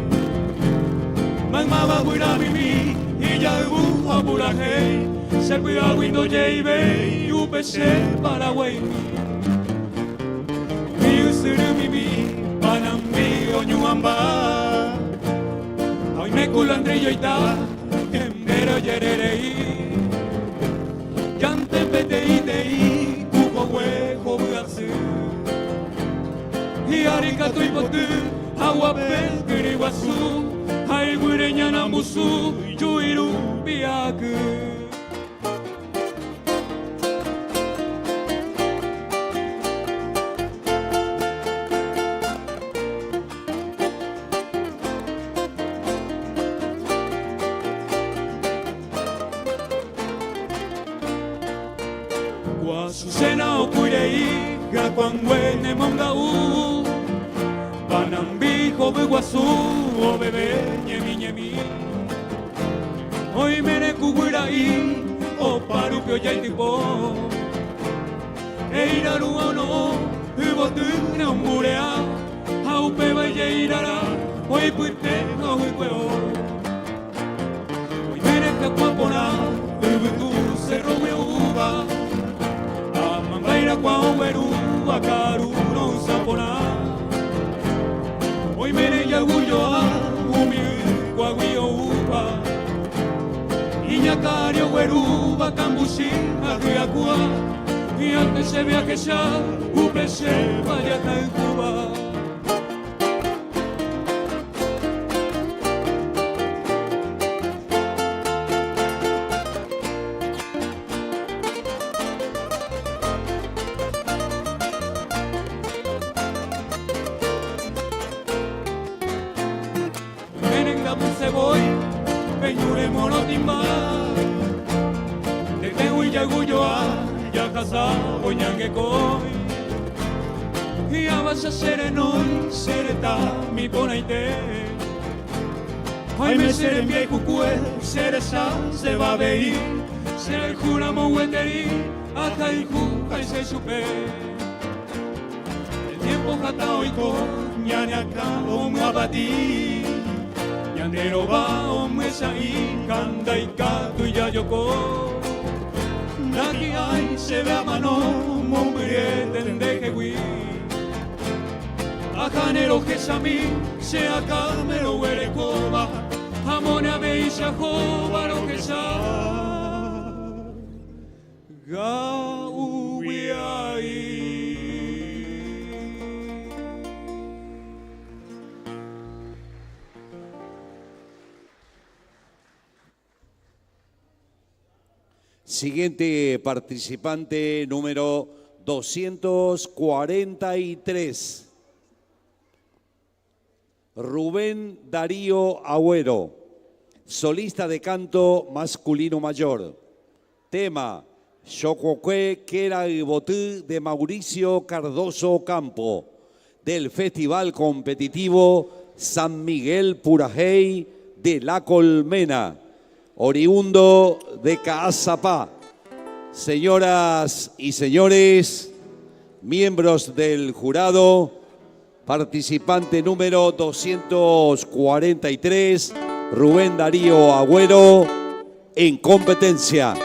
Magmaba Guiramimi, y ya hubo a Burajei, Serpia Windo Jaibe, UPC Paraguay, Miusurumimi, Panambi, Oñuamba. Hoy me culandrillo y ta, pero yererei, yante pete cuco huejo buasu, y arigato y potu, agua pelquiriguasu, ay guireña namusu, yuiru biaku. Susena okurei, gakwangwene mongau, panambijo beguasu, o bebé ñemi. Hoy mene kugurai, o parupio yaitipo, eiraru ono, ubotuna umburea, haupeba yeirara, hoy puite no huikweo. Hoy mene kakwapona, ubutu cerro uba. Weruba Caruno Zapona Hoy me ya Guyoa Umi Guaguio Upa Iñacario Weruba Cambusin Arriagua y antes se vea que ya UPC vaya acá en Cuba. Merenga se voy, peñure monotimba, te tengo y ya Guyoa. Oñangue koi y abasa serenoi sereta mi ponaite ay me seren bien cucue seresa se va a ver ser juramo hueteri hasta el juca y se supe el tiempo jataoico ñane acá o me abatí ñanero va o me saí canda y cato y ya yoko aquí hay se ve a mano, mombriete en dejewi. A janero que sami, se acá me lo huele coba, amone a beisa jova lo que sa. Gaubiai.
Siguiente participante número 243. Rubén Darío Agüero, solista de canto masculino mayor. Tema, Xocoque Quera y Botú de Mauricio Cardoso Campo, del Festival Competitivo San Miguel Purajey de La Colmena, oriundo de Caazapá. Señoras y señores, miembros del jurado, participante número 243, Rubén Darío Agüero, en competencia.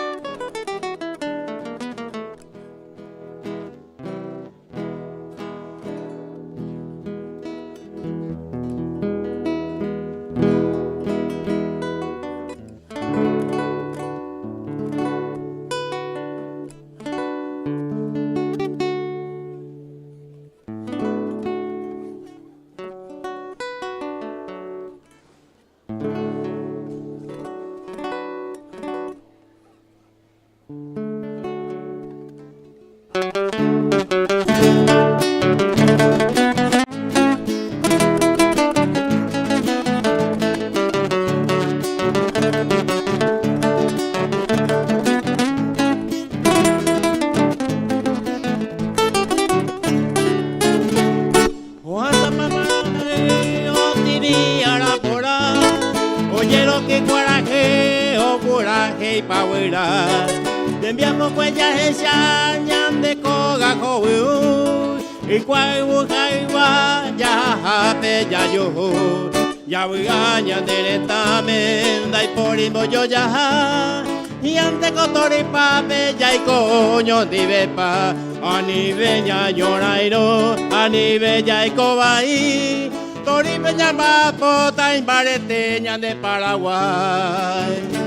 Yo ya y ante cotori pape ya y coño di bepa ani bella llorairo ani bella y cobai tori bella mapota en bareteña de Paraguay.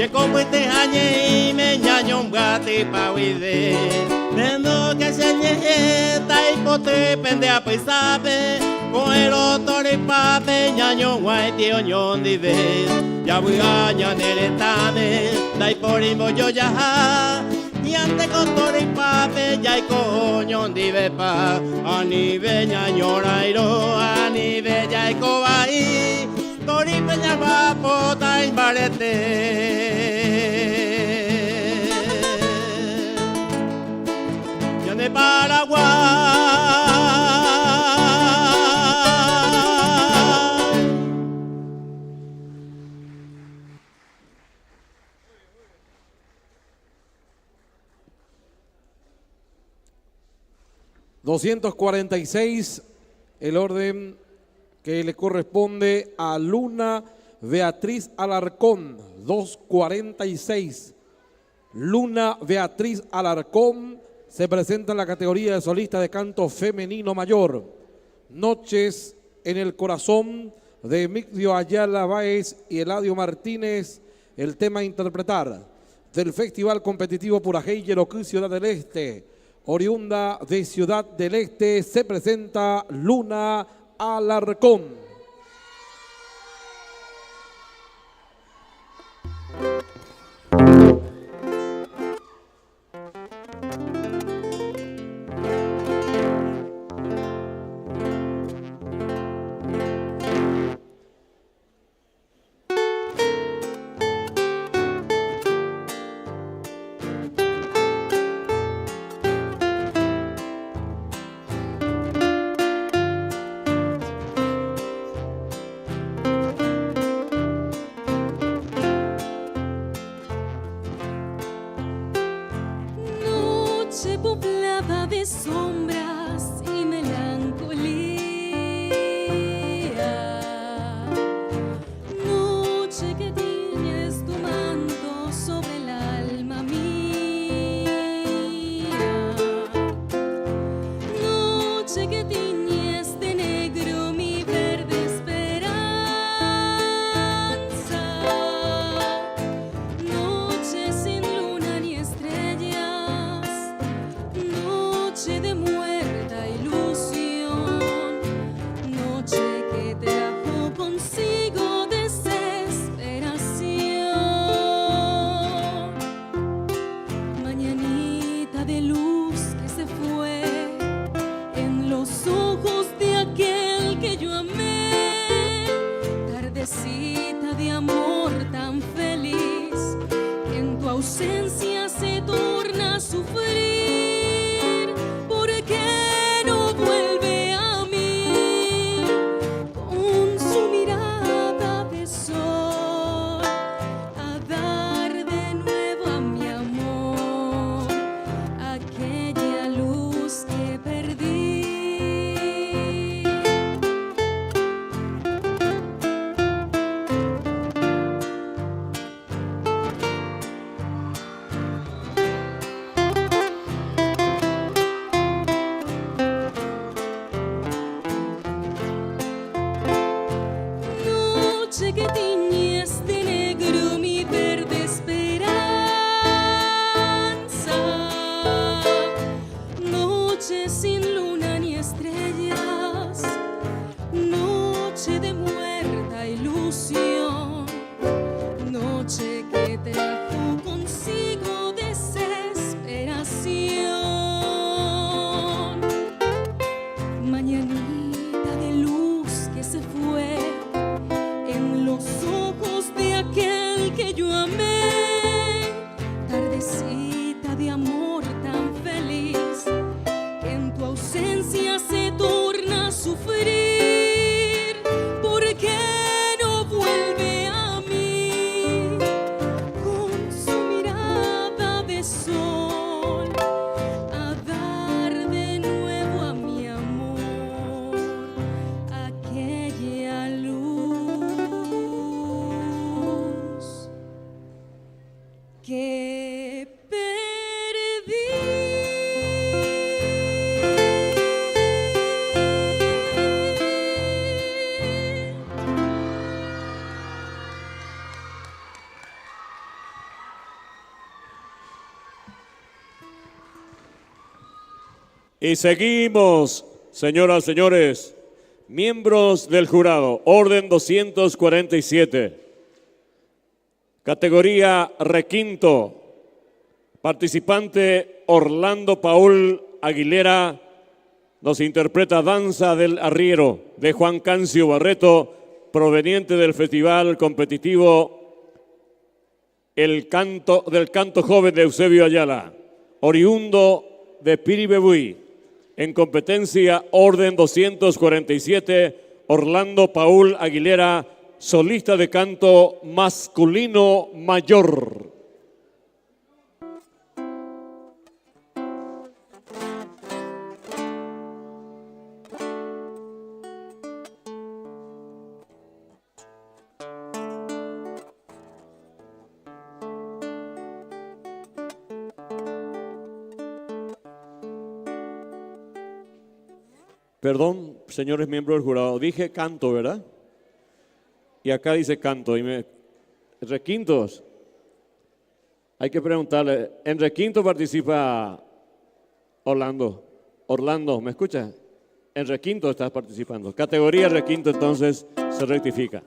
Y como este año y me ñaño un gati pa' huide Nendo que se ñejeta y potre pende a paisabe Con el otro y pape ñaño guay tío ñon dive Ya voy a ñanere tame Dai por imo yo ya Y ante con todo y pape ya y coño dive pa Ani ve ñaño rairo ani ve ya y cobai Tori peña va pota en barete Ya de Paraguay
246, el orden que le corresponde a Luna Beatriz Alarcón, 246. Luna Beatriz Alarcón se presenta en la categoría de solista de canto femenino mayor. Noches en el corazón de Migdio Ayala Báez y Eladio Martínez, el tema a interpretar del Festival Competitivo Purajey Yeroquí Ciudad del Este. Oriunda de Ciudad del Este se presenta Luna Alarcón.
Y seguimos, señoras, señores, miembros del jurado, orden 247, categoría requinto, participante Orlando Paul Aguilera, nos interpreta Danza del Arriero de Juan Cancio Barreto, proveniente del Festival Competitivo del Canto Joven de Eusebio Ayala, oriundo de Piribebuy. En competencia, orden 247, Orlando Paul Aguilera, solista de canto masculino mayor. Perdón, señores miembros del jurado, dije canto, ¿verdad? Y acá dice canto. Requintos. Hay que preguntarle. En requinto participa Orlando. Orlando, ¿me escuchas? En requinto estás participando. Categoría requinto, entonces se rectifica.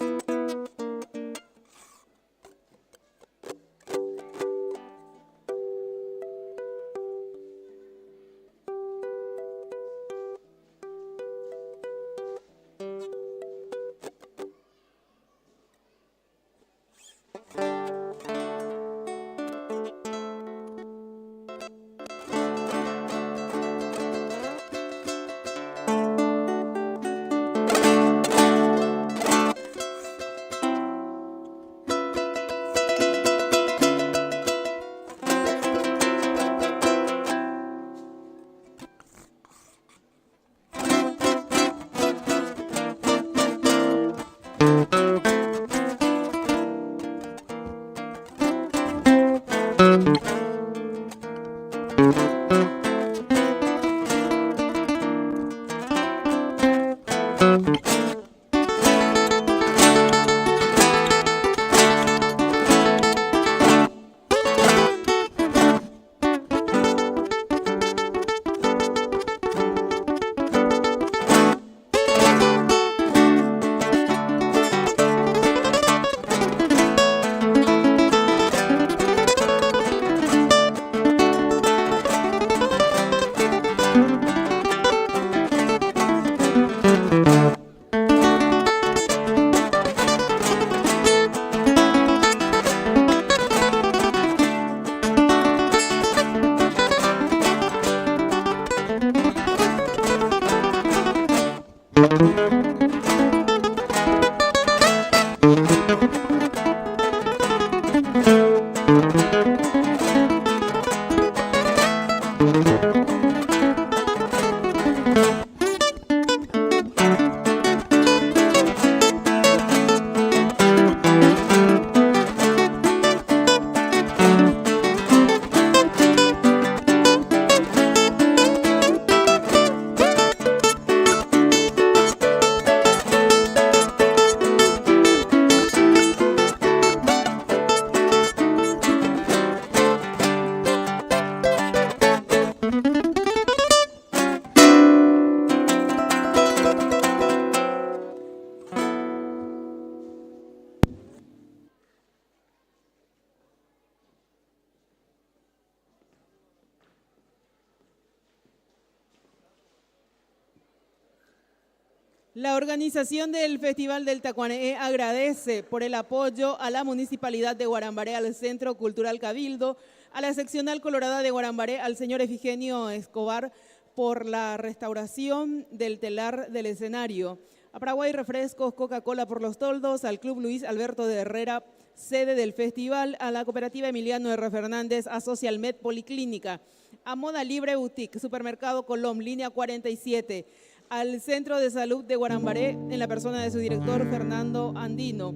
La organización del Festival del Tacuané agradece por el apoyo a la Municipalidad de Guarambaré, al Centro Cultural Cabildo, a la Seccional Colorada de Guarambaré, al señor Efigenio Escobar por la restauración del telar del escenario, a Paraguay Refrescos, Coca-Cola por los toldos, al Club Luis Alberto de Herrera, sede del festival, a la Cooperativa Emiliano R. Fernández, a Socialmed Policlínica, a Moda Libre Boutique, Supermercado Colom, línea 47, al Centro de Salud de Guarambaré, en la persona de su director Fernando Andino,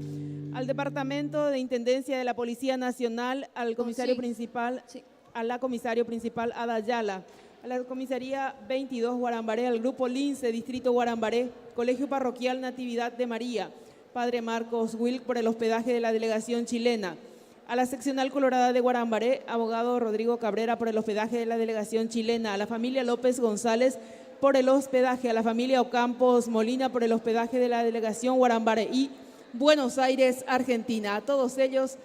al Departamento de Intendencia de la Policía Nacional, al comisario principal, a la comisario principal Ada Ayala, a la comisaría 22 Guarambaré, al Grupo Lince, Distrito Guarambaré, Colegio Parroquial Natividad de María, Padre Marcos Wilk por el hospedaje de la delegación chilena, a la Seccional Colorada de Guarambaré, abogado Rodrigo Cabrera por el hospedaje de la delegación chilena, a la familia López González por el hospedaje, a la familia Ocampos Molina por el hospedaje de la delegación Guarambaré y Buenos Aires, Argentina. A todos ellos,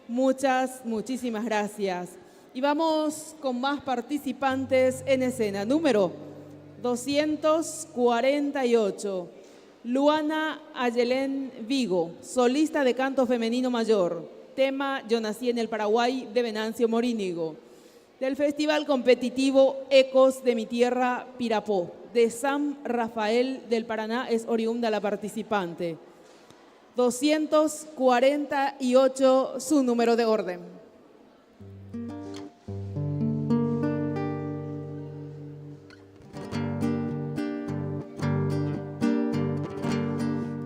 muchísimas gracias. Y vamos con más participantes en escena. Número 248, Luana Ayelén Vigo, solista de canto femenino mayor. Tema Yo nací en el Paraguay, de Venancio Morínigo. Del Festival Competitivo Ecos de mi Tierra, Pirapó, de San Rafael del Paraná, es oriunda la participante. 248, su número de orden.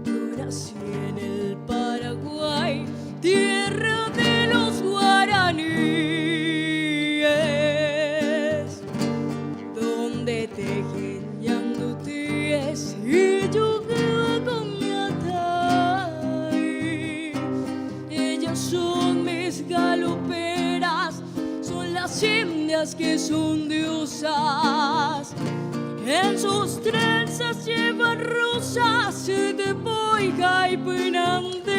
Yo nací en el Paraguay, tierra de los guaraníes, donde tejen ñandutí las indias que son diosas. En sus trenzas llevan rosas de Boiga y Pinandí.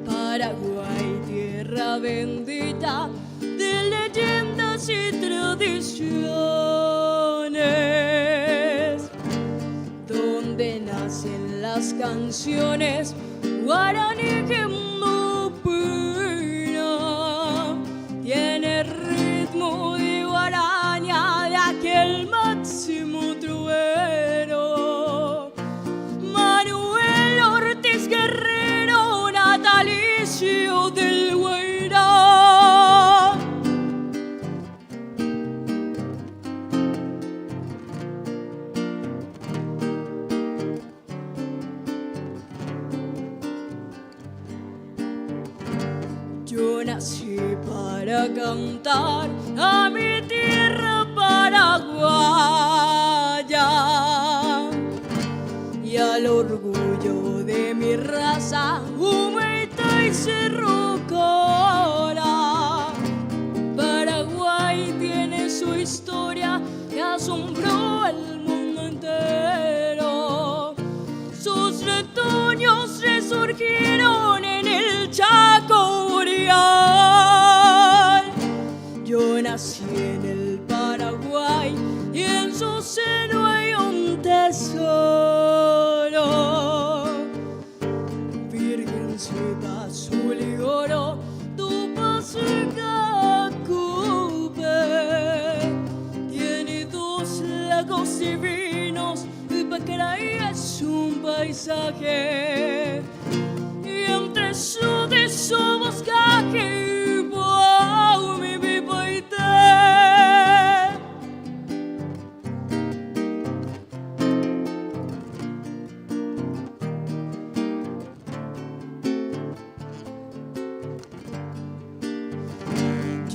Paraguay, tierra bendita de leyendas y tradiciones, donde nacen las canciones guaraní que no pena. Tiene ritmo de guaraña de aquel máximo trueno. Manuel Ortiz Guerrero, natalicio del Guairá. Yo nací para cantar a mi tierra paraguaya y al orgullo de mi raza, Humeita y Cerro Cara. Paraguay tiene su historia que asombró al mundo entero. Sus retoños resurgieron en el Chaco boreal. Yo nací en el Paraguay y en su seno hay un tesoro. Virgencita azul y oro, tu pasiga Cube tiene dos lagos divinos, y Pacaraí es un paisaje. Y entre su de su boscaje, wow, mi bipaité.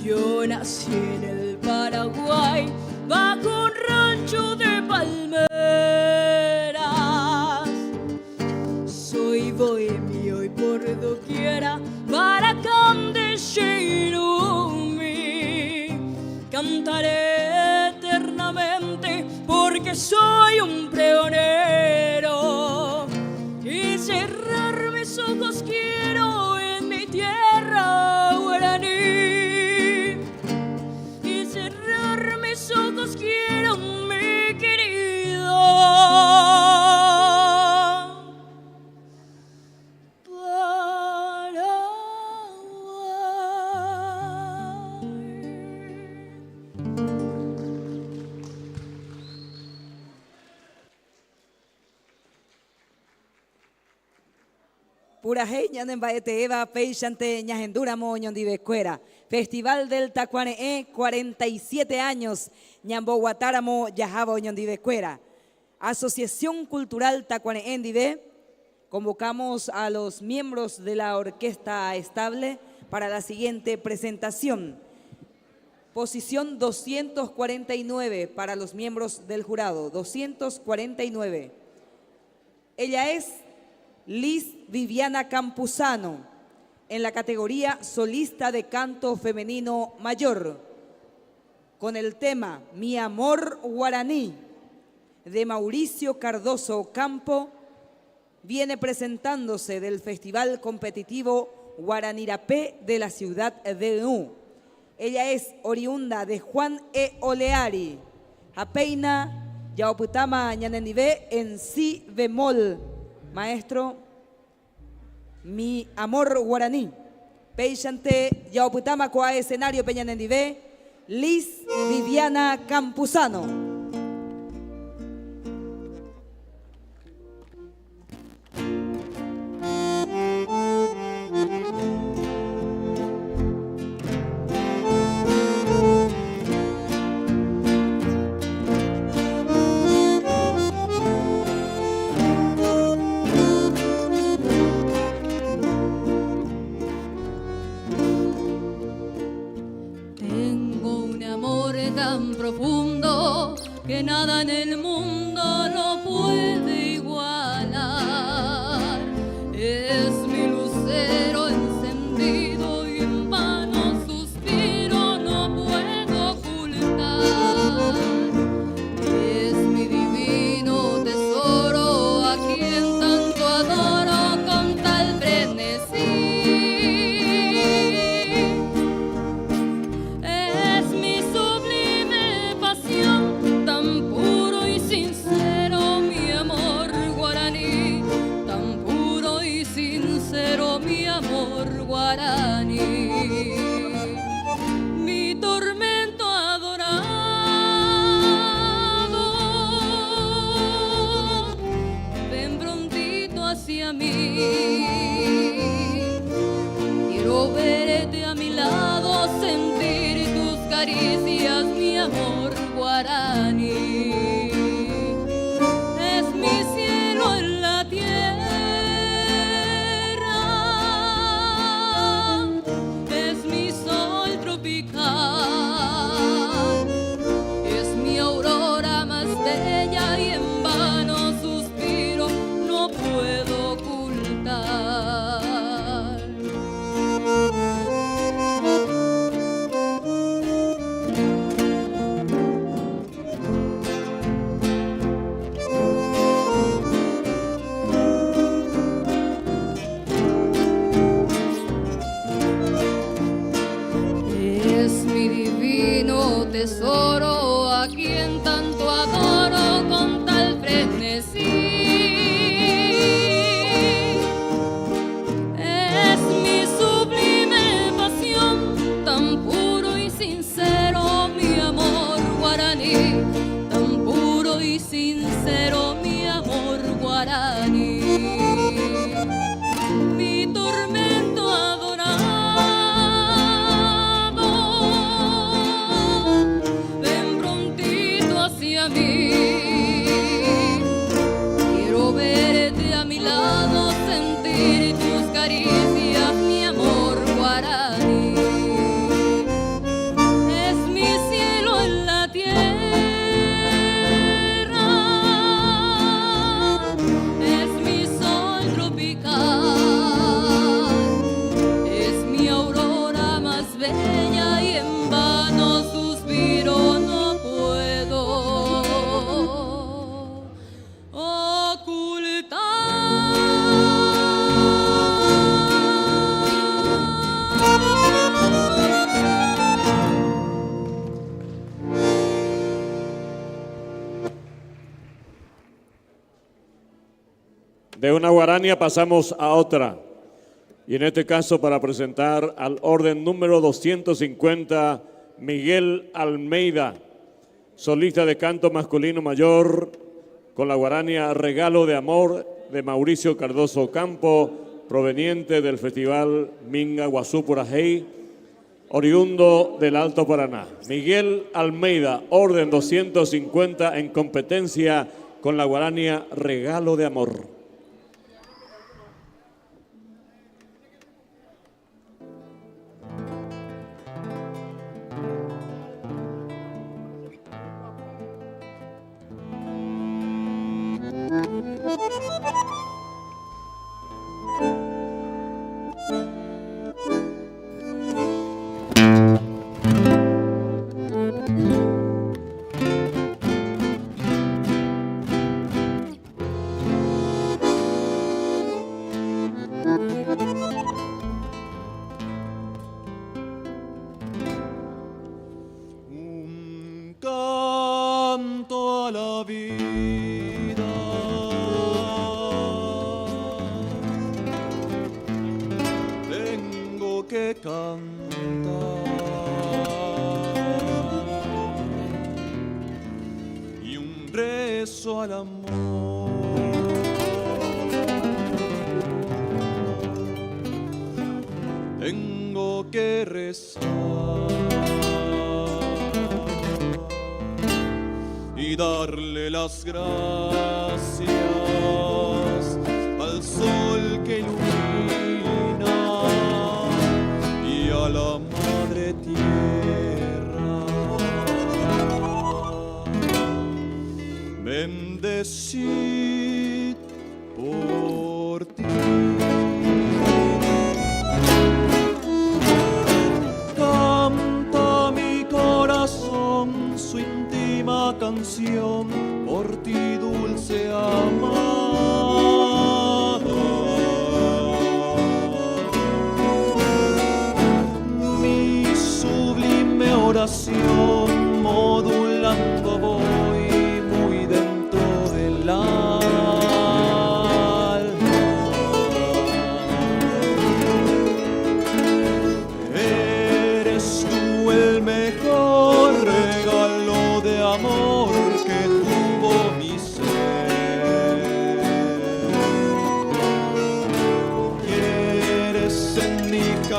Yo nací en el Paraguay bajo un rancho de palmeras. Soy bohemio y por doquiera Baracán de Xirumi. Cantaré eternamente porque soy un pregonero. Y cerrar mis ojos quiero en mi tierra guaraní. Y cerrar mis ojos quiero, mi querido
Purajey ñanden baete eva peixante ñahendura moñon divecuera. Festival del Tacuaneé, 47 años. Ñambo Guatáramo yajaba oñon divecuera. Asociación Cultural Tacuaneé Dive. Convocamos a los miembros de la Orquesta Estable para la siguiente presentación. Posición 249 para los miembros del jurado. 249. Ella es Liz Viviana Campuzano, en la categoría solista de canto femenino mayor, con el tema Mi Amor Guaraní, de Mauricio Cardoso Campo, viene presentándose del Festival Competitivo Guaranirapé de la ciudad de Nu. Ella es oriunda de Juan E. Oleari, Apeina, Yaoputama Ñanendivé en si bemol. Maestro, Mi Amor Guaraní. Peixante, Yaoputama Coa escenario Peñanendivé, Liz Viviana Campuzano.
Profundo que nada en el mundo lo puede igualar. Es mi lucero encendido y en vano suspiro. sincero mi amor guaraní. Mi tormento adorado, ven prontito hacia mí. Quiero verte a mi lado, sentir tus caricias, mi amor guaraní. Es mi cielo en la tierra, es mi sol tropical, es mi aurora más bella y en vano suspiro, no puedo ocultar. Tesoro a quien tanto adoro con tal frenesí. Es mi sublime pasión, tan puro y sincero mi amor guaraní, tan puro y sincero mi amor guaraní. Mi tormento adorado, quiero verte a mi lado, sentir tus caricias, mi amor guaraní. Es mi cielo en la tierra, es mi sol tropical, es mi aurora más bella y en vano suspiro, no puedo
De una guarania pasamos a otra, y en este caso para presentar al orden número 250, Miguel Almeida, solista de canto masculino mayor, con la guarania Regalo de Amor de Mauricio Cardoso Campo, proveniente del Festival Minga Guazú Purajey, oriundo del Alto Paraná. Miguel Almeida, orden 250 en competencia con la guarania Regalo de Amor.
Un canto a la vida, tengo que cantar, y un rezo al amor, tengo que rezar y darle las gracias al sol que ilumina y a la madre tierra. Bendecid por ti. Canta mi corazón su íntima canción por ti, dulce amada. Mi sublime oración modulando voy muy dentro del alma.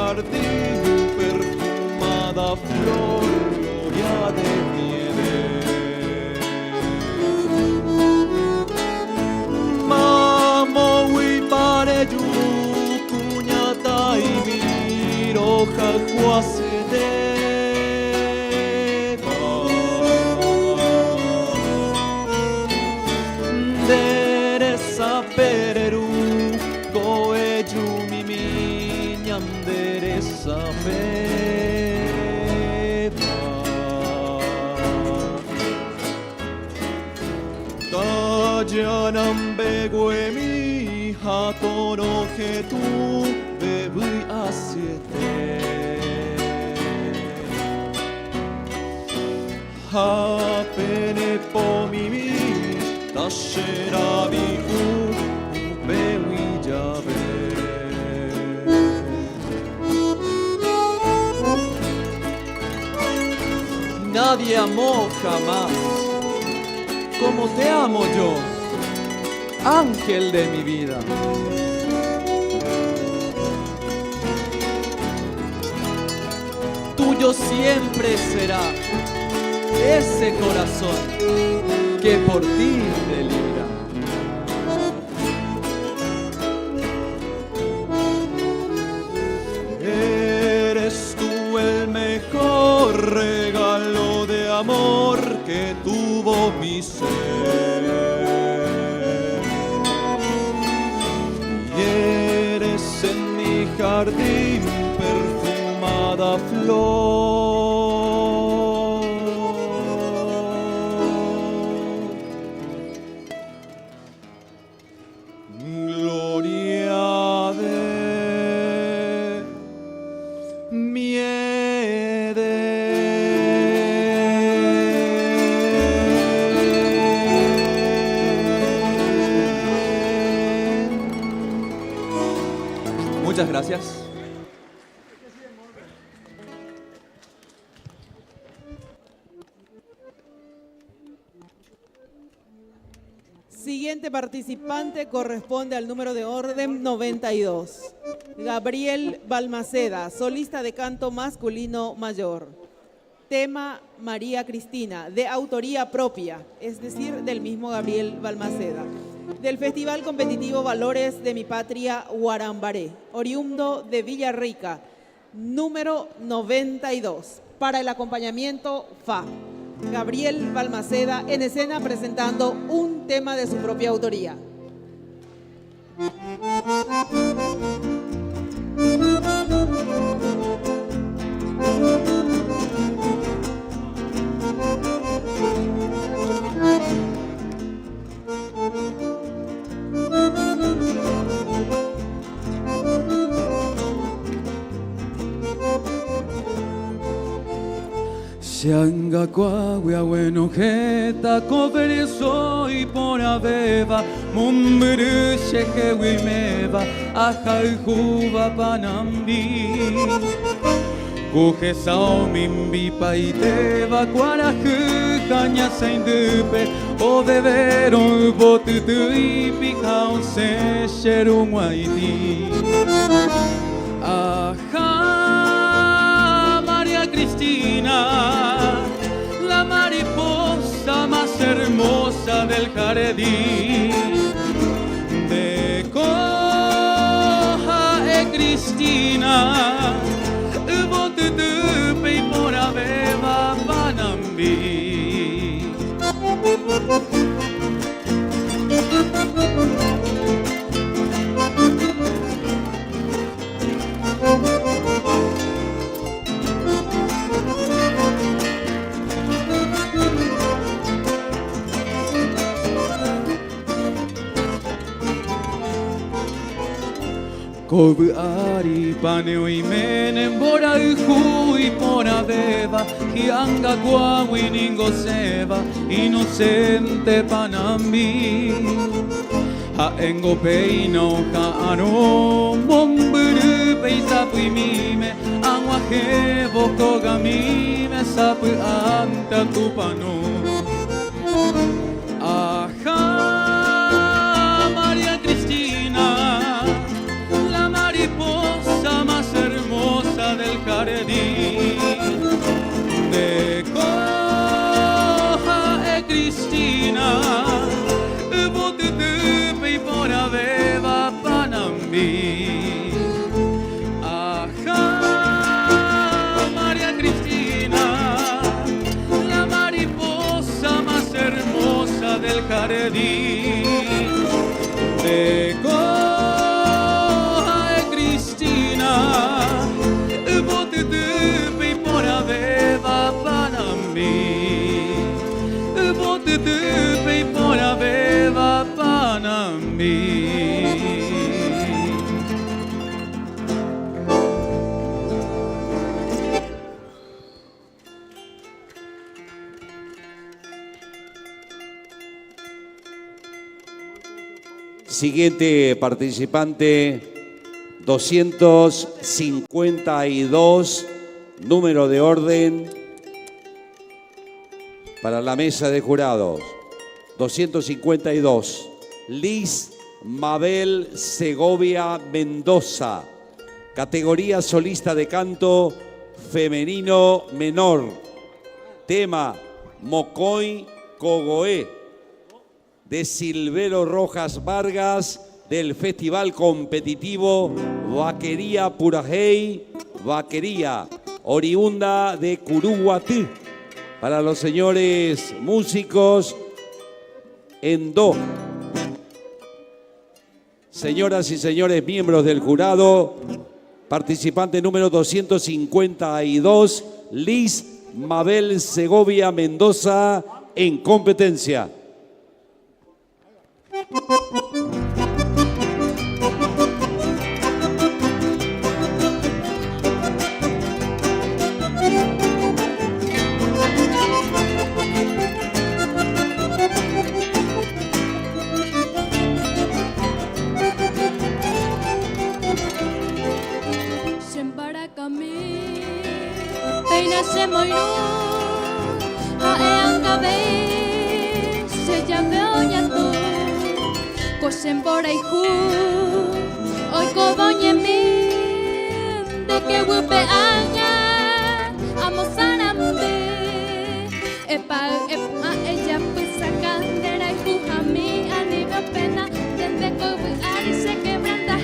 jardín, perfumada flor, gloria de nieve. Mamo huipare yu kuñata y miro jajuasiete. Deresa pereru koeju mimi ñanderesa peva. Kayanambe guemi hato no jetu bebui asiete. Hapene po mimi Tasherabi upewi llave. Nadie amó jamás como te amo yo, ángel de mi vida. Tuyo siempre será ese corazón que por ti delibra. Eres tú el mejor regalo de amor que tuvo mi ser. Y eres en mi jardín perfumada flor. Muchas gracias.
Siguiente participante corresponde al número de orden 92. Gabriel Balmaceda, solista de canto masculino mayor. Tema María Cristina, de autoría propia, es decir, del mismo Gabriel Balmaceda. Del Festival Competitivo Valores de mi Patria Guarambaré, oriundo de Villarrica, número 92. Para el acompañamiento, Fa. Gabriel Balmaceda en escena presentando un tema de su propia autoría.
Shanga kwa bueno jeta covere soy por abeba mumburu shehe wimeba ajai juba panambi Kuhe sao mimbi paiteva kwarahu kanya seindupe o bebero botutu y picao se sheru muaiti Ajá María Cristina, la mariposa más hermosa del jardín. De coja Cristina, botutupe y por abeba banambi. Kobu ari paneo y menen bora y pora beba Hianga kwa winingo seba inocente panambi Haengo peino ka ano momburu peisapu imime Angwa hebo kogamime sapu anta kupano Ajá María Cristina la mariposa más hermosa
Siguiente participante, 252, número de orden para la mesa de jurados. 252, Liz Mabel Segovia Mendoza, categoría solista de canto femenino menor. Tema Mocoy Cogoé, de Silvero Rojas Vargas, del Festival Competitivo Vaquería Purajey, Vaquería, oriunda de Curuguatí. Para los señores músicos en do. Señoras y señores miembros del jurado, participante número 252, Liz Mabel Segovia Mendoza, en competencia.
Se moiró a eangabe se llama oñato cosen por ahí hoy coboñe mi de que wupe aña amosanamde epa ella pues sacandera y pujami anima pena desde que ari se quebranta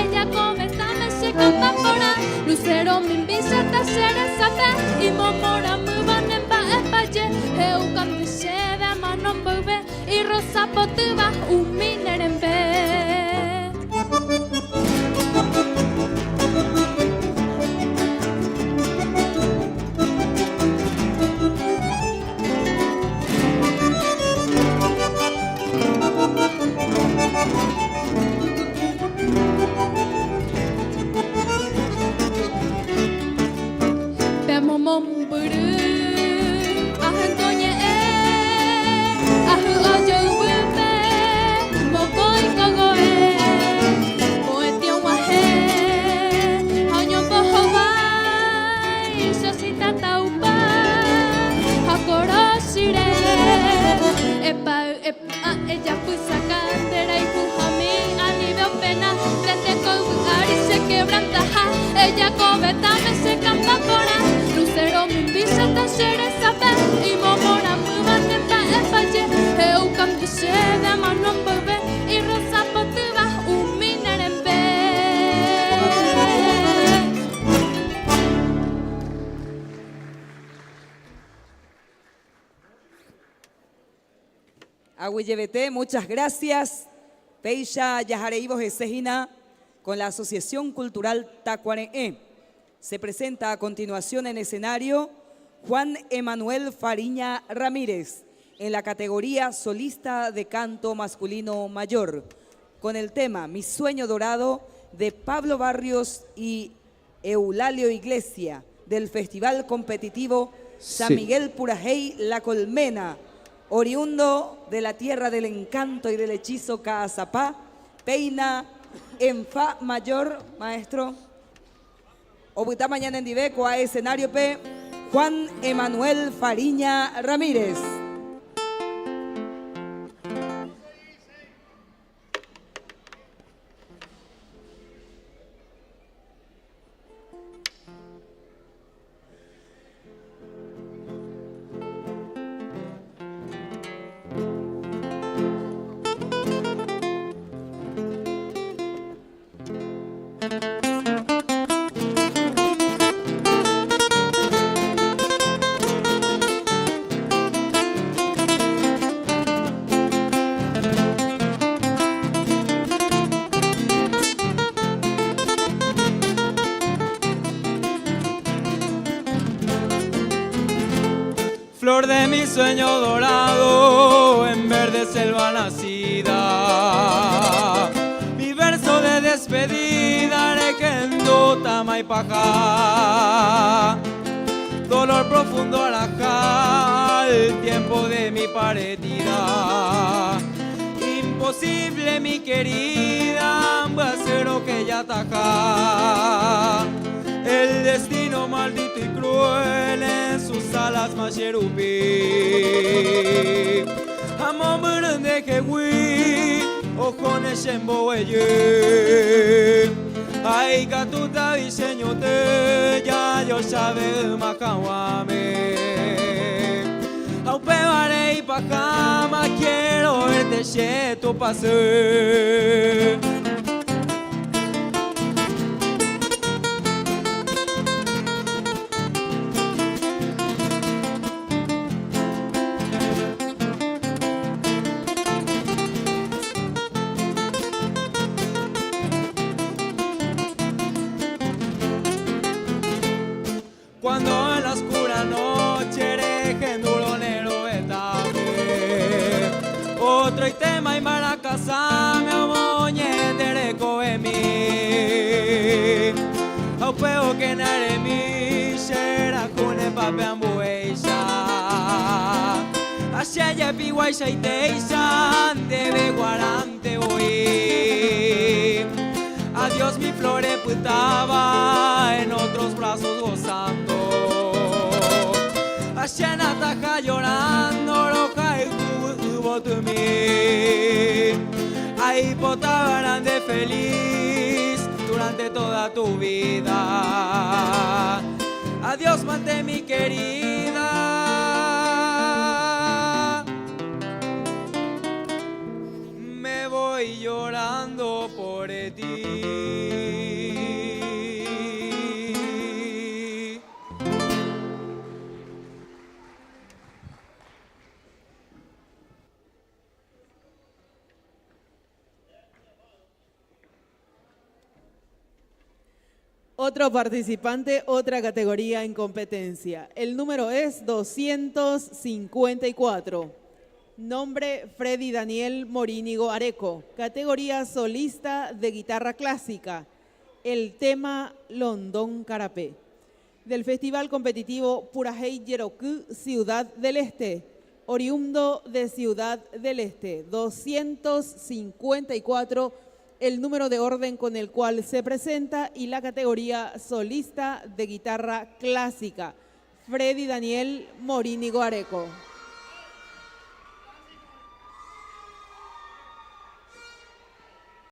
ella come tame se campapora lucero mi visa ta seresa y momora muy van en ba espalle eu cambio se de mano bebe y rosa potuba un miner en be ella pues sacandera y pujami alivio pena desde que ari se quebranta ella come tame se canta pora lucero mi visa ta seresa y momora muy van en ba espalle eu cambio se de mano bebe y rosa potuba un miner en be.
Agüillebete, muchas gracias. Peisha Yajareibos Esejina con la Asociación Cultural Tacuareé. Se presenta a continuación en escenario Juan Emanuel Fariña Ramírez en la categoría solista de canto masculino mayor con el tema Mi Sueño Dorado de Pablo Barrios y Eulalio Iglesia del Festival Competitivo San Miguel Purajey La Colmena, oriundo de la tierra del encanto y del hechizo Caazapá, peina en fa mayor, maestro. Obutá mañana en Diveco a escenario P, Juan Emanuel Fariña Ramírez.
Flor de mi sueño dorado, en verde selva nacida. Mi verso de despedida, requendo tama y paja. Dolor profundo alajá, el tiempo de mi partida.
imposible, mi querida, voy a hacer lo que ya ataca. El destino maldito y cruel en sus alas mayerupí. Amor de que hui, ojones en boeye. Ay, gatuta diseñote, ya yo sabe macawame. Aupebaré y pajama, quiero verte cheto pase. Cuando en la oscura noche ereje nulonero etame, otro y tema y maracasa me amoñe dereco en mí. Aupeo que nare mi shera kune papean bueisa. Asya ya piguaisa y teisa debe guarante hoy. Adiós mi flore putaba en otros brazos gozando. Ashena taja llorando, roja y tuvo tu mí. Ahí potaba grande feliz durante toda tu vida. Adiós mante mi querida. Me voy llorando por ti.
Otro participante, otra categoría en competencia. El número es 254. Nombre Freddy Daniel Morínigo Areco. Categoría solista de guitarra clásica. El tema Londón Carapé. Del Festival Competitivo Purajey Yerokú, Ciudad del Este. Oriundo de Ciudad del Este. 254. El número de orden con el cual se presenta y la categoría solista de guitarra clásica. Freddy Daniel Morínigo Areco.